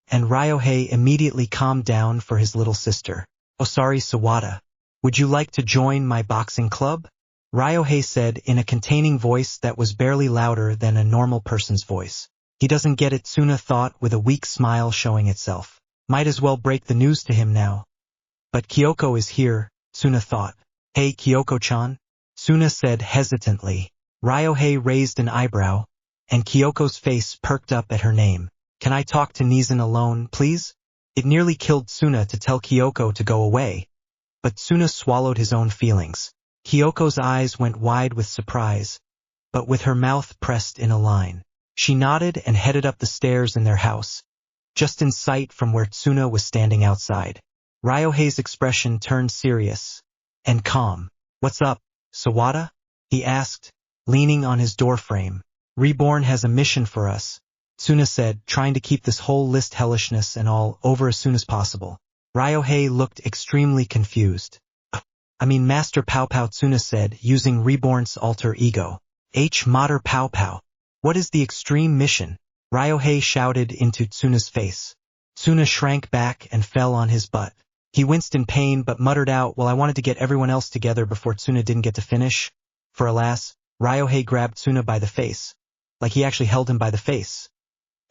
and Ryohei immediately calmed down for his little sister. Oh sorry Sawada, would you like to join my boxing club? Ryohei said in a containing voice that was barely louder than a normal person's voice. He doesn't get it, Suna thought with a weak smile showing itself. Might as well break the news to him now. But Kyoko is here, Suna thought. Hey Kyoko-chan? Suna said hesitantly. Ryohei raised an eyebrow, and Kyoko's face perked up at her name. Can I talk to Nizan alone, please? It nearly killed Suna to tell Kyoko to go away, but Suna swallowed his own feelings. Kyoko's eyes went wide with surprise, but with her mouth pressed in a line. She nodded and headed up the stairs in their house, just in sight from where Tsuna was standing outside. Ryohei's expression turned serious and calm. What's up, Sawada? He asked, leaning on his doorframe. Reborn has a mission for us, Tsuna said, trying to keep this whole list hellishness and all over as soon as possible. Ryohei looked extremely confused. Master Pow Pow, Tsuna said, using Reborn's alter ego. Mater Pow Pow. What is the extreme mission? Ryohei shouted into Tsuna's face. Tsuna shrank back and fell on his butt. He winced in pain but muttered out, well, I wanted to get everyone else together before Tsuna didn't get to finish. For alas, Ryohei grabbed Tsuna by the face, like he actually held him by the face,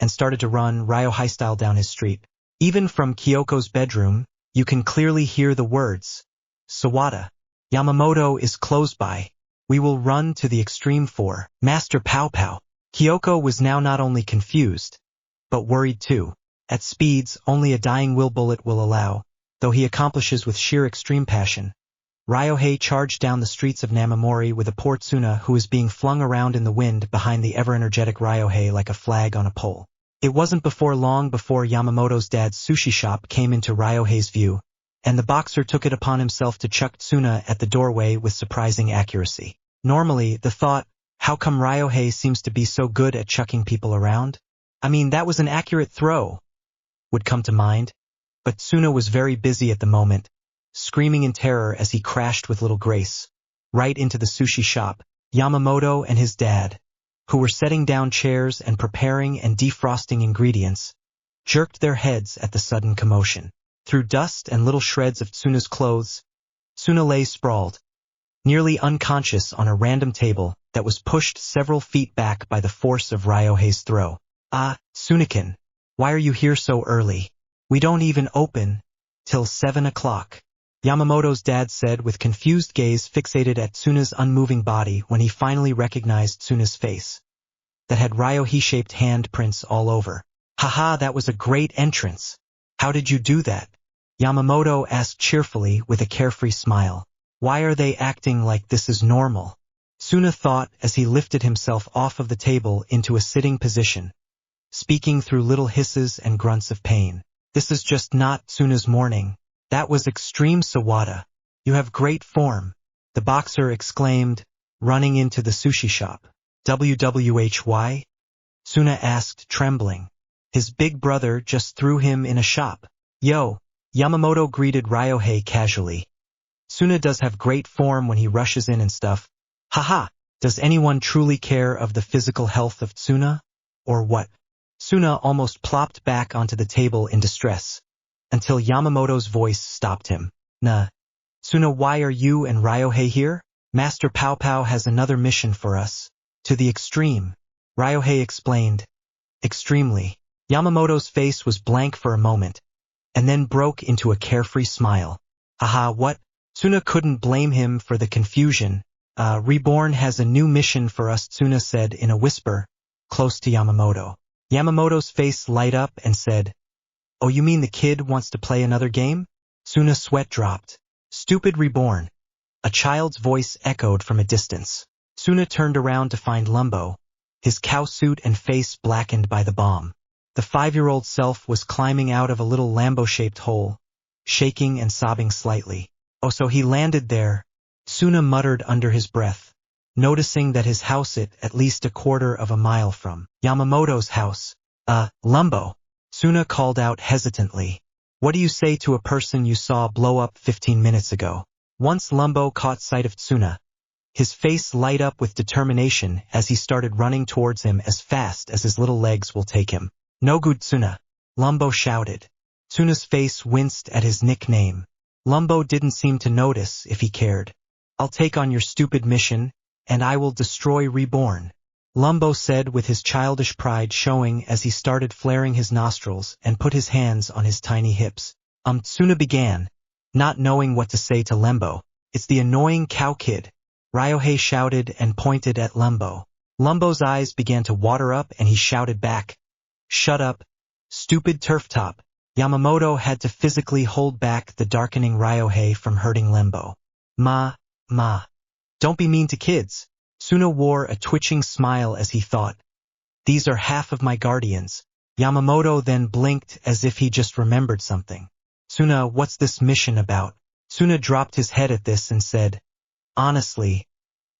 and started to run Ryohei style down his street. Even from Kyoko's bedroom, you can clearly hear the words, Sawada, Yamamoto is close by. We will run to the extreme for Master Pow Pow. Kyoko was now not only confused, but worried too. At speeds only a dying will bullet will allow, though he accomplishes with sheer extreme passion, Ryohei charged down the streets of Namamori with a poor Tsuna who was being flung around in the wind behind the ever-energetic Ryohei like a flag on a pole. It wasn't long before Yamamoto's dad's sushi shop came into Ryohei's view, and the boxer took it upon himself to chuck Tsuna at the doorway with surprising accuracy. Normally, the thought, how come Ryohei seems to be so good at chucking people around? That was an accurate throw, would come to mind. But Tsuna was very busy at the moment, screaming in terror as he crashed with little Grace right into the sushi shop. Yamamoto and his dad, who were setting down chairs and preparing and defrosting ingredients, jerked their heads at the sudden commotion. Through dust and little shreds of Tsuna's clothes, Tsuna lay sprawled, nearly unconscious on a random table that was pushed several feet back by the force of Ryohei's throw. Tsunakin, why are you here so early? We don't even open till 7 o'clock. Yamamoto's dad said with confused gaze fixated at Tsuna's unmoving body when he finally recognized Tsuna's face, that had Ryohei-shaped handprints all over. Haha, that was a great entrance. How did you do that? Yamamoto asked cheerfully with a carefree smile. Why are they acting like this is normal? Tsuna thought as he lifted himself off of the table into a sitting position, speaking through little hisses and grunts of pain. This is just not Tsuna's morning. That was extreme, Sawada. You have great form, the boxer exclaimed, running into the sushi shop. WWHY? Tsuna asked, trembling. His big brother just threw him in a shop. Yo, Yamamoto greeted Ryohei casually. Suna does have great form when he rushes in and stuff. Haha, does anyone truly care of the physical health of Tsuna? Or what? Suna almost plopped back onto the table in distress, until Yamamoto's voice stopped him. Nah. Suna, why are you and Ryohei here? Master Pao Pao has another mission for us. To the extreme. Ryohei explained. Extremely. Yamamoto's face was blank for a moment, and then broke into a carefree smile. Haha, what? Tsuna couldn't blame him for the confusion. Reborn has a new mission for us, Tsuna said in a whisper, close to Yamamoto. Yamamoto's face light up and said, Oh, you mean the kid wants to play another game? Tsuna's sweat dropped. Stupid Reborn. A child's voice echoed from a distance. Tsuna turned around to find Lumbo, his cow suit and face blackened by the bomb. The 5-year-old self was climbing out of a little Lambo-shaped hole, shaking and sobbing slightly. Oh, so he landed there, Tsuna muttered under his breath, noticing that his house at least a quarter of a mile from Yamamoto's house. Lumbo. Tsuna called out hesitantly. What do you say to a person you saw blow up 15 minutes ago? Once Lumbo caught sight of Tsuna, his face light up with determination as he started running towards him as fast as his little legs will take him. No good, Tsuna, Lumbo shouted. Tsuna's face winced at his nickname. Lumbo didn't seem to notice if he cared. I'll take on your stupid mission, and I will destroy Reborn, Lumbo said with his childish pride showing as he started flaring his nostrils and put his hands on his tiny hips. Tsuna began, not knowing what to say to Lumbo. It's the annoying cow kid, Ryohei shouted and pointed at Lumbo. Lumbo's eyes began to water up and he shouted back, Shut up, stupid turf top. Yamamoto had to physically hold back the darkening Ryohei from hurting Lumbo. Ma. Don't be mean to kids. Tsuna wore a twitching smile as he thought. These are half of my guardians. Yamamoto then blinked as if he just remembered something. Tsuna, what's this mission about? Tsuna dropped his head at this and said, Honestly,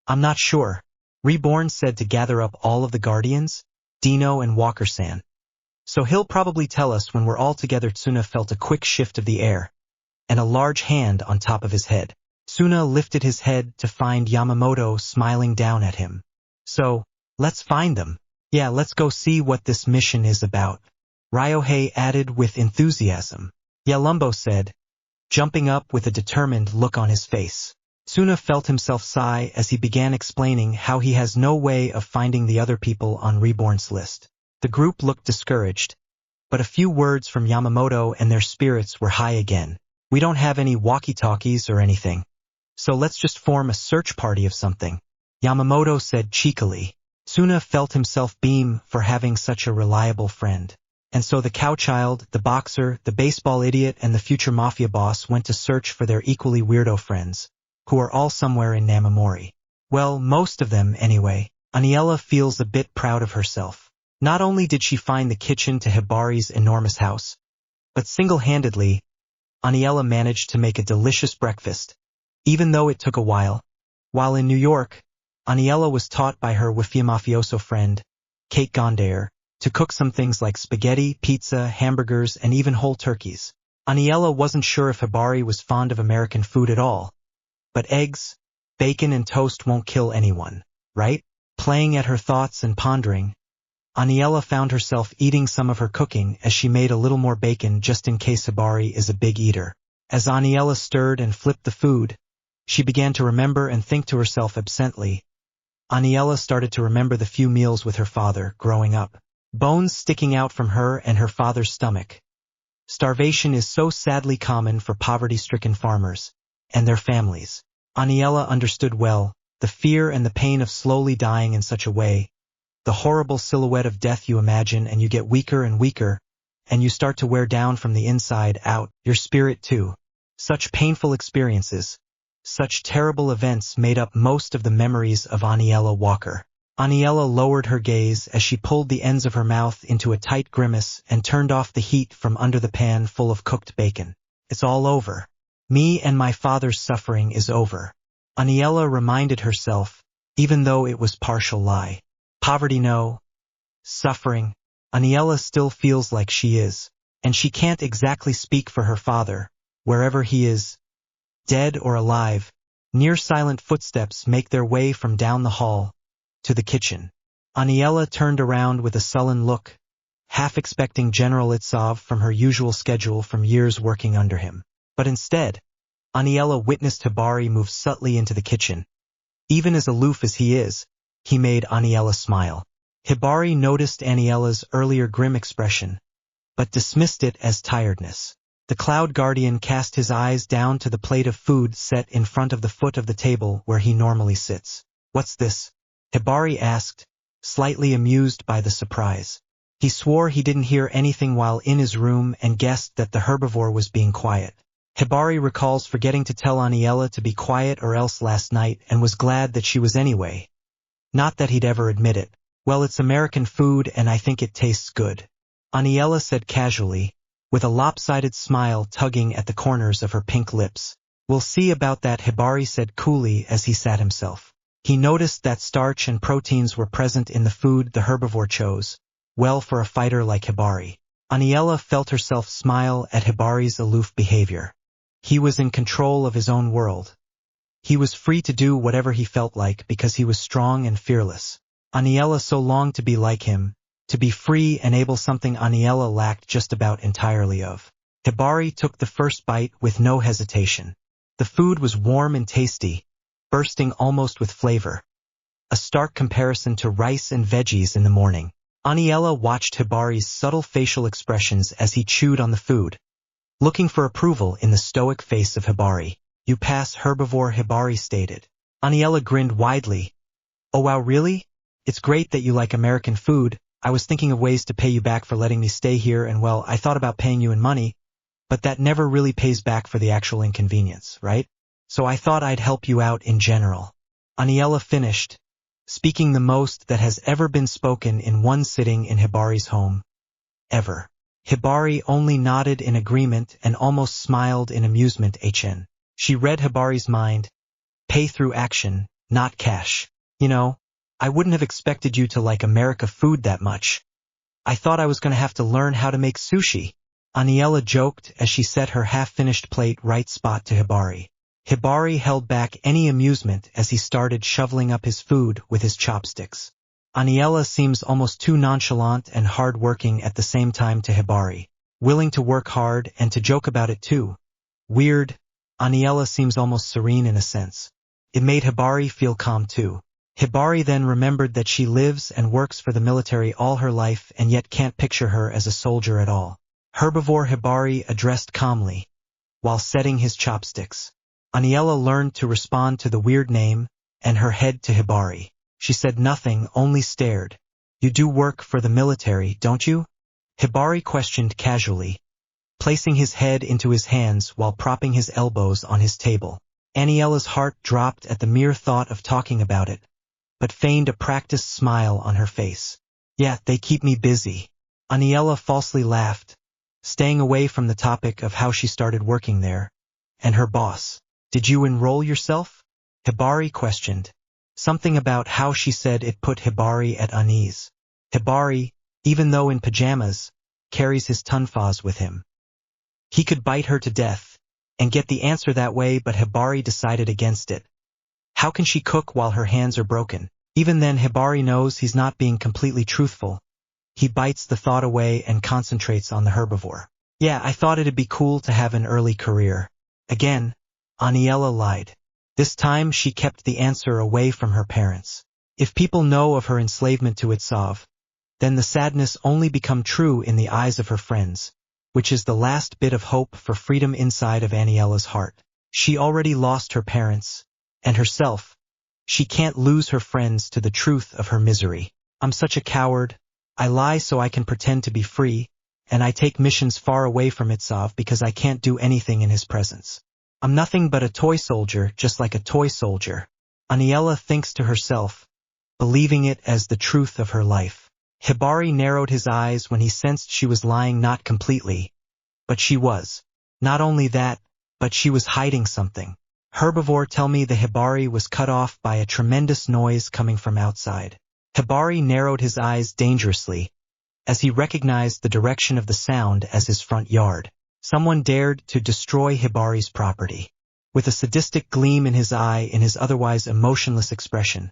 I'm not sure. Reborn said to gather up all of the guardians, Dino and Walker-san. So he'll probably tell us when we're all together. Tsuna felt a quick shift of the air, and a large hand on top of his head. Tsuna lifted his head to find Yamamoto smiling down at him. So, let's find them. Yeah, let's go see what this mission is about. Ryohei added with enthusiasm. Yeah, Lumbo said, jumping up with a determined look on his face. Tsuna felt himself sigh as he began explaining how he has no way of finding the other people on Reborn's list. The group looked discouraged, but a few words from Yamamoto and their spirits were high again. We don't have any walkie-talkies or anything, so let's just form a search party of something, Yamamoto said cheekily. Tsuna felt himself beam for having such a reliable friend. And so the cowchild, the boxer, the baseball idiot, and the future mafia boss went to search for their equally weirdo friends, who are all somewhere in Namamori. Well, most of them anyway. Aniela feels a bit proud of herself. Not only did she find the kitchen to Hibari's enormous house, but single-handedly, Aniela managed to make a delicious breakfast, even though it took a while. While in New York, Aniela was taught by her Wifia mafioso friend, Kate Gondair, to cook some things like spaghetti, pizza, hamburgers, and even whole turkeys. Aniela wasn't sure if Hibari was fond of American food at all, but eggs, bacon, and toast won't kill anyone, right? Playing at her thoughts and pondering, Aniela found herself eating some of her cooking as she made a little more bacon just in case Hibari is a big eater. As Aniela stirred and flipped the food, she began to remember and think to herself absently. Aniela started to remember the few meals with her father growing up. Bones sticking out from her and her father's stomach. Starvation is so sadly common for poverty-stricken farmers and their families. Aniela understood well the fear and the pain of slowly dying in such a way, the horrible silhouette of death you imagine, and you get weaker and weaker, and you start to wear down from the inside out, your spirit too. Such painful experiences, such terrible events made up most of the memories of Aniela Walker. Aniela lowered her gaze as she pulled the ends of her mouth into a tight grimace and turned off the heat from under the pan full of cooked bacon. It's all over. Me and my father's suffering is over. Aniela reminded herself, even though it was partial lie. Poverty no. Suffering. Aniela still feels like she is, and she can't exactly speak for her father, wherever he is. dead or alive. Near silent footsteps make their way from down the hall to the kitchen. Aniela turned around with a sullen look, half expecting General Itsov from her usual schedule from years working under him. But instead, Aniela witnessed Hibari move subtly into the kitchen. Even as aloof as he is, he made Aniela smile. Hibari noticed Aniela's earlier grim expression, but dismissed it as tiredness. The Cloud Guardian cast his eyes down to the plate of food set in front of the foot of the table where he normally sits. "What's this?" Hibari asked, slightly amused by the surprise. He swore he didn't hear anything while in his room and guessed that the herbivore was being quiet. Hibari recalls forgetting to tell Aniela to be quiet or else last night and was glad that she was anyway. Not that he'd ever admit it. "Well, it's American food and I think it tastes good," Aniela said casually, with a lopsided smile tugging at the corners of her pink lips. "We'll see about that," Hibari said coolly as he sat himself. He noticed that starch and proteins were present in the food the herbivore chose, well for a fighter like Hibari. Aniela felt herself smile at Hibari's aloof behavior. He was in control of his own world. He was free to do whatever he felt like because he was strong and fearless. Aniela so longed to be like him, to be free and able, something Aniela lacked just about entirely of. Hibari took the first bite with no hesitation. The food was warm and tasty, bursting almost with flavor. A stark comparison to rice and veggies in the morning. Aniela watched Hibari's subtle facial expressions as he chewed on the food, looking for approval in the stoic face of Hibari. "You pass, herbivore," Hibari stated. Aniela grinned widely. "Oh wow, really? It's great that you like American food. I was thinking of ways to pay you back for letting me stay here, and well, I thought about paying you in money, but that never really pays back for the actual inconvenience, right? So I thought I'd help you out in general." Aniela finished, speaking the most that has ever been spoken in one sitting in Hibari's home. Ever. Hibari only nodded in agreement and almost smiled in amusement. She read Hibari's mind. "Pay through action, not cash. You know, I wouldn't have expected you to like America food that much. I thought I was going to have to learn how to make sushi," Aniela joked as she set her half-finished plate right spot to Hibari. Hibari held back any amusement as he started shoveling up his food with his chopsticks. Aniela seems almost too nonchalant and hard-working at the same time to Hibari, willing to work hard and to joke about it too. Weird. Aniela seems almost serene in a sense. It made Hibari feel calm too. Hibari then remembered that she lives and works for the military all her life and yet can't picture her as a soldier at all. "Herbivore," Hibari addressed calmly, while setting his chopsticks. Aniela learned to respond to the weird name and her head to Hibari. She said nothing, only stared. "You do work for the military, don't you?" Hibari questioned casually, placing his head into his hands while propping his elbows on his table. Aniela's heart dropped at the mere thought of talking about it, but feigned a practiced smile on her face. "Yeah, they keep me busy." Aniela falsely laughed, staying away from the topic of how she started working there. "And her boss. Did you enroll yourself?" Hibari questioned. Something about how she said it put Hibari at unease. Hibari, even though in pajamas, carries his tunfas with him. He could bite her to death and get the answer that way, but Hibari decided against it. How can she cook while her hands are broken? Even then, Hibari knows he's not being completely truthful. He bites the thought away and concentrates on the herbivore. "Yeah, I thought it'd be cool to have an early career." Again, Aniela lied. This time she kept the answer away from her parents. If people know of her enslavement to Itsov, then the sadness only become true in the eyes of her friends, which is the last bit of hope for freedom inside of Aniela's heart. She already lost her parents, and herself. She can't lose her friends to the truth of her misery. "I'm such a coward. I lie so I can pretend to be free, and I take missions far away from Itsov because I can't do anything in his presence. I'm nothing but a toy soldier, just like a toy soldier." Aniela thinks to herself, believing it as the truth of her life. Hibari narrowed his eyes when he sensed she was lying, not completely, but she was. Not only that, but she was hiding something. "Herbivore, tell me." The Hibari was cut off by a tremendous noise coming from outside. Hibari narrowed his eyes dangerously, as he recognized the direction of the sound as his front yard. Someone dared to destroy Hibari's property. with a sadistic gleam in his eye in his otherwise emotionless expression.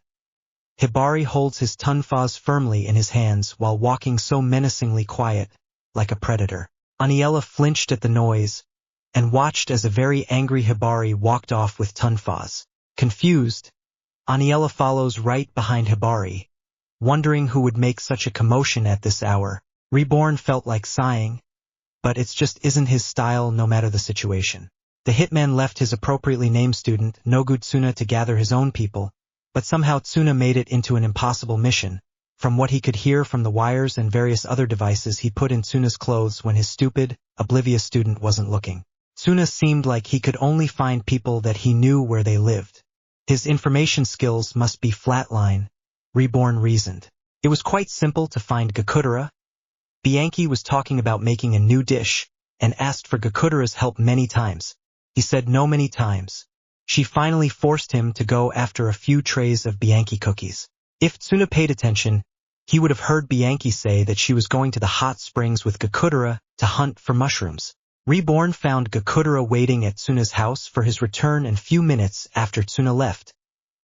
Hibari holds his tunfas firmly in his hands while walking so menacingly quiet, like a predator. Aniela flinched at the noise and watched as a very angry Hibari walked off with tunfas. Confused, Aniela follows right behind Hibari, wondering who would make such a commotion at this hour. Reborn felt like sighing, but it just isn't his style no matter the situation. The hitman left his appropriately named student, Nogu Tsuna, to gather his own people, but somehow Tsuna made it into an impossible mission. From what he could hear from the wires and various other devices he put in Tsuna's clothes when his stupid, oblivious student wasn't looking. Tsuna seemed like he could only find people that he knew where they lived. His information skills must be flatline, Reborn reasoned. It was quite simple to find Gakudera. Bianchi was talking about making a new dish, and asked for Gakudera's help many times. He said no many times. She finally forced him to go after a few trays of Bianchi cookies. If Tsuna paid attention, he would have heard Bianchi say that she was going to the hot springs with Gakudera to hunt for mushrooms. Reborn found Gakudera waiting at Tsuna's house for his return and few minutes after Tsuna left,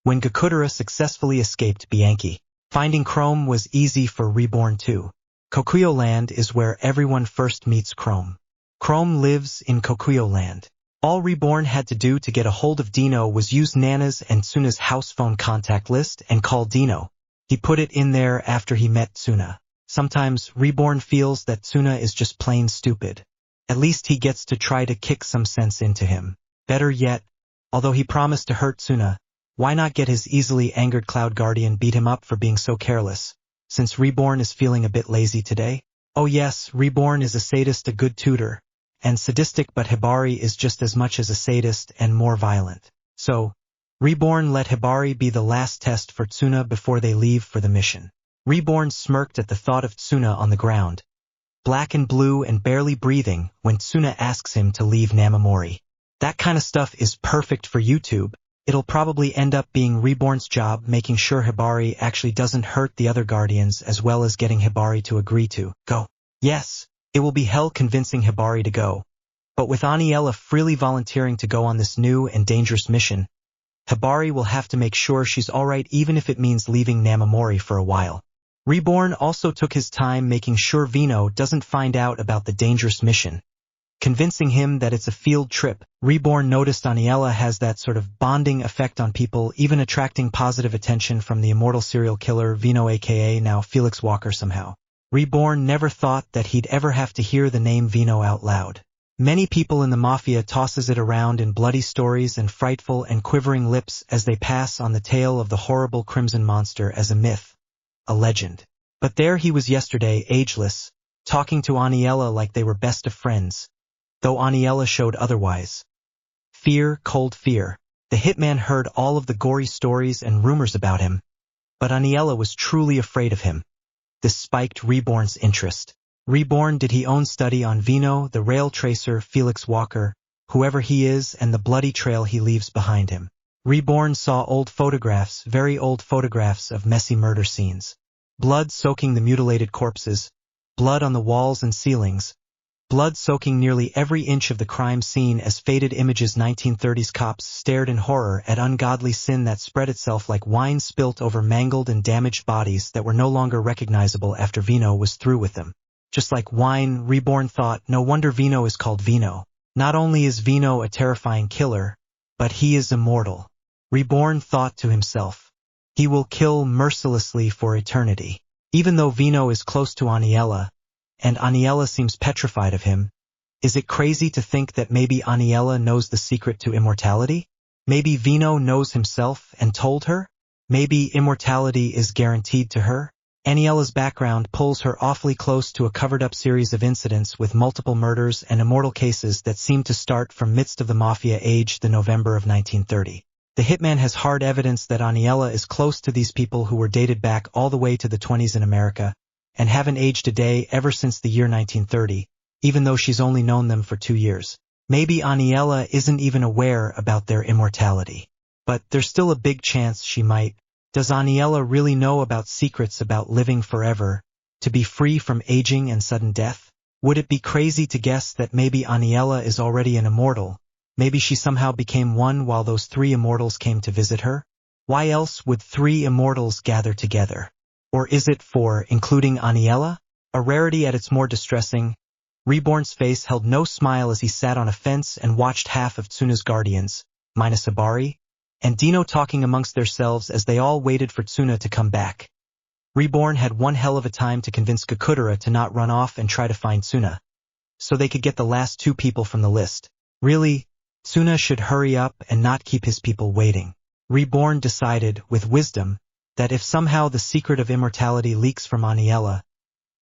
when Gakudera successfully escaped Bianchi. Finding Chrome was easy for Reborn too. Kokuyo Land is where everyone first meets Chrome. Chrome lives in Kokuyo Land. All Reborn had to do to get a hold of Dino was use Nana's and Tsuna's house phone contact list and call Dino. He put it in there after he met Tsuna. Sometimes Reborn feels that Tsuna is just plain stupid. At least he gets to try to kick some sense into him. Better yet, although he promised to hurt Tsuna, why not get his easily angered Cloud Guardian beat him up for being so careless, since Reborn is feeling a bit lazy today? Oh yes, Reborn is a sadist, a good tutor, and sadistic, but Hibari is just as much as a sadist and more violent. So, Reborn let Hibari be the last test for Tsuna before they leave for the mission. Reborn smirked at the thought of Tsuna on the ground, black and blue and barely breathing, when Tsuna asks him to leave Namamori. That kind of stuff is perfect for YouTube. It'll probably end up being Reborn's job making sure Hibari actually doesn't hurt the other Guardians, as well as getting Hibari to agree to go. Yes, it will be hell convincing Hibari to go. But with Aniela freely volunteering to go on this new and dangerous mission, Hibari will have to make sure she's alright, even if it means leaving Namamori for a while. Reborn also took his time making sure Vino doesn't find out about the dangerous mission. Convincing him that it's a field trip, Reborn noticed Aniela has that sort of bonding effect on people, even attracting positive attention from the immortal serial killer Vino, aka now Felix Walker somehow. Reborn never thought that he'd ever have to hear the name Vino out loud. Many people in the Mafia tosses it around in bloody stories and frightful and quivering lips as they pass on the tale of the horrible Crimson Monster as a myth, a legend. But there he was yesterday, ageless, talking to Aniela like they were best of friends, though Aniela showed otherwise. Fear, cold fear. The hitman heard all of the gory stories and rumors about him, but Aniela was truly afraid of him. This spiked Reborn's interest. Reborn did he own study on Vino, the rail tracer, Felix Walker, whoever he is, and the bloody trail he leaves behind him. Reborn saw old photographs, very old photographs of messy murder scenes. Blood soaking the mutilated corpses, blood on the walls and ceilings, blood soaking nearly every inch of the crime scene as faded images. 1930s cops stared in horror at ungodly sin that spread itself like wine spilt over mangled and damaged bodies that were no longer recognizable after Vino was through with them. Just like wine, Reborn thought, no wonder Vino is called Vino. Not only is Vino a terrifying killer, but he is immortal. Reborn thought to himself, he will kill mercilessly for eternity. Even though Vino is close to Aniela, and Aniela seems petrified of him, is it crazy to think that maybe Aniela knows the secret to immortality? Maybe Vino knows himself and told her? Maybe immortality is guaranteed to her? Aniela's background pulls her awfully close to a covered-up series of incidents with multiple murders and immortal cases that seem to start from midst of the Mafia age, the November of 1930. The hitman has hard evidence that Aniela is close to these people who were dated back all the way to the 20s in America, and haven't aged a day ever since the year 1930, even though she's only known them for 2 years. Maybe Aniela isn't even aware about their immortality. But there's still a big chance she might. Does Aniela really know about secrets about living forever, to be free from aging and sudden death? Would it be crazy to guess that maybe Aniela is already an immortal, Maybe she somehow became one while those three immortals came to visit her? Why else would three immortals gather together? Or is it four, including Aniela? A rarity at its more distressing. Reborn's face held no smile as he sat on a fence and watched half of Tsuna's guardians, minus Abari, and Dino talking amongst themselves as they all waited for Tsuna to come back. Reborn had one hell of a time to convince Kakudera to not run off and try to find Tsuna, so they could get the last two people from the list. Really, Tsuna should hurry up and not keep his people waiting. Reborn decided, with wisdom, that if somehow the secret of immortality leaks from Aniela,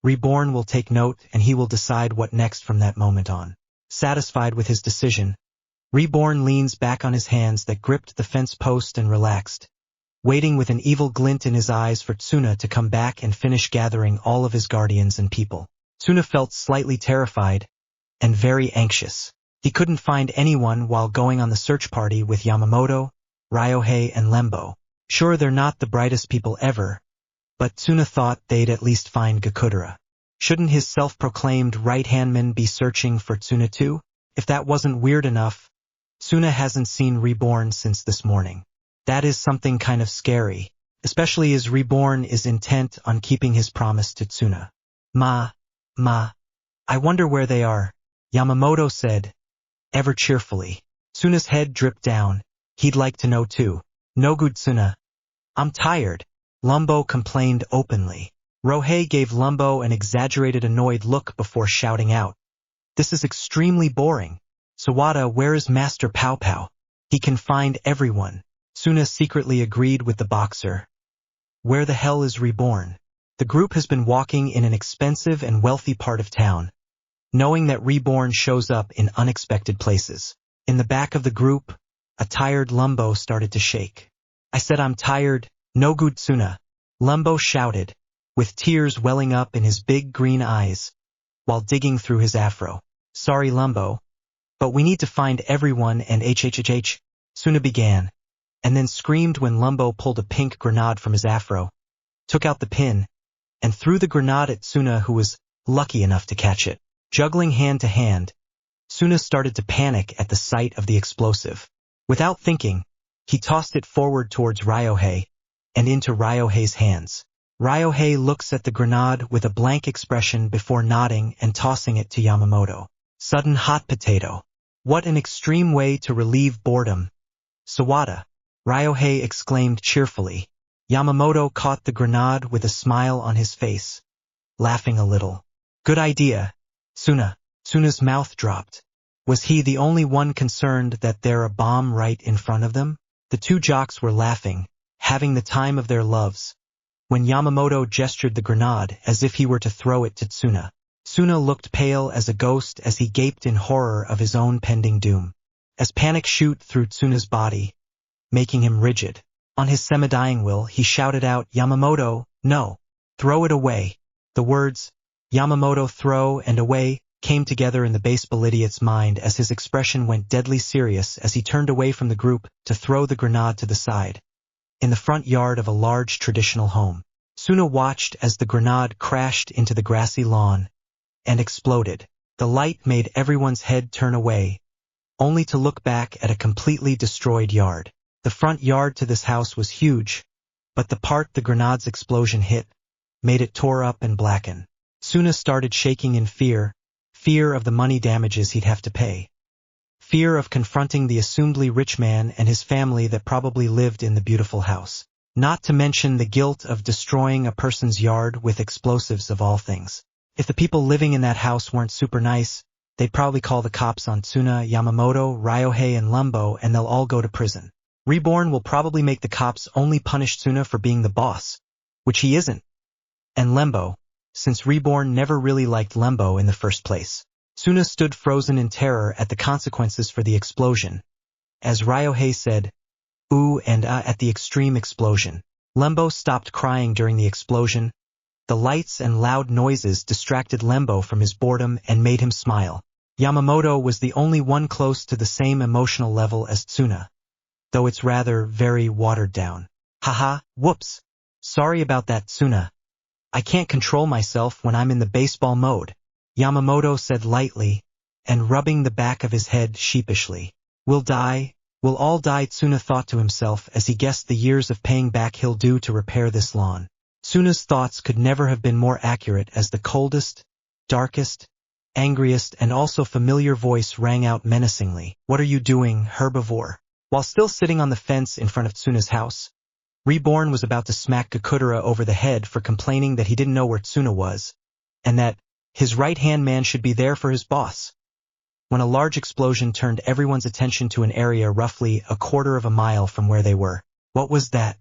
Reborn will take note and he will decide what next from that moment on. Satisfied with his decision, Reborn leans back on his hands that gripped the fence post and relaxed, waiting with an evil glint in his eyes for Tsuna to come back and finish gathering all of his guardians and people. Tsuna felt slightly terrified and very anxious. He couldn't find anyone while going on the search party with Yamamoto, Ryohei, and Lembo. Sure, they're not the brightest people ever, but Tsuna thought they'd at least find Kakudera. Shouldn't his self-proclaimed right-hand-man be searching for Tsuna too? If that wasn't weird enough, Tsuna hasn't seen Reborn since this morning. That is something kind of scary, especially as Reborn is intent on keeping his promise to Tsuna. Ma, I wonder where they are, Yamamoto said, ever cheerfully. Tsuna's head dripped down. He'd like to know too. No good, Tsuna. I'm tired, Lumbo complained openly. Ryohei gave Lumbo an exaggerated annoyed look before shouting out, "This is extremely boring. Sawada, where is Master Pow Pow? He can find everyone." Tsuna secretly agreed with the boxer. Where the hell is Reborn? The group has been walking in an expensive and wealthy part of town, knowing that Reborn shows up in unexpected places. In the back of the group, a tired Lumbo started to shake. "I said I'm tired, no good, Tsuna," Lumbo shouted, with tears welling up in his big green eyes, while digging through his afro. "Sorry, Lumbo, but we need to find everyone and HHHH, Tsuna began, and then screamed when Lumbo pulled a pink grenade from his afro, took out the pin, and threw the grenade at Tsuna, who was lucky enough to catch it. Juggling hand to hand, Tsuna started to panic at the sight of the explosive. Without thinking, he tossed it forward towards Ryohei, and into Ryohei's hands. Ryohei looks at the grenade with a blank expression before nodding and tossing it to Yamamoto. Sudden hot potato. What an extreme way to relieve boredom. "Sawada," Ryohei exclaimed cheerfully. Yamamoto caught the grenade with a smile on his face, laughing a little. "Good idea, Tsuna." Tsuna's mouth dropped. Was he the only one concerned that there a bomb right in front of them? The two jocks were laughing, having the time of their loves, when Yamamoto gestured the grenade as if he were to throw it to Tsuna. Tsuna looked pale as a ghost as he gaped in horror of his own pending doom. As panic shoot through Tsuna's body, making him rigid. On his semi-dying will, he shouted out, "Yamamoto, no! Throw it away!" The words, "Yamamoto, throw," and "away," came together in the baseball idiot's mind as his expression went deadly serious as he turned away from the group to throw the grenade to the side. In the front yard of a large traditional home, Tsuna watched as the grenade crashed into the grassy lawn and exploded. The light made everyone's head turn away, only to look back at a completely destroyed yard. The front yard to this house was huge, but the part the grenade's explosion hit made it tore up and blacken. Tsuna started shaking in fear of the money damages he'd have to pay. Fear of confronting the assumedly rich man and his family that probably lived in the beautiful house. Not to mention the guilt of destroying a person's yard with explosives of all things. If the people living in that house weren't super nice, they'd probably call the cops on Tsuna, Yamamoto, Ryohei, and Lumbo, and they'll all go to prison. Reborn will probably make the cops only punish Tsuna for being the boss, which he isn't, and Lembo, since Reborn never really liked Lembo in the first place. Tsuna stood frozen in terror at the consequences for the explosion, as Ryohei said, "Ooh and ah," at the extreme explosion. Lembo stopped crying during the explosion. The lights and loud noises distracted Lembo from his boredom and made him smile. Yamamoto was the only one close to the same emotional level as Tsuna, though it's rather very watered down. "Haha, whoops. Sorry about that, Tsuna. I can't control myself when I'm in the baseball mode," Yamamoto said lightly, and rubbing the back of his head sheepishly. We'll die, we'll all die, Tsuna thought to himself as he guessed the years of paying back he'll do to repair this lawn. Tsuna's thoughts could never have been more accurate as the coldest, darkest, angriest and also familiar voice rang out menacingly. What are you doing, herbivore? While still sitting on the fence in front of Tsuna's house, Reborn was about to smack Gakudera over the head for complaining that he didn't know where Tsuna was, and that his right-hand man should be there for his boss, when a large explosion turned everyone's attention to an area roughly a quarter of a mile from where they were. What was that?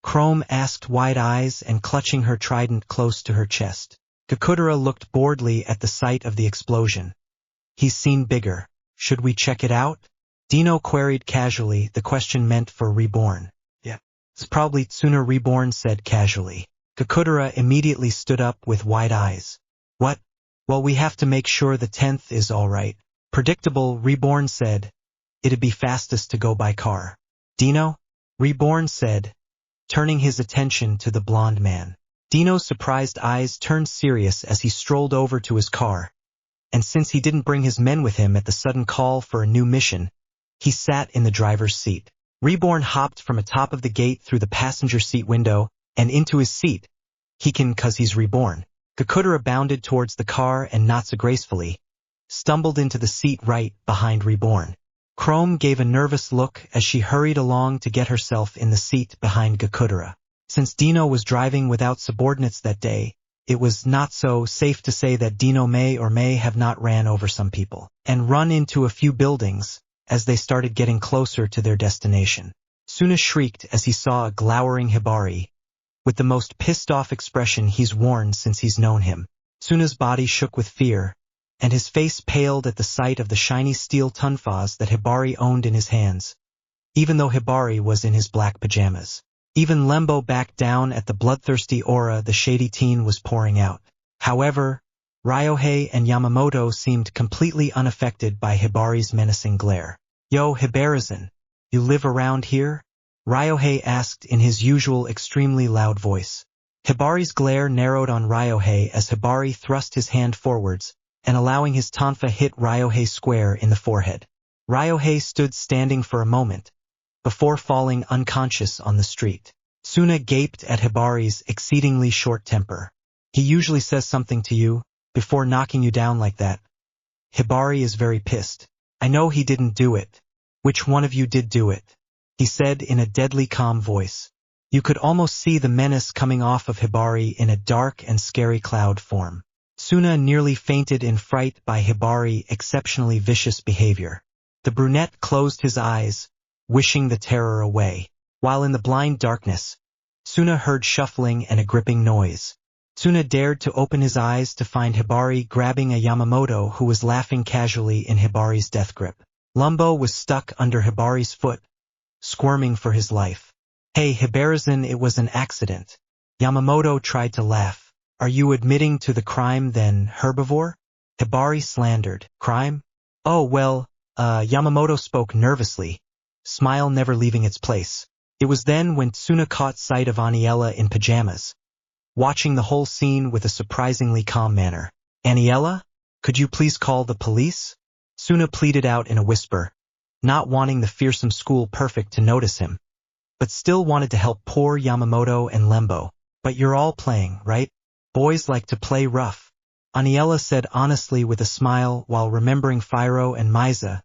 Chrome asked, wide eyes and clutching her trident close to her chest. Gakudera looked boredly at the sight of the explosion. He's seen bigger. Should we check it out? Dino queried casually, the question meant for Reborn. Yeah. It's probably Tsuna, Reborn said casually. Gakudera immediately stood up with wide eyes. What? Well, we have to make sure the 10th is all right. Predictable, Reborn said. It'd be fastest to go by car. Dino? Reborn said, turning his attention to the blonde man. Dino's surprised eyes turned serious as he strolled over to his car, and since he didn't bring his men with him at the sudden call for a new mission, he sat in the driver's seat. Reborn hopped from atop of the gate through the passenger seat window and into his seat. He can 'cause he's reborn. Gakudera bounded towards the car and not so gracefully, stumbled into the seat right behind Reborn. Chrome gave a nervous look as she hurried along to get herself in the seat behind Gakudera. Since Dino was driving without subordinates that day, it was not so safe to say that Dino may or may have not ran over some people and run into a few buildings as they started getting closer to their destination. Tsuna shrieked as he saw a glowering Hibari, with the most pissed-off expression he's worn since he's known him. Tsuna's body shook with fear, and his face paled at the sight of the shiny steel tonfas that Hibari owned in his hands, even though Hibari was in his black pajamas. Even Lembo backed down at the bloodthirsty aura the shady teen was pouring out. However, Ryohei and Yamamoto seemed completely unaffected by Hibari's menacing glare. Yo, Hibarizan, you live around here? Ryohei asked in his usual extremely loud voice. Hibari's glare narrowed on Ryohei as Hibari thrust his hand forwards, and allowing his tonfa hit Ryohei square in the forehead. Ryohei stood standing for a moment, before falling unconscious on the street. Tsuna gaped at Hibari's exceedingly short temper. He usually says something to you, before knocking you down like that. Hibari is very pissed. I know he didn't do it. Which one of you did do it? He said in a deadly calm voice. You could almost see the menace coming off of Hibari in a dark and scary cloud form. Tsuna nearly fainted in fright by Hibari's exceptionally vicious behavior. The brunette closed his eyes, wishing the terror away. While in the blind darkness, Tsuna heard shuffling and a gripping noise. Tsuna dared to open his eyes to find Hibari grabbing a Yamamoto who was laughing casually in Hibari's death grip. Lumbo was stuck under Hibari's foot, squirming for his life. Hey Hibarizan, it was an accident. Yamamoto tried to laugh. Are you admitting to the crime then, herbivore? Hibari slandered. Crime? Oh well, Yamamoto spoke nervously, smile never leaving its place. It was then when Tsuna caught sight of Aniela in pajamas, watching the whole scene with a surprisingly calm manner. Aniela, could you please call the police? Tsuna pleaded out in a whisper, not wanting the fearsome school perfect to notice him, but still wanted to help poor Yamamoto and Lembo. But you're all playing, right? Boys like to play rough. Aniela said honestly with a smile while remembering Fyro and Miza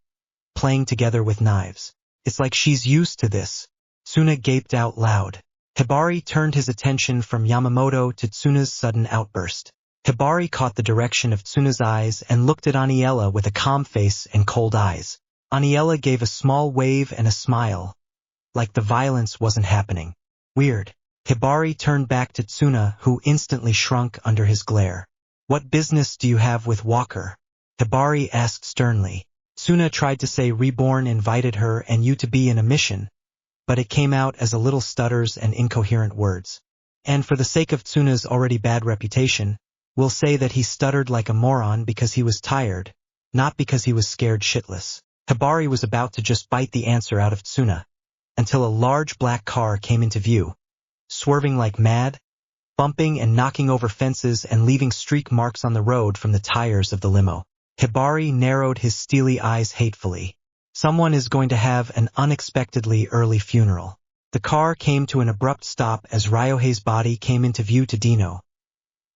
playing together with knives. It's like she's used to this. Tsuna gaped out loud. Hibari turned his attention from Yamamoto to Tsuna's sudden outburst. Hibari caught the direction of Tsuna's eyes and looked at Aniela with a calm face and cold eyes. Aniela gave a small wave and a smile, like the violence wasn't happening. Weird. Hibari turned back to Tsuna, who instantly shrunk under his glare. What business do you have with Walker? Hibari asked sternly. Tsuna tried to say Reborn invited her and you to be in a mission, but it came out as a little stutters and incoherent words. And for the sake of Tsuna's already bad reputation, we'll say that he stuttered like a moron because he was tired, not because he was scared shitless. Hibari was about to just bite the answer out of Tsuna, until a large black car came into view, swerving like mad, bumping and knocking over fences and leaving streak marks on the road from the tires of the limo. Hibari narrowed his steely eyes hatefully. Someone is going to have an unexpectedly early funeral. The car came to an abrupt stop as Ryohei's body came into view to Dino,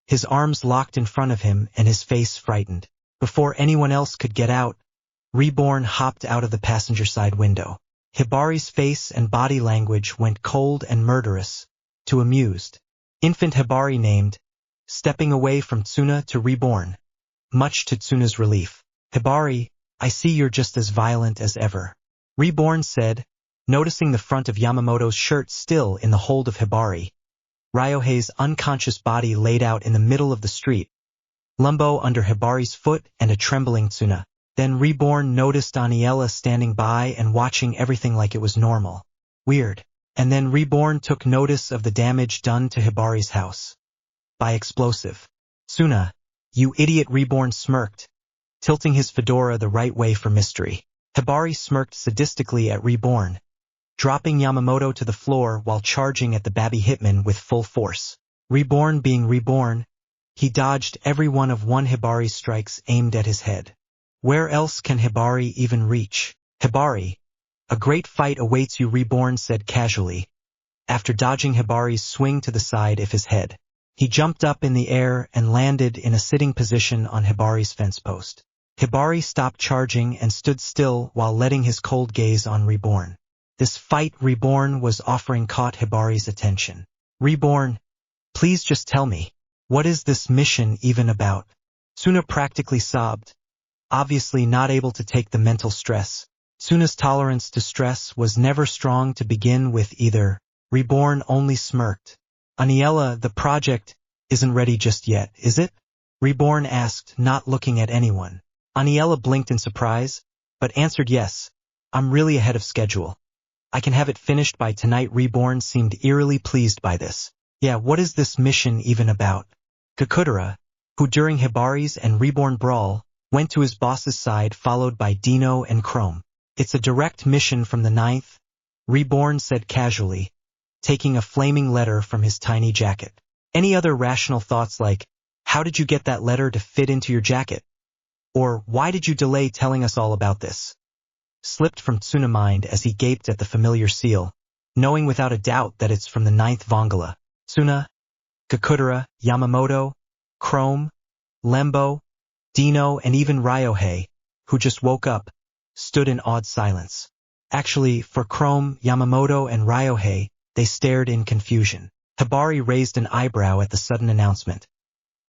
his arms locked in front of him and his face frightened. Before anyone else could get out, Reborn hopped out of the passenger side window. Hibari's face and body language went cold and murderous, to amused. Infant Hibari named, stepping away from Tsuna to Reborn, much to Tsuna's relief. Hibari, I see you're just as violent as ever. Reborn said, noticing the front of Yamamoto's shirt still in the hold of Hibari. Ryohei's unconscious body laid out in the middle of the street, Lumbo under Hibari's foot and a trembling Tsuna. Then Reborn noticed Aniela standing by and watching everything like it was normal. Weird. And then Reborn took notice of the damage done to Hibari's house. By explosive. Tsuna, you idiot, Reborn smirked, tilting his fedora the right way for mystery. Hibari smirked sadistically at Reborn, dropping Yamamoto to the floor while charging at the Baby Hitman with full force. Reborn being Reborn, he dodged every one of Hibari's strikes aimed at his head. Where else can Hibari even reach? Hibari, a great fight awaits you, Reborn said casually, after dodging Hibari's swing to the side of his head. He jumped up in the air and landed in a sitting position on Hibari's fence post. Hibari stopped charging and stood still while letting his cold gaze on Reborn. This fight Reborn was offering caught Hibari's attention. Reborn, please just tell me, what is this mission even about? Tsuna practically sobbed, obviously not able to take the mental stress. Tsuna's tolerance to stress was never strong to begin with either. Reborn only smirked. Aniela, the project isn't ready just yet, is it? Reborn asked, not looking at anyone. Aniela blinked in surprise, but answered yes. I'm really ahead of schedule. I can have it finished by tonight. Reborn seemed eerily pleased by this. Yeah, what is this mission even about? Kakudera, who during Hibari's and Reborn brawl, went to his boss's side followed by Dino and Chrome. It's a direct mission from the 9th, Reborn said casually, taking a flaming letter from his tiny jacket. Any other rational thoughts like, how did you get that letter to fit into your jacket? Or, why did you delay telling us all about this? Slipped from Tsuna's mind as he gaped at the familiar seal, knowing without a doubt that it's from the 9th Vangala. Tsuna, Kakudera, Yamamoto, Chrome, Lembo, Dino and even Ryohei, who just woke up, stood in awed silence. Actually, for Chrome, Yamamoto and Ryohei, they stared in confusion. Hibari raised an eyebrow at the sudden announcement.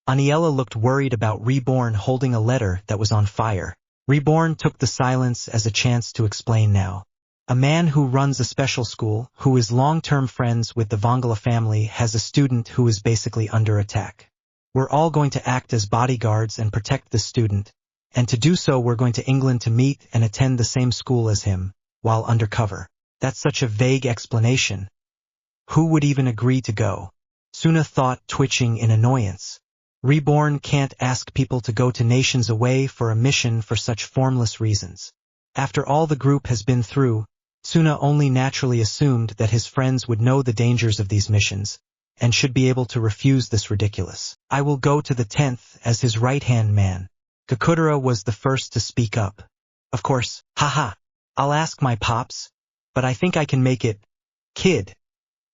Aniela looked worried about Reborn holding a letter that was on fire. Reborn took the silence as a chance to explain now. A man who runs a special school, who is long-term friends with the Vangala family, has a student who is basically under attack. We're all going to act as bodyguards and protect the student, and to do so we're going to England to meet and attend the same school as him, while undercover. That's such a vague explanation. Who would even agree to go? Tsuna thought, twitching in annoyance. Reborn can't ask people to go to nations away for a mission for such formless reasons. After all the group has been through, Tsuna only naturally assumed that his friends would know the dangers of these missions, and should be able to refuse this ridiculous. I will go to the 10th as his right-hand man. Kakudera was the first to speak up. Of course, haha, I'll ask my pops, but I think I can make it, kid.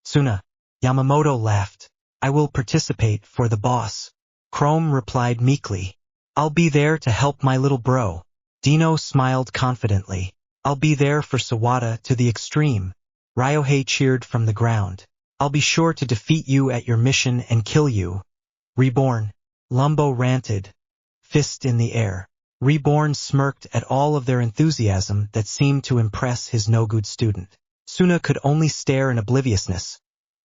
Tsuna, Yamamoto laughed. I will participate for the boss. Chrome replied meekly. I'll be there to help my little bro. Dino smiled confidently. I'll be there for Sawada to the extreme. Ryohei cheered from the ground. I'll be sure to defeat you at your mission and kill you. Reborn. Lumbo ranted, fist in the air. Reborn smirked at all of their enthusiasm that seemed to impress his no-good student. Tsuna could only stare in obliviousness.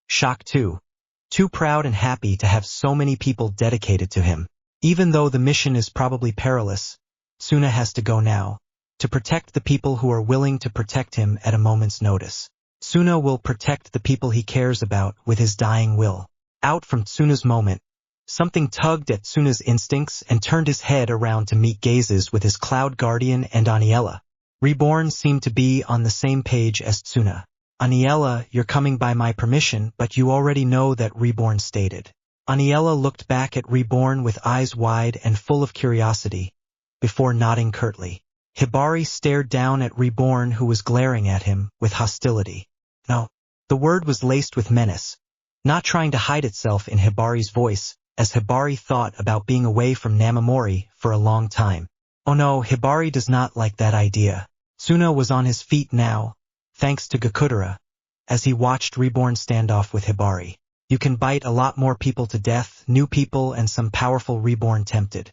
Shocked too. Too proud and happy to have so many people dedicated to him. Even though the mission is probably perilous, Tsuna has to go now, to protect the people who are willing to protect him at a moment's notice. Tsuna will protect the people he cares about with his dying will. Out from Tsuna's moment, something tugged at Tsuna's instincts and turned his head around to meet gazes with his Cloud Guardian and Aniela. Reborn seemed to be on the same page as Tsuna. Aniela, you're coming by my permission, but you already know that, Reborn stated. Aniela looked back at Reborn with eyes wide and full of curiosity, before nodding curtly. Hibari stared down at Reborn, who was glaring at him with hostility. No. The word was laced with menace, not trying to hide itself in Hibari's voice, as Hibari thought about being away from Namamori for a long time. Oh no, Hibari does not like that idea. Tsuna was on his feet now, thanks to Gakudera, as he watched Reborn stand off with Hibari. You can bite a lot more people to death, new people and some powerful Reborn tempted.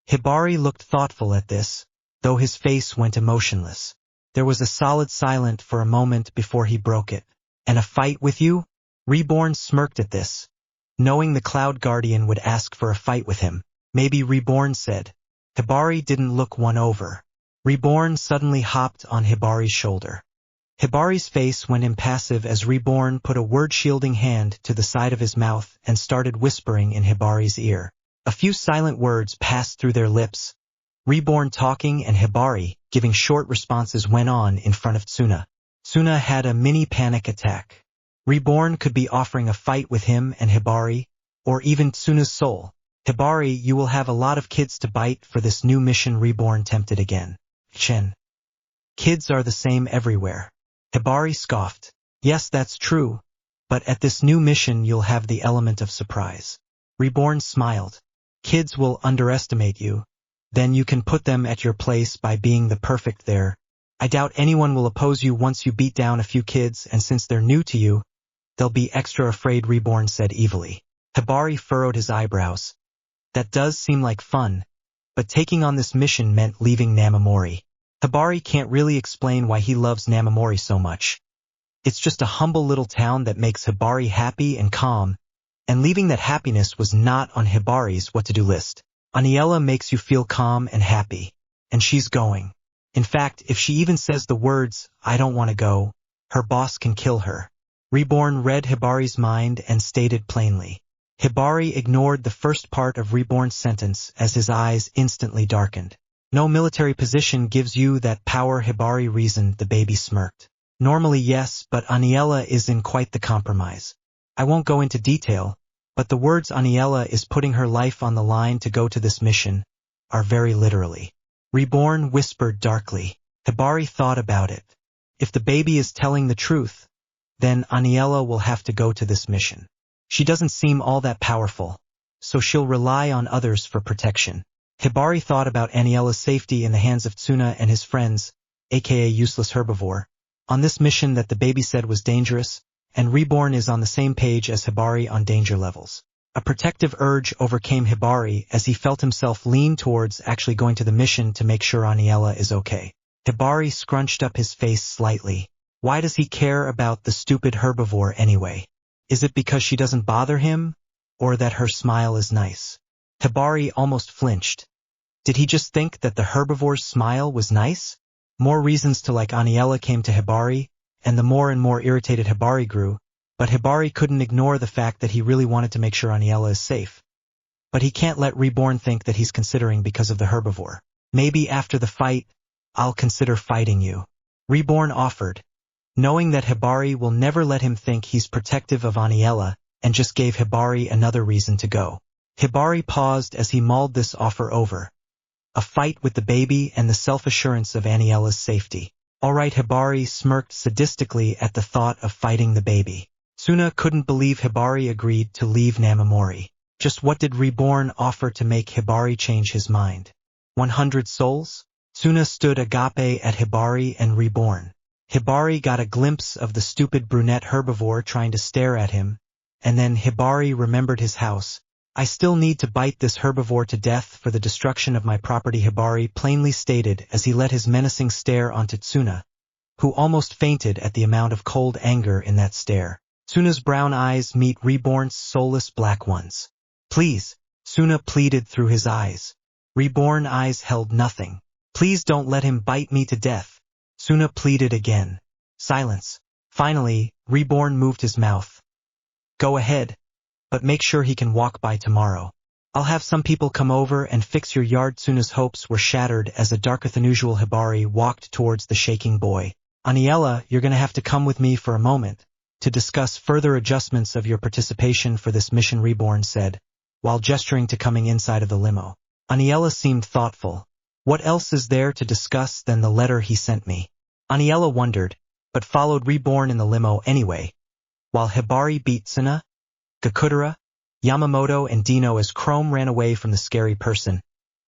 Hibari looked thoughtful at this, though his face went emotionless. There was a solid silence for a moment before he broke it. And a fight with you? Reborn smirked at this, knowing the Cloud Guardian would ask for a fight with him. Maybe, Reborn said. Hibari didn't look one over. Reborn suddenly hopped on Hibari's shoulder. Hibari's face went impassive as Reborn put a word-shielding hand to the side of his mouth and started whispering in Hibari's ear. A few silent words passed through their lips. Reborn talking and Hibari giving short responses went on in front of Tsuna. Tsuna had a mini panic attack. Reborn could be offering a fight with him and Hibari, or even Tsuna's soul. Hibari, you will have a lot of kids to bite for this new mission, Reborn tempted again. Chen. Kids are the same everywhere. Hibari scoffed. Yes, that's true, but at this new mission you'll have the element of surprise. Reborn smiled. Kids will underestimate you. Then you can put them at your place by being the perfect there. I doubt anyone will oppose you once you beat down a few kids, and since they're new to you, they'll be extra afraid, Reborn said evilly. Hibari furrowed his eyebrows. That does seem like fun, but taking on this mission meant leaving Namamori. Hibari can't really explain why he loves Namamori so much. It's just a humble little town that makes Hibari happy and calm, and leaving that happiness was not on Hibari's what-to-do list. Aniela makes you feel calm and happy, and she's going. In fact, if she even says the words, I don't want to go, her boss can kill her. Reborn read Hibari's mind and stated plainly. Hibari ignored the first part of Reborn's sentence as his eyes instantly darkened. No military position gives you that power, Hibari reasoned. The baby smirked. Normally yes, but Aniela is in quite the compromise. I won't go into detail, but the words Aniela is putting her life on the line to go to this mission are very literally. Reborn whispered darkly. Hibari thought about it. If the baby is telling the truth, then Aniela will have to go to this mission. She doesn't seem all that powerful, so she'll rely on others for protection. Hibari thought about Aniela's safety in the hands of Tsuna and his friends, aka useless herbivore, on this mission that the baby said was dangerous, and Reborn is on the same page as Hibari on danger levels. A protective urge overcame Hibari as he felt himself lean towards actually going to the mission to make sure Aniela is okay. Hibari scrunched up his face slightly. Why does he care about the stupid herbivore anyway? Is it because she doesn't bother him, or that her smile is nice? Hibari almost flinched. Did he just think that the herbivore's smile was nice? More reasons to like Aniela came to Hibari, and the more and more irritated Hibari grew, but Hibari couldn't ignore the fact that he really wanted to make sure Aniela is safe. But he can't let Reborn think that he's considering because of the herbivore. Maybe after the fight, I'll consider fighting you. Reborn offered, knowing that Hibari will never let him think he's protective of Aniela, and just gave Hibari another reason to go. Hibari paused as he mulled this offer over. A fight with the baby and the self-assurance of Aniela's safety. All right, Hibari smirked sadistically at the thought of fighting the baby. Tsuna couldn't believe Hibari agreed to leave Namamori. Just what did Reborn offer to make Hibari change his mind? 100 souls? Tsuna stood agape at Hibari and Reborn. Hibari got a glimpse of the stupid brunette herbivore trying to stare at him, and then Hibari remembered his house. I still need to bite this herbivore to death for the destruction of my property, Hibari plainly stated as he let his menacing stare onto Tsuna, who almost fainted at the amount of cold anger in that stare. Tsuna's brown eyes meet Reborn's soulless black ones. Please, Tsuna pleaded through his eyes. Reborn eyes held nothing. Please don't let him bite me to death. Tsuna pleaded again. Silence. Finally, Reborn moved his mouth. Go ahead, but make sure he can walk by tomorrow. I'll have some people come over and fix your yard. Tsuna's hopes were shattered as a darker-than-usual Hibari walked towards the shaking boy. Aniela, you're gonna have to come with me for a moment to discuss further adjustments of your participation for this mission, Reborn said, while gesturing to coming inside of the limo. Aniela seemed thoughtful, What else is there to discuss than the letter he sent me? Aniela wondered, but followed Reborn in the limo anyway, while Hibari beat Suna, Gakudera, Yamamoto and Dino as Chrome ran away from the scary person,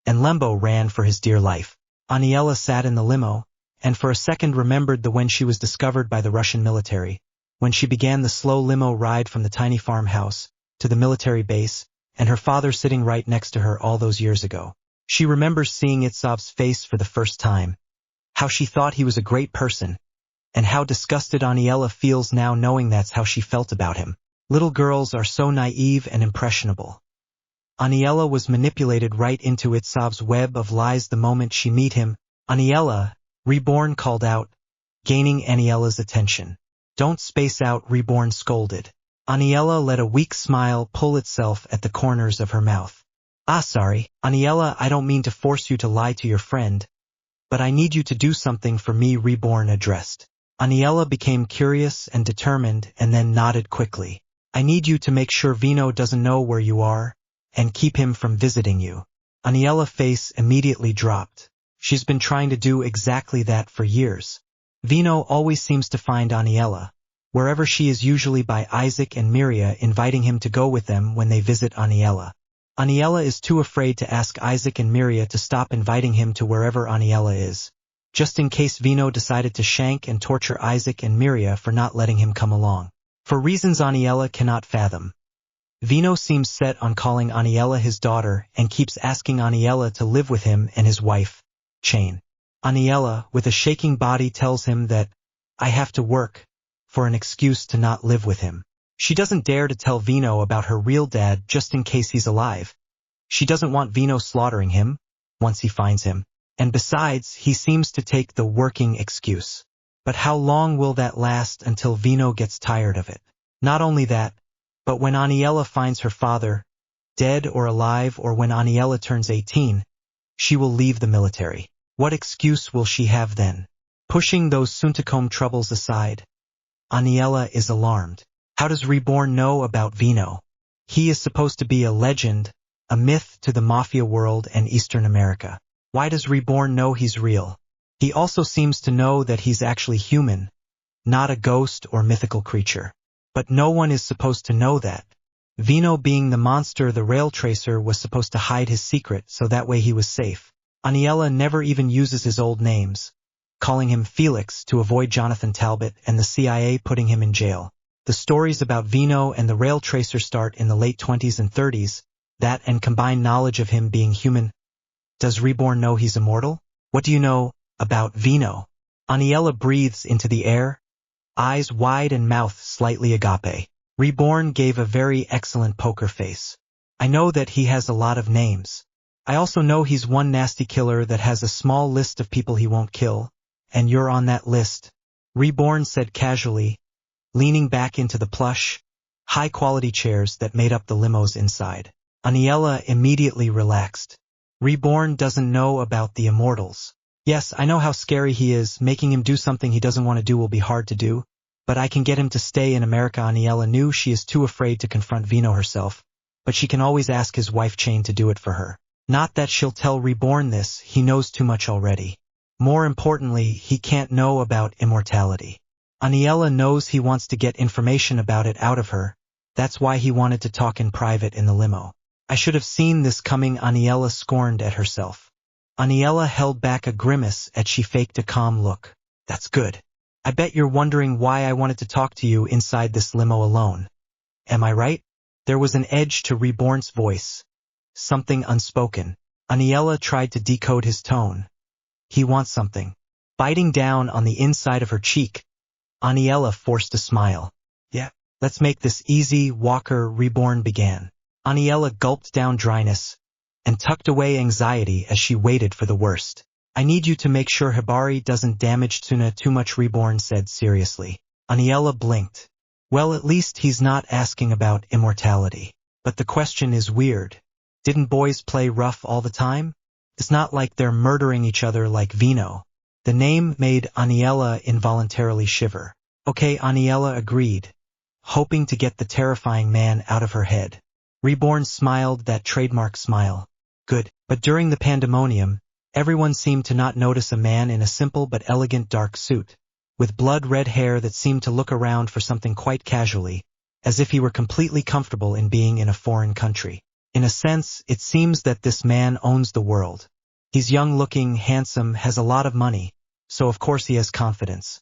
and Lembo ran for his dear life. Aniela sat in the limo, and for a second remembered the when she was discovered by the Russian military, when she began the slow limo ride from the tiny farmhouse to the military base, and her father sitting right next to her all those years ago. She remembers seeing Itsov's face for the first time, how she thought he was a great person, and how disgusted Aniela feels now knowing that's how she felt about him. Little girls are so naive and impressionable. Aniela was manipulated right into Itsov's web of lies the moment she met him. Aniela, Reborn called out, gaining Aniela's attention. Don't space out, Reborn scolded. Aniela let a weak smile pull itself at the corners of her mouth. Sorry, Aniela, I don't mean to force you to lie to your friend, but I need you to do something for me, Reborn addressed. Aniela became curious and determined and then nodded quickly. I need you to make sure Vino doesn't know where you are, and keep him from visiting you. Aniela's face immediately dropped. She's been trying to do exactly that for years. Vino always seems to find Aniela, wherever she is, usually by Isaac and Miria inviting him to go with them when they visit Aniela. Aniela is too afraid to ask Isaac and Miria to stop inviting him to wherever Aniela is, just in case Vino decided to shank and torture Isaac and Miria for not letting him come along. For reasons Aniela cannot fathom. Vino seems set on calling Aniela his daughter and keeps asking Aniela to live with him and his wife, Chain. Aniela, with a shaking body, tells him that, I have to work, for an excuse to not live with him. She doesn't dare to tell Vino about her real dad just in case he's alive. She doesn't want Vino slaughtering him, once he finds him. And besides, he seems to take the working excuse. But how long will that last until Vino gets tired of it? Not only that, but when Aniela finds her father, dead or alive, or when Aniela turns 18, she will leave the military. What excuse will she have then? Pushing those Suntacome troubles aside, Aniela is alarmed. How does Reborn know about Vino? He is supposed to be a legend, a myth to the mafia world and Eastern America. Why does Reborn know he's real? He also seems to know that he's actually human, not a ghost or mythical creature. But no one is supposed to know that. Vino, being the monster the rail tracer, was supposed to hide his secret so that way he was safe. Aniela never even uses his old names, calling him Felix to avoid Jonathan Talbot and the CIA putting him in jail. The stories about Vino and the rail tracer start in the late 20s and 30s, that and combined knowledge of him being human. Does Reborn know he's immortal? What do you know about Vino? Aniela breathes into the air, eyes wide and mouth slightly agape. Reborn gave a very excellent poker face. I know that he has a lot of names. I also know he's one nasty killer that has a small list of people he won't kill, and you're on that list, Reborn said casually, leaning back into the plush, high-quality chairs that made up the limos inside. Aniela immediately relaxed. Reborn doesn't know about the immortals. Yes, I know how scary he is. Making him do something he doesn't want to do will be hard to do, but I can get him to stay in America. Aniela knew she is too afraid to confront Vino herself, but she can always ask his wife Chain to do it for her. Not that she'll tell Reborn this, he knows too much already. More importantly, he can't know about immortality. Aniela knows he wants to get information about it out of her. That's why he wanted to talk in private in the limo. I should have seen this coming, Aniela scorned at herself. Aniela held back a grimace as she faked a calm look. That's good. I bet you're wondering why I wanted to talk to you inside this limo alone. Am I right? There was an edge to Reborn's voice. Something unspoken. Aniela tried to decode his tone. He wants something. Biting down on the inside of her cheek, Aniela forced a smile. Yeah, let's make this easy, Walker, Reborn began. Aniela gulped down dryness and tucked away anxiety as she waited for the worst. I need you to make sure Hibari doesn't damage Tsuna too much, Reborn said seriously. Aniela blinked. Well, at least he's not asking about immortality. But the question is weird. Didn't boys play rough all the time? It's not like they're murdering each other like Vino. The name made Aniela involuntarily shiver. Okay, Aniela agreed, hoping to get the terrifying man out of her head. Reborn smiled that trademark smile. Good, but during the pandemonium, Everyone seemed to not notice a man in a simple but elegant dark suit, with blood-red hair that seemed to look around for something quite casually, as if he were completely comfortable in being in a foreign country. In a sense, it seems that this man owns the world. He's young-looking, handsome, has a lot of money, so of course he has confidence.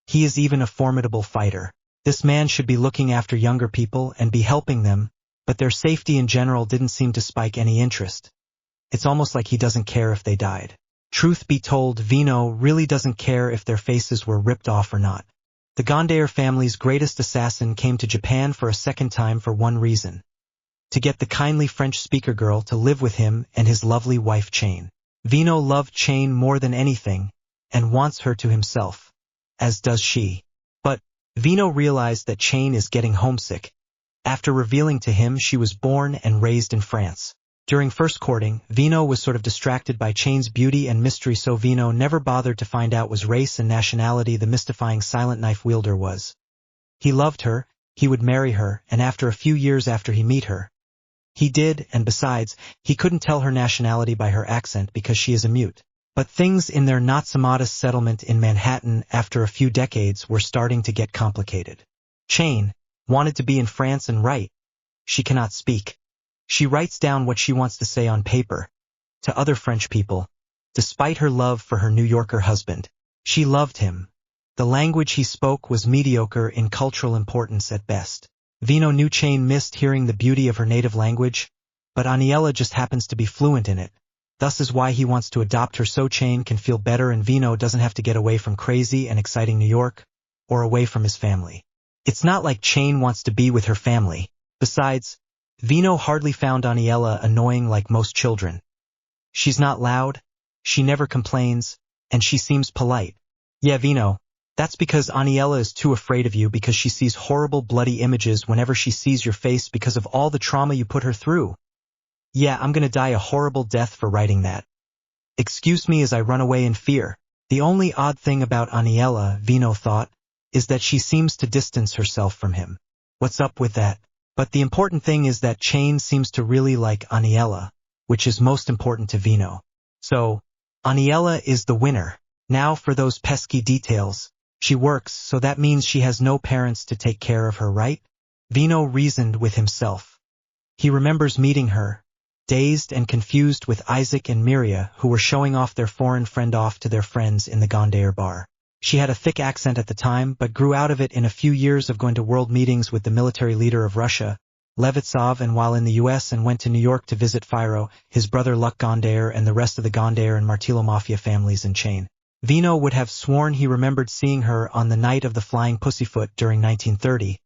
He is even a formidable fighter. This man should be looking after younger people and be helping them, but their safety in general didn't seem to spike any interest. It's almost like he doesn't care if they died. Truth be told, Vino really doesn't care if their faces were ripped off or not. The Gondair family's greatest assassin came to Japan for a second time for one reason: to get the kindly French-speaker girl to live with him and his lovely wife Chain. Vino loved Chain more than anything, and wants her to himself, as does she. But Vino realized that Chain is getting homesick, after revealing to him she was born and raised in France. During first courting, Vino was sort of distracted by Chain's beauty and mystery, so Vino never bothered to find out was race and nationality the mystifying silent knife wielder was. He loved her, he would marry her, and after a few years after he met her, he did, and besides, he couldn't tell her nationality by her accent because she is a mute. But things in their not-so-modest settlement in Manhattan after a few decades were starting to get complicated. Chain wanted to be in France and write. She cannot speak. She writes down what she wants to say on paper, to other French people. Despite her love for her New Yorker husband, she loved him. The language he spoke was mediocre in cultural importance at best. Vino knew Chain missed hearing the beauty of her native language, but Aniela just happens to be fluent in it. Thus is why he wants to adopt her so Chain can feel better and Vino doesn't have to get away from crazy and exciting New York, or away from his family. It's not like Chain wants to be with her family. Besides, Vino hardly found Aniela annoying like most children. She's not loud, she never complains, and she seems polite. Yeah, Vino, that's because Aniela is too afraid of you because she sees horrible bloody images whenever she sees your face because of all the trauma you put her through. Yeah, I'm gonna die a horrible death for writing that. Excuse me as I run away in fear. The only odd thing about Aniela, Vino thought, is that she seems to distance herself from him. What's up with that? But the important thing is that Chain seems to really like Aniela, which is most important to Vino. So, Aniela is the winner. Now for those pesky details. She works, so that means she has no parents to take care of her, right? Vino reasoned with himself. He remembers meeting her, dazed and confused with Isaac and Miria, who were showing off their foreign friend off to their friends in the Gondair bar. She had a thick accent at the time, but grew out of it in a few years of going to world meetings with the military leader of Russia, Levitsov, and while in the US and went to New York to visit Firo, his brother Luc Gondair, and the rest of the Gondair and Martillo Mafia families in Chain. Vino would have sworn he remembered seeing her on the night of the Flying Pussyfoot during 1930,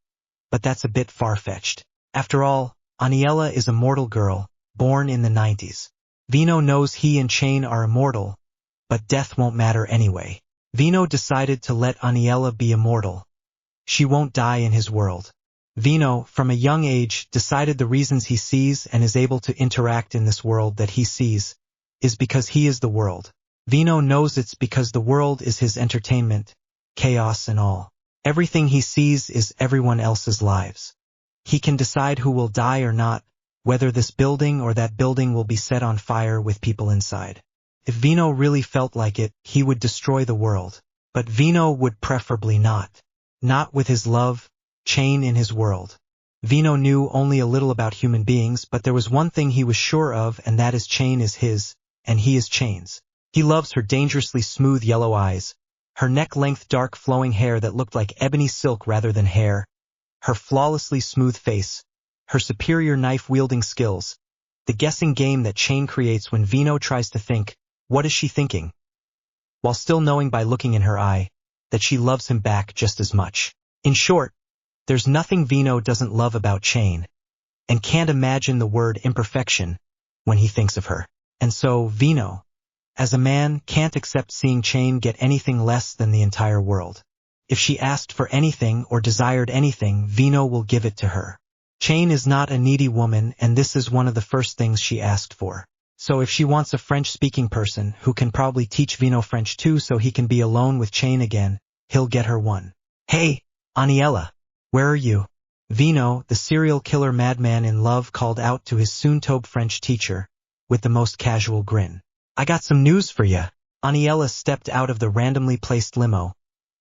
but that's a bit far-fetched. After all, Aniela is a mortal girl, born in the 90s. Vino knows he and Chain are immortal, but death won't matter anyway. Vino decided to let Aniela be immortal. She won't die in his world. Vino, from a young age, decided the reasons he sees and is able to interact in this world that he sees is because he is the world. Vino knows it's because the world is his entertainment, chaos and all. Everything he sees is everyone else's lives. He can decide who will die or not, whether this building or that building will be set on fire with people inside. If Vino really felt like it, he would destroy the world. But Vino would preferably not. Not with his love, Chain in his world. Vino knew only a little about human beings, but there was one thing he was sure of, and that is Chain is his, and he is Chain's. He loves her dangerously smooth yellow eyes, her neck-length dark flowing hair that looked like ebony silk rather than hair, her flawlessly smooth face, her superior knife-wielding skills, the guessing game that Chain creates when Vino tries to think, what is she thinking? While still knowing by looking in her eye that she loves him back just as much. In short, there's nothing Vino doesn't love about Chain, and can't imagine the word imperfection when he thinks of her. And so Vino, as a man, can't accept seeing Chain get anything less than the entire world. If she asked for anything or desired anything, Vino will give it to her. Chain is not a needy woman, and this is one of the first things she asked for. So if she wants a French-speaking person who can probably teach Vino French too so he can be alone with Chain again, he'll get her one. Hey, Aniela, where are you? Vino, the serial killer madman in love, called out to his soon-to-be French teacher, with the most casual grin. I got some news for ya. Aniela stepped out of the randomly placed limo,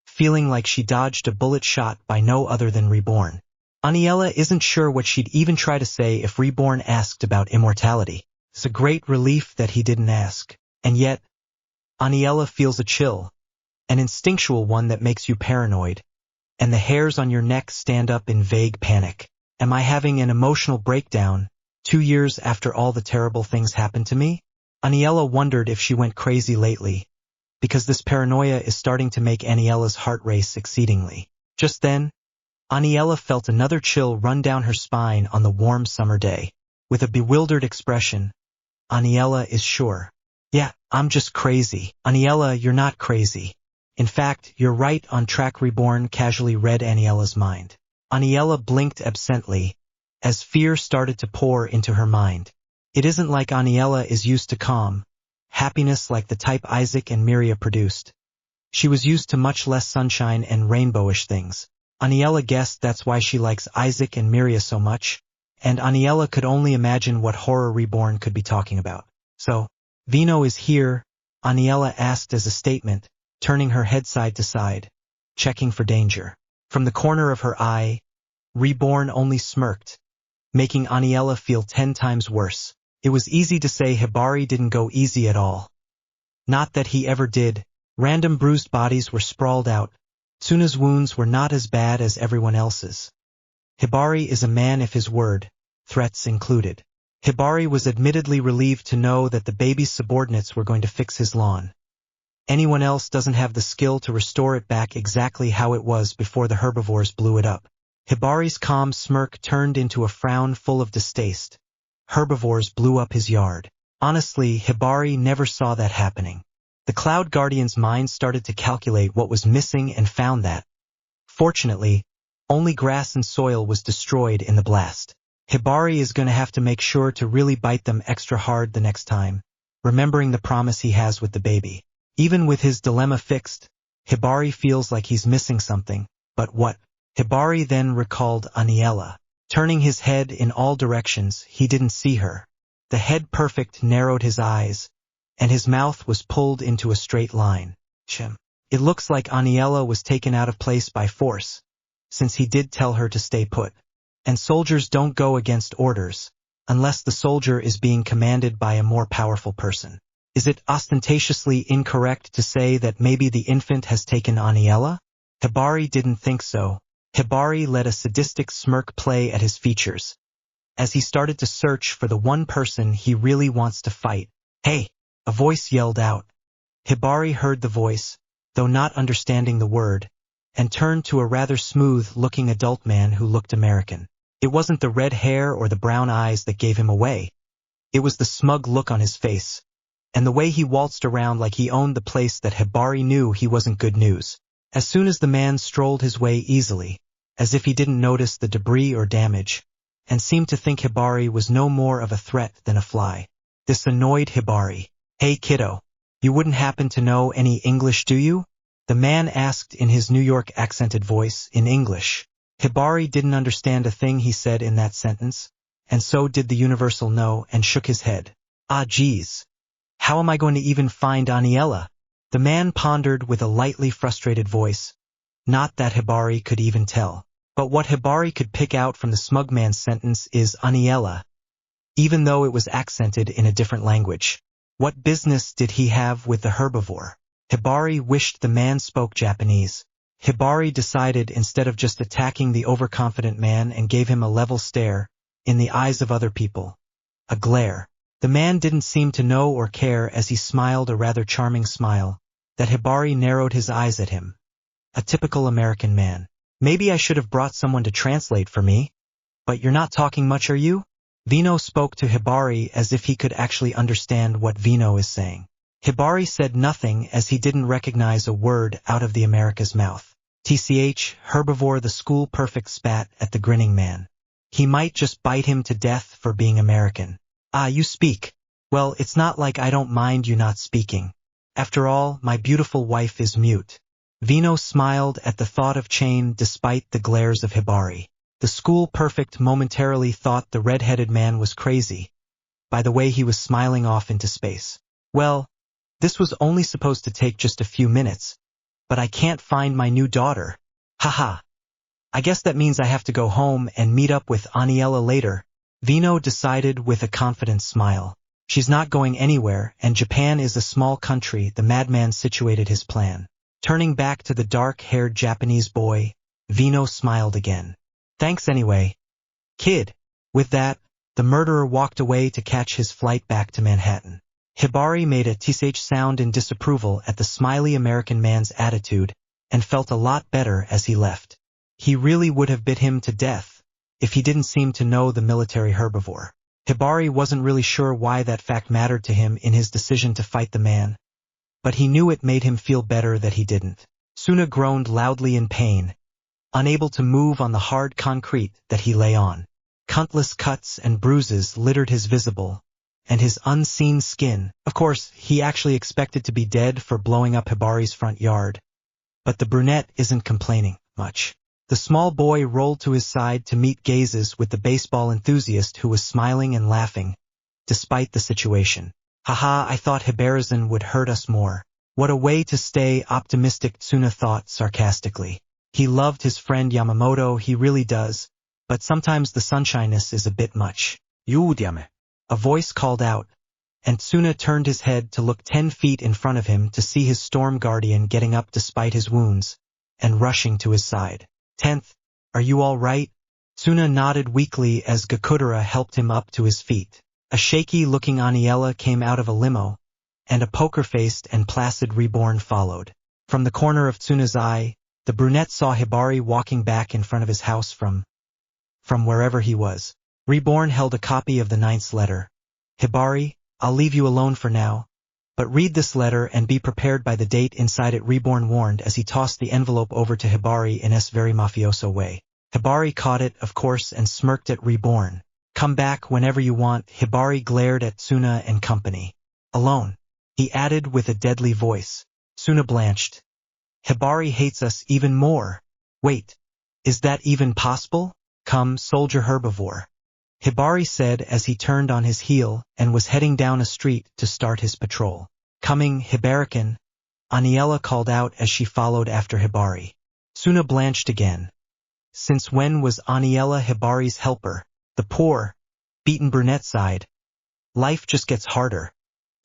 feeling like she dodged a bullet shot by no other than Reborn. Aniela isn't sure what she'd even try to say if Reborn asked about immortality. It's a great relief that he didn't ask. And yet, Aniela feels a chill, an instinctual one that makes you paranoid, and the hairs on your neck stand up in vague panic. Am I having an emotional breakdown 2 years after all the terrible things happened to me? Aniela wondered if she went crazy lately, because this paranoia is starting to make Aniela's heart race exceedingly. Just then, Aniela felt another chill run down her spine on the warm summer day. With a bewildered expression, Aniela is sure. Yeah, I'm just crazy. Aniela, you're not crazy. In fact, you're right on track. Reborn casually read Aniela's mind. Aniela blinked absently, as fear started to pour into her mind. It isn't like Aniela is used to calm happiness like the type Isaac and Miria produced. She was used to much less sunshine and rainbowish things. Aniela guessed that's why she likes Isaac and Miria so much, and Aniela could only imagine what horror Reborn could be talking about. So, Vino is here, Aniela asked as a statement, turning her head side to side, checking for danger. From the corner of her eye, Reborn only smirked, making Aniela feel 10 times worse. It was easy to say Hibari didn't go easy at all. Not that he ever did. Random bruised bodies were sprawled out. Tsuna's wounds were not as bad as everyone else's. Hibari is a man of his word, threats included. Hibari was admittedly relieved to know that the baby's subordinates were going to fix his lawn. Anyone else doesn't have the skill to restore it back exactly how it was before the herbivores blew it up. Hibari's calm smirk turned into a frown full of distaste. Herbivores blew up his yard. Honestly, Hibari never saw that happening. The Cloud Guardian's mind started to calculate what was missing and found that, fortunately, only grass and soil was destroyed in the blast. Hibari is going to have to make sure to really bite them extra hard the next time, remembering the promise he has with the baby. Even with his dilemma fixed, Hibari feels like he's missing something. But what? Hibari then recalled Aniela. Turning his head in all directions, he didn't see her. The head perfect narrowed his eyes, and his mouth was pulled into a straight line. It looks like Aniela was taken out of place by force, since he did tell her to stay put. And soldiers don't go against orders, unless the soldier is being commanded by a more powerful person. Is it ostentatiously incorrect to say that maybe the infant has taken Aniela? Hibari didn't think so. Hibari let a sadistic smirk play at his features, as he started to search for the one person he really wants to fight. Hey! A voice yelled out. Hibari heard the voice, though not understanding the word, and turned to a rather smooth-looking adult man who looked American. It wasn't the red hair or the brown eyes that gave him away. It was the smug look on his face, and the way he waltzed around like he owned the place that Hibari knew he wasn't good news. As soon as the man strolled his way easily, as if he didn't notice the debris or damage, and seemed to think Hibari was no more of a threat than a fly. This annoyed Hibari. Hey kiddo, you wouldn't happen to know any English, do you? The man asked in his New York accented voice in English. Hibari didn't understand a thing he said in that sentence, and so did the universal no, and shook his head. Ah geez. How am I going to even find Aniela? The man pondered with a lightly frustrated voice. Not that Hibari could even tell. But what Hibari could pick out from the smug man's sentence is Aniela, even though it was accented in a different language. What business did he have with the herbivore? Hibari wished the man spoke Japanese. Hibari decided instead of just attacking the overconfident man and gave him a level stare, in the eyes of other people. A glare. The man didn't seem to know or care as he smiled a rather charming smile, that Hibari narrowed his eyes at him. A typical American man. Maybe I should have brought someone to translate for me. But you're not talking much, are you? Vino spoke to Hibari as if he could actually understand what Vino is saying. Hibari said nothing as he didn't recognize a word out of the America's mouth. TCH, herbivore. The school perfect spat at the grinning man. He might just bite him to death for being American. Ah, you speak. Well, it's not like I don't mind you not speaking. After all, my beautiful wife is mute. Vino smiled at the thought of Chain despite the glares of Hibari. The school perfect momentarily thought the red-headed man was crazy, by the way he was smiling off into space. Well, this was only supposed to take just a few minutes, but I can't find my new daughter. Haha. I guess that means I have to go home and meet up with Aniela later, Vino decided with a confident smile. She's not going anywhere, and Japan is a small country, the madman situated his plan. Turning back to the dark-haired Japanese boy, Vino smiled again. Thanks anyway, kid. With that, the murderer walked away to catch his flight back to Manhattan. Hibari made a tsh sound in disapproval at the smiley American man's attitude and felt a lot better as he left. He really would have bit him to death if he didn't seem to know the military herbivore. Hibari wasn't really sure why that fact mattered to him in his decision to fight the man, but he knew it made him feel better that he didn't. Suna groaned loudly in pain, unable to move on the hard concrete that he lay on. Countless cuts and bruises littered his visible and his unseen skin. Of course, he actually expected to be dead for blowing up Hibari's front yard, but the brunette isn't complaining much. The small boy rolled to his side to meet gazes with the baseball enthusiast who was smiling and laughing, despite the situation. Haha, I thought Hibarizan would hurt us more. What a way to stay optimistic, Tsuna thought sarcastically. He loved his friend Yamamoto, he really does, but sometimes the sunshiness is a bit much. Yudiame. A voice called out, and Tsuna turned his head to look 10 feet in front of him to see his storm guardian getting up despite his wounds, and rushing to his side. 10th, are you all right? Tsuna nodded weakly as Gakudera helped him up to his feet. A shaky-looking Aniela came out of a limo, and a poker-faced and placid Reborn followed. From the corner of Tsuna's eye, the brunette saw Hibari walking back in front of his house from wherever he was. Reborn held a copy of the 9th letter. Hibari, I'll leave you alone for now, but read this letter and be prepared by the date inside it, Reborn warned as he tossed the envelope over to Hibari in a very mafioso way. Hibari caught it, of course, and smirked at Reborn. Come back whenever you want, Hibari glared at Tsuna and company. Alone, he added with a deadly voice. Tsuna blanched. Hibari hates us even more. Wait, is that even possible? Come, soldier herbivore, Hibari said as he turned on his heel and was heading down a street to start his patrol. Coming, Hibarican, Aniela called out as she followed after Hibari. Tsuna blanched again. Since when was Aniela Hibari's helper? The poor, beaten brunette sighed. Life just gets harder,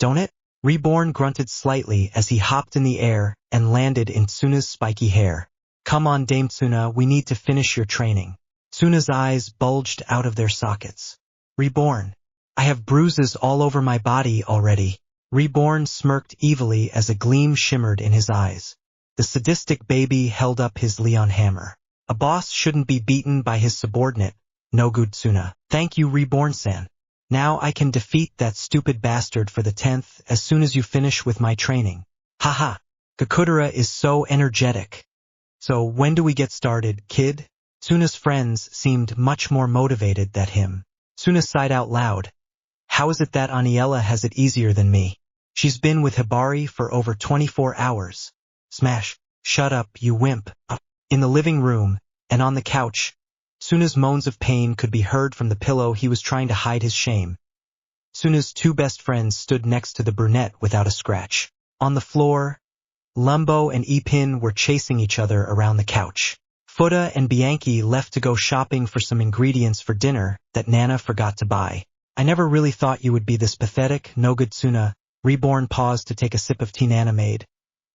don't it? Reborn grunted slightly as he hopped in the air and landed in Tsuna's spiky hair. Come on, Dame Tsuna, we need to finish your training. Tsuna's eyes bulged out of their sockets. Reborn, I have bruises all over my body already. Reborn smirked evilly as a gleam shimmered in his eyes. The sadistic baby held up his Leon hammer. A boss shouldn't be beaten by his subordinate, no good Tsuna. Thank you, Reborn-san. Now I can defeat that stupid bastard for the 10th as soon as you finish with my training. Haha, Gakudera is so energetic. So when do we get started, kid? Tsuna's friends seemed much more motivated than him. Tsuna sighed out loud. How is it that Aniela has it easier than me? She's been with Hibari for over 24 hours. Smash. Shut up, you wimp. In the living room, and on the couch, Tsuna's moans of pain could be heard from the pillow he was trying to hide his shame. Tsuna's two best friends stood next to the brunette without a scratch. On the floor, Lumbo and Ipin were chasing each other around the couch. Fuda and Bianchi left to go shopping for some ingredients for dinner that Nana forgot to buy. I never really thought you would be this pathetic, no good Tsuna. Reborn paused to take a sip of tea Nana made.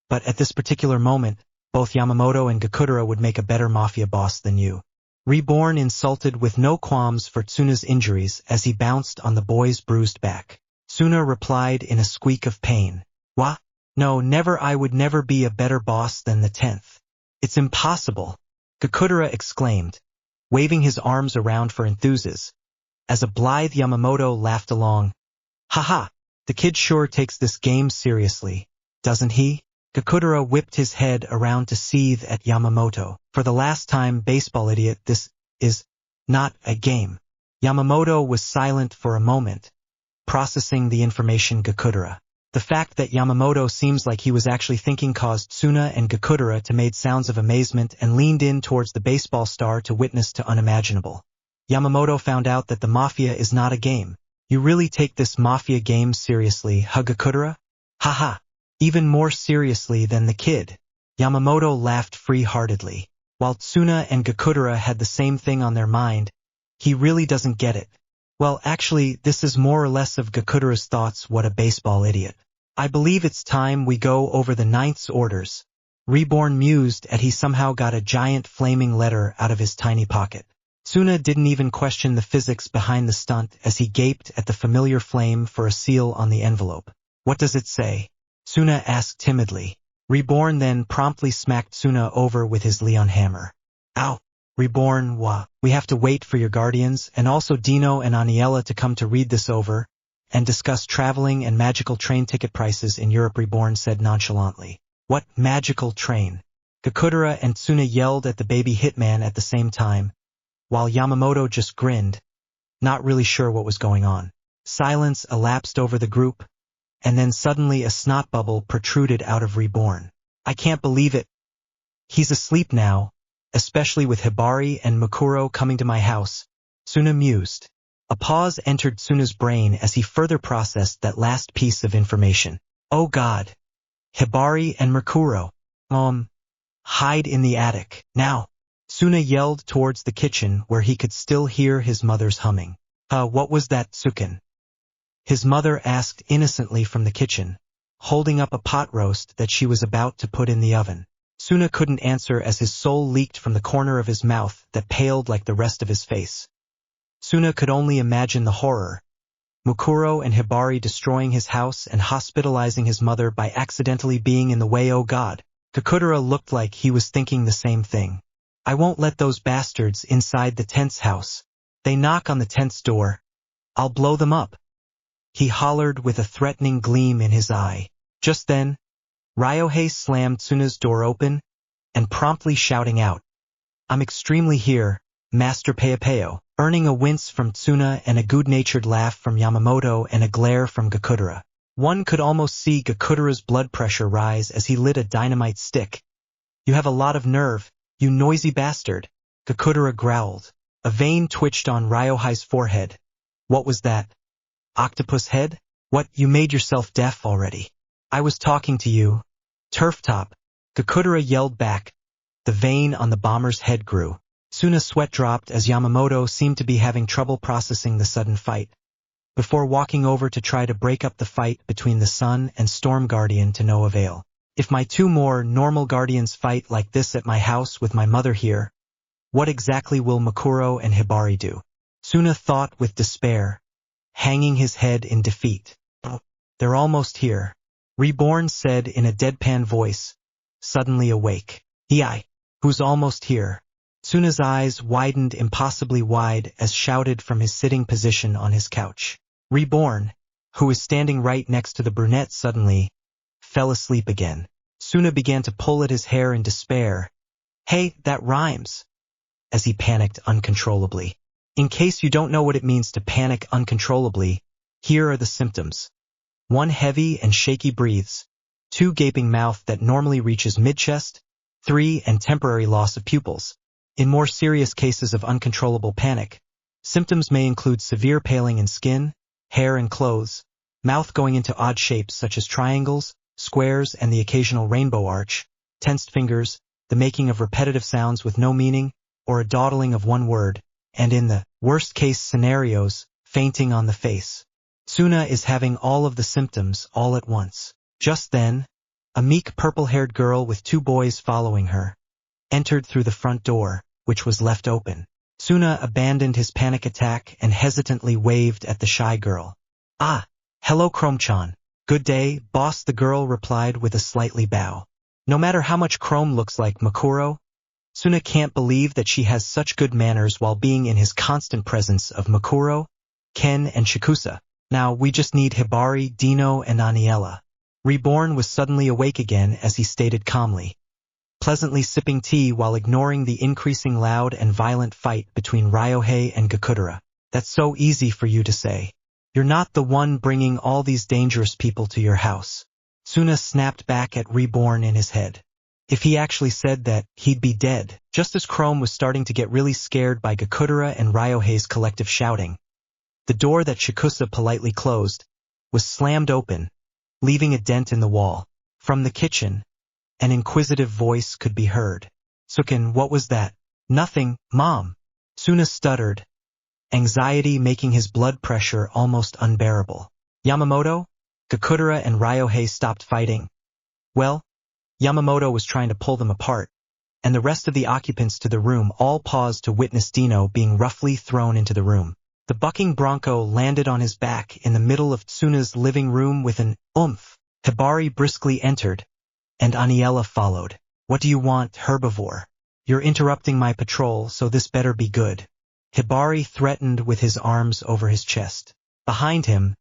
But at this particular moment, both Yamamoto and Gakudera would make a better mafia boss than you. Reborn insulted with no qualms for Tsuna's injuries as he bounced on the boy's bruised back. Tsuna replied in a squeak of pain. What? No, never, I would never be a better boss than the 10th. It's impossible, Gakudera exclaimed, waving his arms around for enthusiasm, as a blithe Yamamoto laughed along. Haha, the kid sure takes this game seriously, doesn't he? Gakudera whipped his head around to seethe at Yamamoto. For the last time, baseball idiot, this is not a game. Yamamoto was silent for a moment, processing the information Gakudera. The fact that Yamamoto seems like he was actually thinking caused Tsuna and Gakudera to make sounds of amazement and leaned in towards the baseball star to witness to unimaginable. Yamamoto found out that the mafia is not a game. You really take this mafia game seriously, huh, Gakudera? Haha. Even more seriously than the kid. Yamamoto laughed free-heartedly. While Tsuna and Gakudera had the same thing on their mind, he really doesn't get it. Well, actually, this is more or less of Gakudera's thoughts. What a baseball idiot. I believe it's time we go over the ninth's orders. Reborn mused as he somehow got a giant flaming letter out of his tiny pocket. Tsuna didn't even question the physics behind the stunt as he gaped at the familiar flame for a seal on the envelope. What does it say? Tsuna asked timidly. Reborn then promptly smacked Tsuna over with his Leon hammer. Ow! Reborn, we have to wait for your guardians and also Dino and Aniela to come to read this over and discuss traveling and magical train ticket prices in Europe. Reborn said nonchalantly. What magical train? Gakudera and Tsuna yelled at the baby hitman at the same time, while Yamamoto just grinned, not really sure what was going on. Silence elapsed over the group, and then suddenly a snot bubble protruded out of Reborn. I can't believe it. He's asleep now, especially with Hibari and Mukuro coming to my house, Tsuna mused. A pause entered Tsuna's brain as he further processed that last piece of information. Oh God. Hibari and Mukuro. Hide in the attic, now. Tsuna yelled towards the kitchen where he could still hear his mother's humming. What was that, Tsukin? His mother asked innocently from the kitchen, holding up a pot roast that she was about to put in the oven. Tsuna couldn't answer as his soul leaked from the corner of his mouth that paled like the rest of his face. Tsuna could only imagine the horror. Mukuro and Hibari destroying his house and hospitalizing his mother by accidentally being in the way. Oh God. Gakudera looked like he was thinking the same thing. I won't let those bastards inside the tent's house. They knock on the tent's door. I'll blow them up. He hollered with a threatening gleam in his eye. Just then, Ryohei slammed Tsuna's door open and promptly shouting out, I'm extremely here, Master Peopeo, earning a wince from Tsuna and a good-natured laugh from Yamamoto and a glare from Gakudera. One could almost see Gakudera's blood pressure rise as he lit a dynamite stick. You have a lot of nerve, you noisy bastard, Gakudera growled. A vein twitched on Ryohei's forehead. What was that? Octopus head? What, you made yourself deaf already? I was talking to you. Turf top. Gakudera yelled back. The vein on the bomber's head grew. Tsuna's sweat dropped as Yamamoto seemed to be having trouble processing the sudden fight. Before walking over to try to break up the fight between the Sun and Storm Guardian to no avail. If my two more normal guardians fight like this at my house with my mother here, what exactly will Mukuro and Hibari do? Tsuna thought with despair, hanging his head in defeat. They're almost here, Reborn said in a deadpan voice, suddenly awake. Who's almost here? Tsuna's eyes widened impossibly wide as shouted from his sitting position on his couch. Reborn, who was standing right next to the brunette suddenly, fell asleep again. Tsuna began to pull at his hair in despair. Hey, that rhymes. As he panicked uncontrollably. In case you don't know what it means to panic uncontrollably, here are the symptoms. 1 heavy and shaky breathes. 2 gaping mouth that normally reaches mid-chest. 3 and temporary loss of pupils. In more serious cases of uncontrollable panic, symptoms may include severe paling in skin, hair and clothes, mouth going into odd shapes such as triangles, squares and the occasional rainbow arch, tensed fingers, the making of repetitive sounds with no meaning, or a dawdling of one word, and in the worst-case scenarios, fainting on the face. Tsuna is having all of the symptoms all at once. Just then, a meek purple-haired girl with 2 boys following her entered through the front door, which was left open. Tsuna abandoned his panic attack and hesitantly waved at the shy girl. Hello Chrome-chan. Good day, boss, the girl replied with a slightly bow. No matter how much Chrome looks like Mukuro, Tsuna can't believe that she has such good manners while being in his constant presence of Mukuro, Ken and Shikusa. Now we just need Hibari, Dino and Aniela. Reborn was suddenly awake again as he stated calmly, pleasantly sipping tea while ignoring the increasing loud and violent fight between Ryohei and Gakudera. That's so easy for you to say. You're not the one bringing all these dangerous people to your house. Tsuna snapped back at Reborn in his head. If he actually said that, he'd be dead. Just as Chrome was starting to get really scared by Gakudera and Ryohei's collective shouting, the door that Shikusa politely closed was slammed open, leaving a dent in the wall. From the kitchen, an inquisitive voice could be heard. Sukin, what was that? Nothing, Mom. Suna stuttered, anxiety making his blood pressure almost unbearable. Yamamoto? Kakudera and Ryohei stopped fighting. Well, Yamamoto was trying to pull them apart, and the rest of the occupants to the room all paused to witness Dino being roughly thrown into the room. The bucking bronco landed on his back in the middle of Tsuna's living room with an oomph. Hibari briskly entered, and Aniela followed. What do you want, herbivore? You're interrupting my patrol, so this better be good. Hibari threatened with his arms over his chest. Behind him,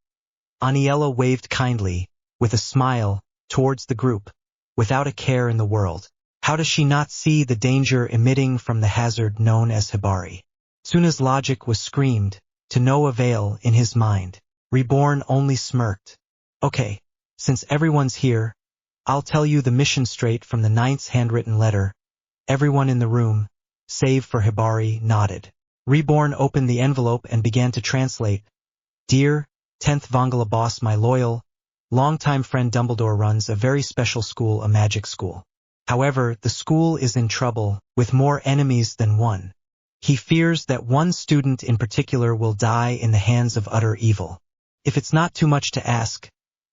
Aniela waved kindly, with a smile, towards the group, without a care in the world. How does she not see the danger emitting from the hazard known as Hibari? Tsuna's logic was screamed, to no avail in his mind. Reborn only smirked. Okay, since everyone's here, I'll tell you the mission straight from the 9th's handwritten letter. Everyone in the room, save for Hibari, nodded. Reborn opened the envelope and began to translate. Dear 10th Vangala boss, my loyal, longtime friend Dumbledore runs a very special school, a magic school. However, the school is in trouble, with more enemies than one. He fears that one student in particular will die in the hands of utter evil. If it's not too much to ask,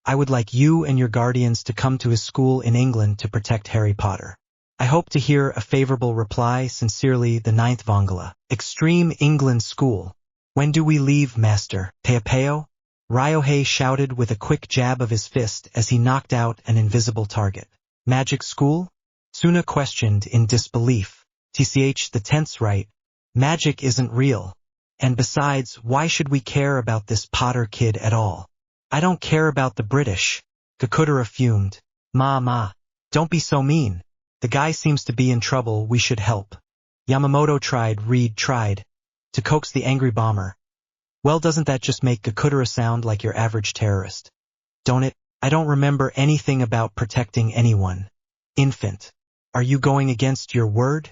I would like you and your guardians to come to his school in England to protect Harry Potter. I hope to hear a favorable reply. Sincerely, the 9th Vangala. Extreme England School. When do we leave, Master? Peopeo? Ryohei shouted with a quick jab of his fist as he knocked out an invisible target. Magic school? Tsuna questioned in disbelief. TCH, the 10th's right. Magic isn't real. And besides, why should we care about this Potter kid at all? I don't care about the British. Kakudera fumed. Ma, don't be so mean. The guy seems to be in trouble, we should help. Yamamoto Reed tried, to coax the angry bomber. Well, doesn't that just make Kakudera sound like your average terrorist? Don't it? I don't remember anything about protecting anyone. Infant. Are you going against your word?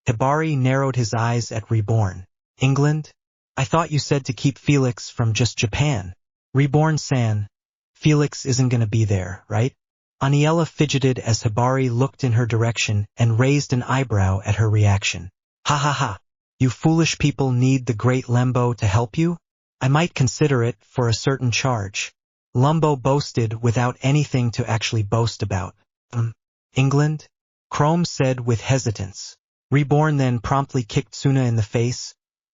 Hibari narrowed his eyes at Reborn. England? I thought you said to keep Felix from just Japan. Reborn-san, Felix isn't gonna be there, right? Aniela fidgeted as Hibari looked in her direction and raised an eyebrow at her reaction. Ha ha ha. You foolish people need the great Lembo to help you? I might consider it for a certain charge. Lumbo boasted without anything to actually boast about. England? Chrome said with hesitance. Reborn then promptly kicked Tsuna in the face,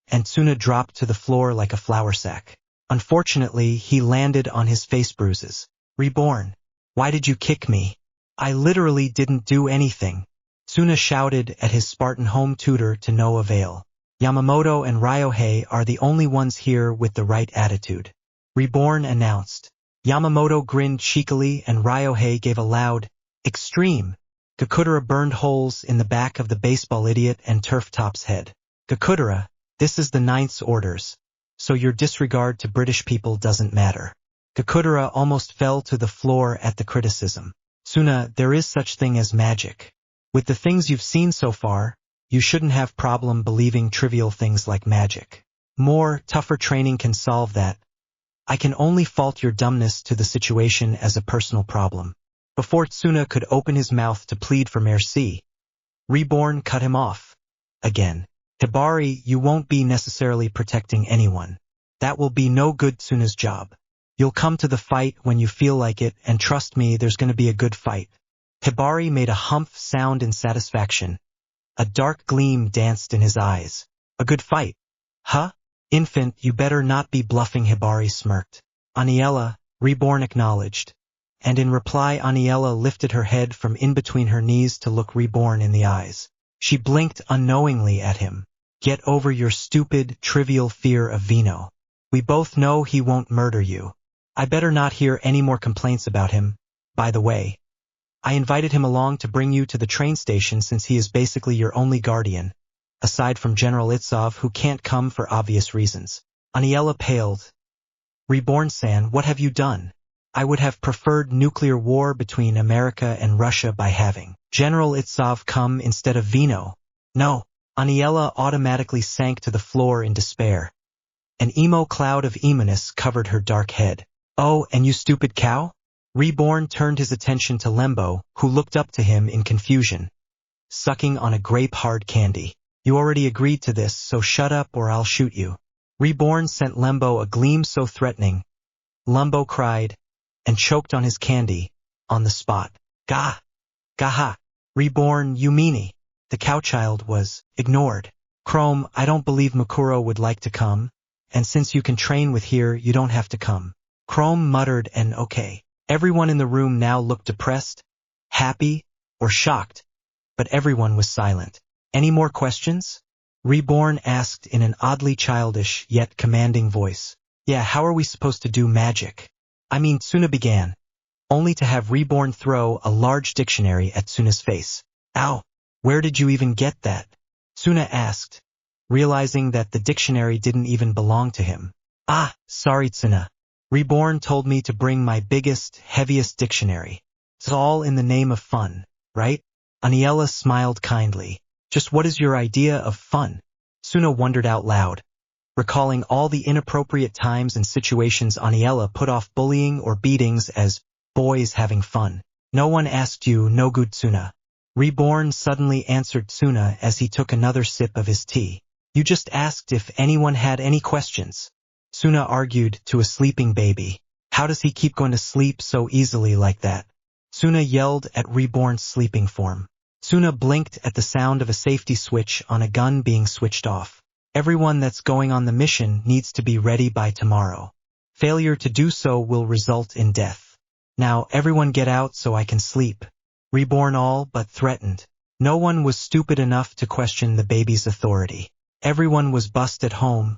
and Tsuna dropped to the floor like a flour sack. Unfortunately, he landed on his face bruises. Reborn, why did you kick me? I literally didn't do anything. Tsuna shouted at his Spartan home tutor to no avail. Yamamoto and Ryohei are the only ones here with the right attitude. Reborn announced. Yamamoto grinned cheekily and Ryohei gave a loud, extreme. Kakudera burned holes in the back of the baseball idiot and turf top's head. Kakudera, this is the 9th's orders, so your disregard to British people doesn't matter. Kakudera almost fell to the floor at the criticism. Tsuna, there is such thing as magic. With the things you've seen so far, you shouldn't have problem believing trivial things like magic. More, tougher training can solve that. I can only fault your dumbness to the situation as a personal problem. Before Tsuna could open his mouth to plead for mercy, Reborn cut him off. Again. Hibari, you won't be necessarily protecting anyone. That will be no good. Tsuna's job. You'll come to the fight when you feel like it, and trust me, there's going to be a good fight. Hibari made a humph sound in satisfaction. A dark gleam danced in his eyes. A good fight. Huh? Infant, you better not be bluffing. Hibari smirked. Aniela, Reborn acknowledged. And in reply Aniela lifted her head from in between her knees to look Reborn in the eyes. She blinked unknowingly at him. Get over your stupid, trivial fear of Vino. We both know he won't murder you. I better not hear any more complaints about him. By the way, I invited him along to bring you to the train station since he is basically your only guardian, aside from General Itsov who can't come for obvious reasons. Aniela paled. Reborn-san, what have you done? I would have preferred nuclear war between America and Russia by having General Itsov come instead of Vino. No. Aniela automatically sank to the floor in despair. An emo cloud of eminence covered her dark head. Oh, and you stupid cow? Reborn turned his attention to Lembo, who looked up to him in confusion, sucking on a grape-hard candy. You already agreed to this, so shut up or I'll shoot you. Reborn sent Lembo a gleam so threatening. Lembo cried, and choked on his candy, on the spot. Gah! Gaha! Reborn, you meanie! The cowchild was ignored. Chrome, I don't believe Mukuro would like to come, and since you can train with here, you don't have to come. Chrome muttered and okay. Everyone in the room now looked depressed, happy, or shocked, but everyone was silent. Any more questions? Reborn asked in an oddly childish yet commanding voice. Yeah, how are we supposed to do magic? I mean, Tsuna began, only to have Reborn throw a large dictionary at Tsuna's face. Ow! Where did you even get that? Tsuna asked, realizing that the dictionary didn't even belong to him. Ah, sorry Tsuna. Reborn told me to bring my biggest, heaviest dictionary. It's all in the name of fun, right? Aniela smiled kindly. Just what is your idea of fun? Tsuna wondered out loud, recalling all the inappropriate times and situations Aniela put off bullying or beatings as boys having fun. No one asked you, no good Tsuna. Reborn suddenly answered Tsuna as he took another sip of his tea. You just asked if anyone had any questions. Tsuna argued to a sleeping baby. How does he keep going to sleep so easily like that? Tsuna yelled at Reborn's sleeping form. Tsuna blinked at the sound of a safety switch on a gun being switched off. Everyone that's going on the mission needs to be ready by tomorrow. Failure to do so will result in death. Now everyone get out so I can sleep. Reborn all but threatened. No one was stupid enough to question the baby's authority. Everyone was bussed at home,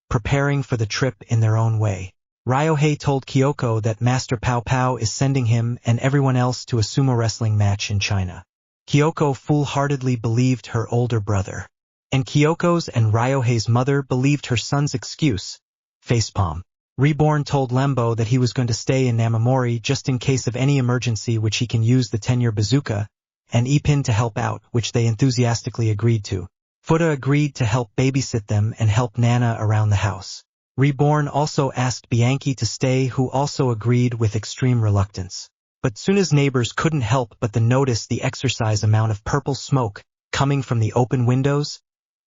preparing for the trip in their own way. Ryohei told Kyoko that Master Pao Pao is sending him and everyone else to a sumo wrestling match in China. Kyoko foolhardily believed her older brother. And Kyoko's and Ryohei's mother believed her son's excuse. Facepalm. Reborn told Lembo that he was going to stay in Namamori just in case of any emergency, which he can use the 10-year bazooka, and Ipin to help out, which they enthusiastically agreed to. Fuda agreed to help babysit them and help Nana around the house. Reborn also asked Bianchi to stay, who also agreed with extreme reluctance. But Tsuna's neighbors couldn't help but to notice the exercise amount of purple smoke coming from the open windows,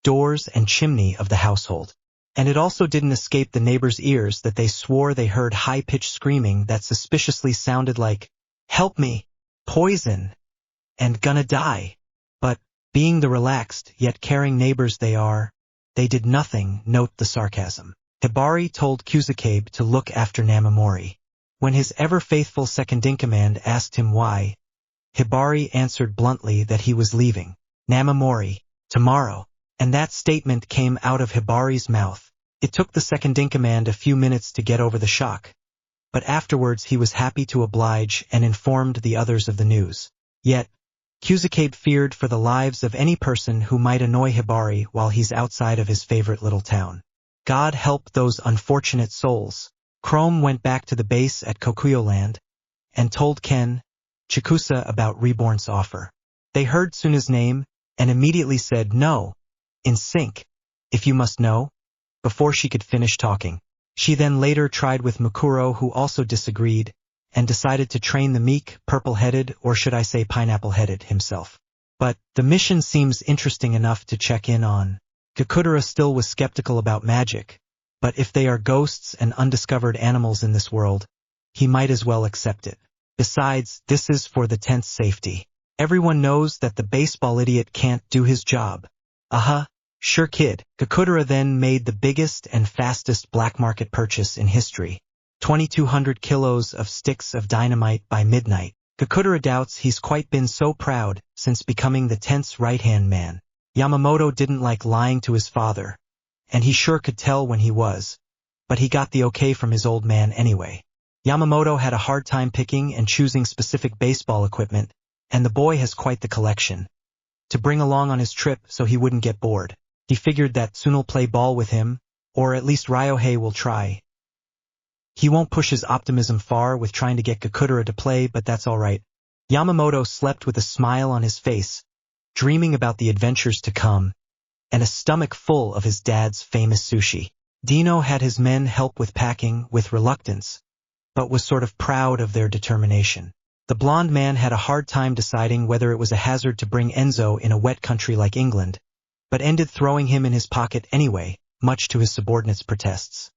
doors, and chimney of the household. And it also didn't escape the neighbors' ears that they swore they heard high-pitched screaming that suspiciously sounded like, "Help me! Poison! And gonna die!" But, being the relaxed yet caring neighbors they are, they did nothing. Note the sarcasm. Hibari told Kuzukabe to look after Namamori. When his ever-faithful second-in-command asked him why, Hibari answered bluntly that he was leaving Namamori tomorrow. And that statement came out of Hibari's mouth. It took the second-in-command a few minutes to get over the shock. But afterwards he was happy to oblige and informed the others of the news. Yet, Kuzukabe feared for the lives of any person who might annoy Hibari while he's outside of his favorite little town. God help those unfortunate souls. Chrome went back to the base at Kokuyo Land and told Ken, Chikusa about Reborn's offer. They heard Tsuna's name and immediately said no, in sync, if you must know, before she could finish talking. She then later tried with Mukuro, who also disagreed, and decided to train the meek, purple-headed, or should I say pineapple-headed, himself. But the mission seems interesting enough to check in on. Kakudera still was skeptical about magic, but if they are ghosts and undiscovered animals in this world, he might as well accept it. Besides, this is for the tent's safety. Everyone knows that the baseball idiot can't do his job. Sure kid. Kakudera then made the biggest and fastest black market purchase in history. 2,200 kilos of sticks of dynamite by midnight. Kakudera doubts he's quite been so proud since becoming the tent's right-hand man. Yamamoto didn't like lying to his father, and he sure could tell when he was, but he got the okay from his old man anyway. Yamamoto had a hard time picking and choosing specific baseball equipment, and the boy has quite the collection to bring along on his trip so he wouldn't get bored. He figured that Tsuna'll play ball with him, or at least Ryohei will try. He won't push his optimism far with trying to get Kakudera to play, but that's alright. Yamamoto slept with a smile on his face, dreaming about the adventures to come, and a stomach full of his dad's famous sushi. Dino had his men help with packing with reluctance, but was sort of proud of their determination. The blonde man had a hard time deciding whether it was a hazard to bring Enzo in a wet country like England, but ended throwing him in his pocket anyway, much to his subordinates' protests.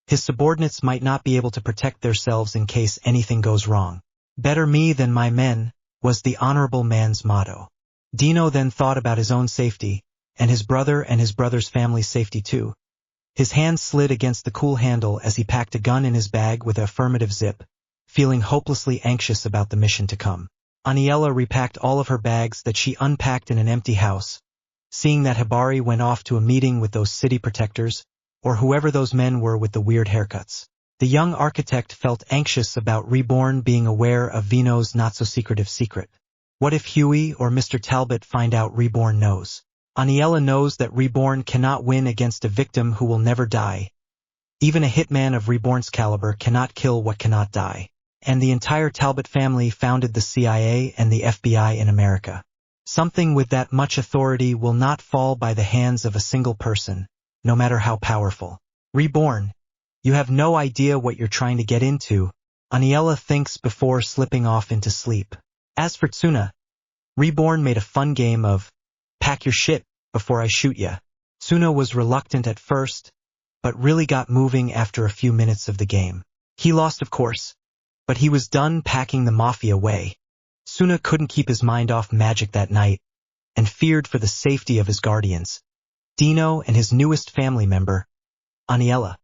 His subordinates might not be able to protect themselves in case anything goes wrong. Better me than my men, was the honorable man's motto. Dino then thought about his own safety, and his brother's family's safety too. His hand slid against the cool handle as he packed a gun in his bag with an affirmative zip, feeling hopelessly anxious about the mission to come. Aniela repacked all of her bags that she unpacked in an empty house, seeing that Hibari went off to a meeting with those city protectors, or whoever those men were with the weird haircuts. The young architect felt anxious about Reborn being aware of Vino's not-so-secretive secret. What if Huey or Mr. Talbot find out Reborn knows? Aniela knows that Reborn cannot win against a victim who will never die. Even a hitman of Reborn's caliber cannot kill what cannot die. And the entire Talbot family founded the CIA and the FBI in America. Something with that much authority will not fall by the hands of a single person, no matter how powerful. Reborn, you have no idea what you're trying to get into, Aniela thinks before slipping off into sleep. As for Tsuna, Reborn made a fun game of, pack your shit before I shoot ya. Tsuna was reluctant at first, but really got moving after a few minutes of the game. He lost, of course, but he was done packing the mafia way. Tsuna couldn't keep his mind off magic that night, and feared for the safety of his guardians, Dino and his newest family member, Aniela.